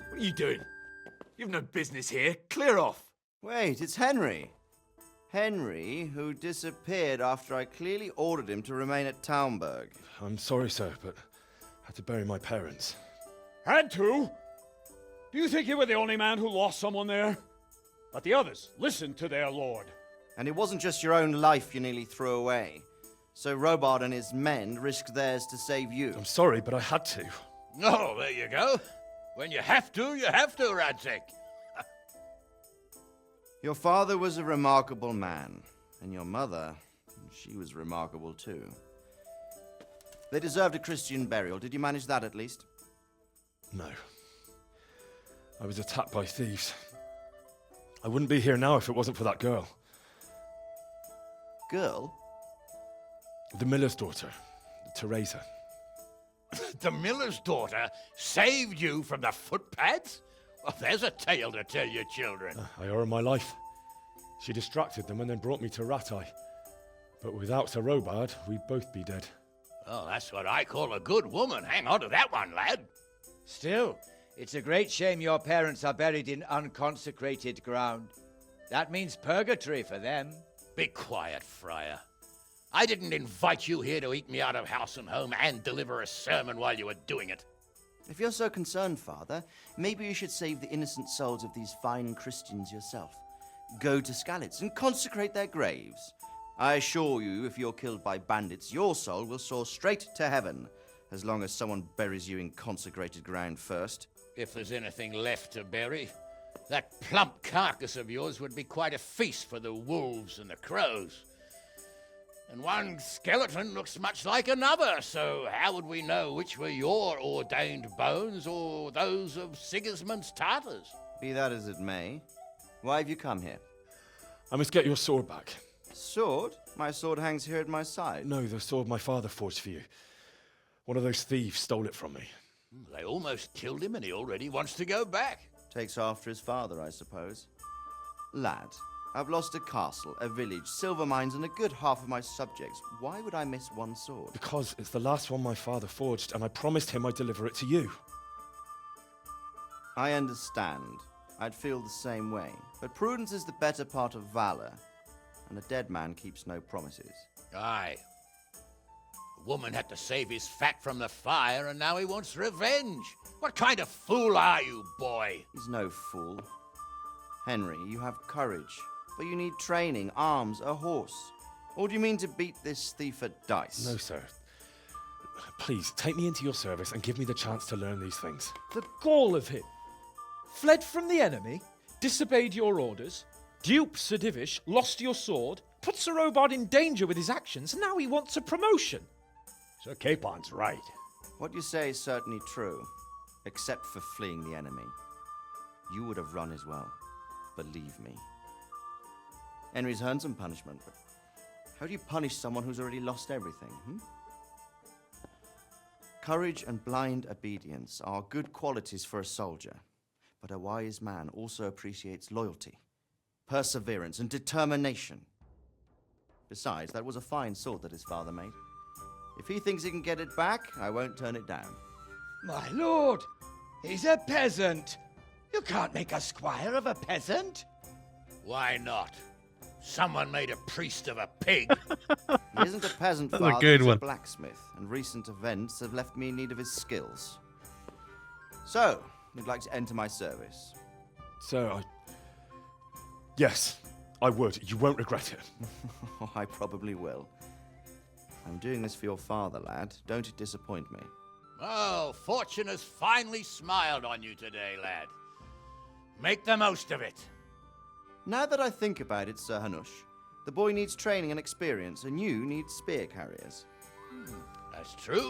What are you doing? You've no business here. Clear off. Wait, it's Henry. Henry, who disappeared after I clearly ordered him to remain at Taumberg. I'm sorry, sir, but I had to bury my parents. Had to? Do you think you were the only man who lost someone there? But the others listened to their lord. And it wasn't just your own life you nearly threw away. So Robard and his men risked theirs to save you. I'm sorry, but I had to. Oh, there you go. When you have to, Radzig. Your father was a remarkable man, and your mother, she was remarkable too. They deserved a Christian burial. Did you manage that at least? No. I was attacked by thieves. I wouldn't be here now if it wasn't for that girl. Girl? The miller's daughter, Teresa. The miller's daughter saved you from the footpads? Well, there's a tale to tell your children. I owe her my life. She distracted them and then brought me to Rattay. But without Sir Robard, we'd both be dead. Oh, that's what I call a good woman. Hang on to that one, lad. Still, it's a great shame your parents are buried in unconsecrated ground. That means purgatory for them. Be quiet, Friar. I didn't invite you here to eat me out of house and home and deliver a sermon while you were doing it. If you're so concerned, Father, maybe you should save the innocent souls of these fine Christians yourself. Go to Skalitz and consecrate their graves. I assure you, if you're killed by bandits, your soul will soar straight to heaven, as long as someone buries you in consecrated ground first. If there's anything left to bury, that plump carcass of yours would be quite a feast for the wolves and the crows. And one skeleton looks much like another, so how would we know which were your ordained bones or those of Sigismund's Tartars? Be that as it may, why have you come here? I must get your sword back. Sword? My sword hangs here at my side. No, the sword my father forged for you. One of those thieves stole it from me. They almost killed him and he already wants to go back. Takes after his father, I suppose. Lad, I've lost a castle, a village, silver mines, and a good half of my subjects. Why would I miss one sword? Because it's the last one my father forged, and I promised him I'd deliver it to you. I understand. I'd feel the same way. But prudence is the better part of valor, and a dead man keeps no promises. Aye. The woman had to save his fat from the fire, and now he wants revenge. What kind of fool are you, boy? He's no fool. Henry, you have courage, but you need training, arms, a horse. Or do you mean to beat this thief at dice? No, sir. Please, take me into your service and give me the chance to learn these things. The gall of him. Fled from the enemy, disobeyed your orders, duped Sir Divish, lost your sword, put Sir Robard in danger with his actions, and now he wants a promotion. Sir Capon's right. What you say is certainly true, except for fleeing the enemy. You would have run as well. Believe me. Henry's earned some punishment, but how do you punish someone who's already lost everything, Courage and blind obedience are good qualities for a soldier, but a wise man also appreciates loyalty, perseverance, and determination. Besides, that was a fine sword that his father made. If he thinks he can get it back, I won't turn it down. My lord, he's a peasant. You can't make a squire of a peasant. Why not? Someone made a priest of a pig. He isn't a peasant, That's a father, good he's one. a blacksmith, and recent events have left me in need of his skills. So, you'd like to enter my service? Sir, Yes, I would. You won't regret it. I probably will. I'm doing this for your father, lad. Don't it disappoint me. Oh, fortune has finally smiled on you today, lad. Make the most of it. Now that I think about it, Sir Hanush, the boy needs training and experience, and you need spear carriers. That's true.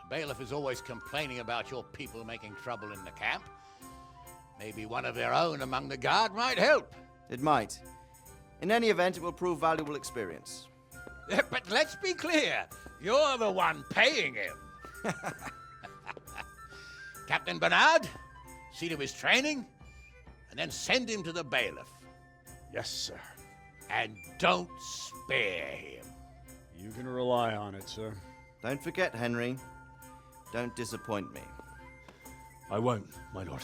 The bailiff is always complaining about your people making trouble in the camp. Maybe one of their own among the guard might help. It might. In any event, it will prove valuable experience. But let's be clear. You're the one paying him. Captain Bernard, see to his training, and then send him to the bailiff. Yes, sir. And don't spare him. You can rely on it, sir. Don't forget, Henry. Don't disappoint me. I won't, my lord.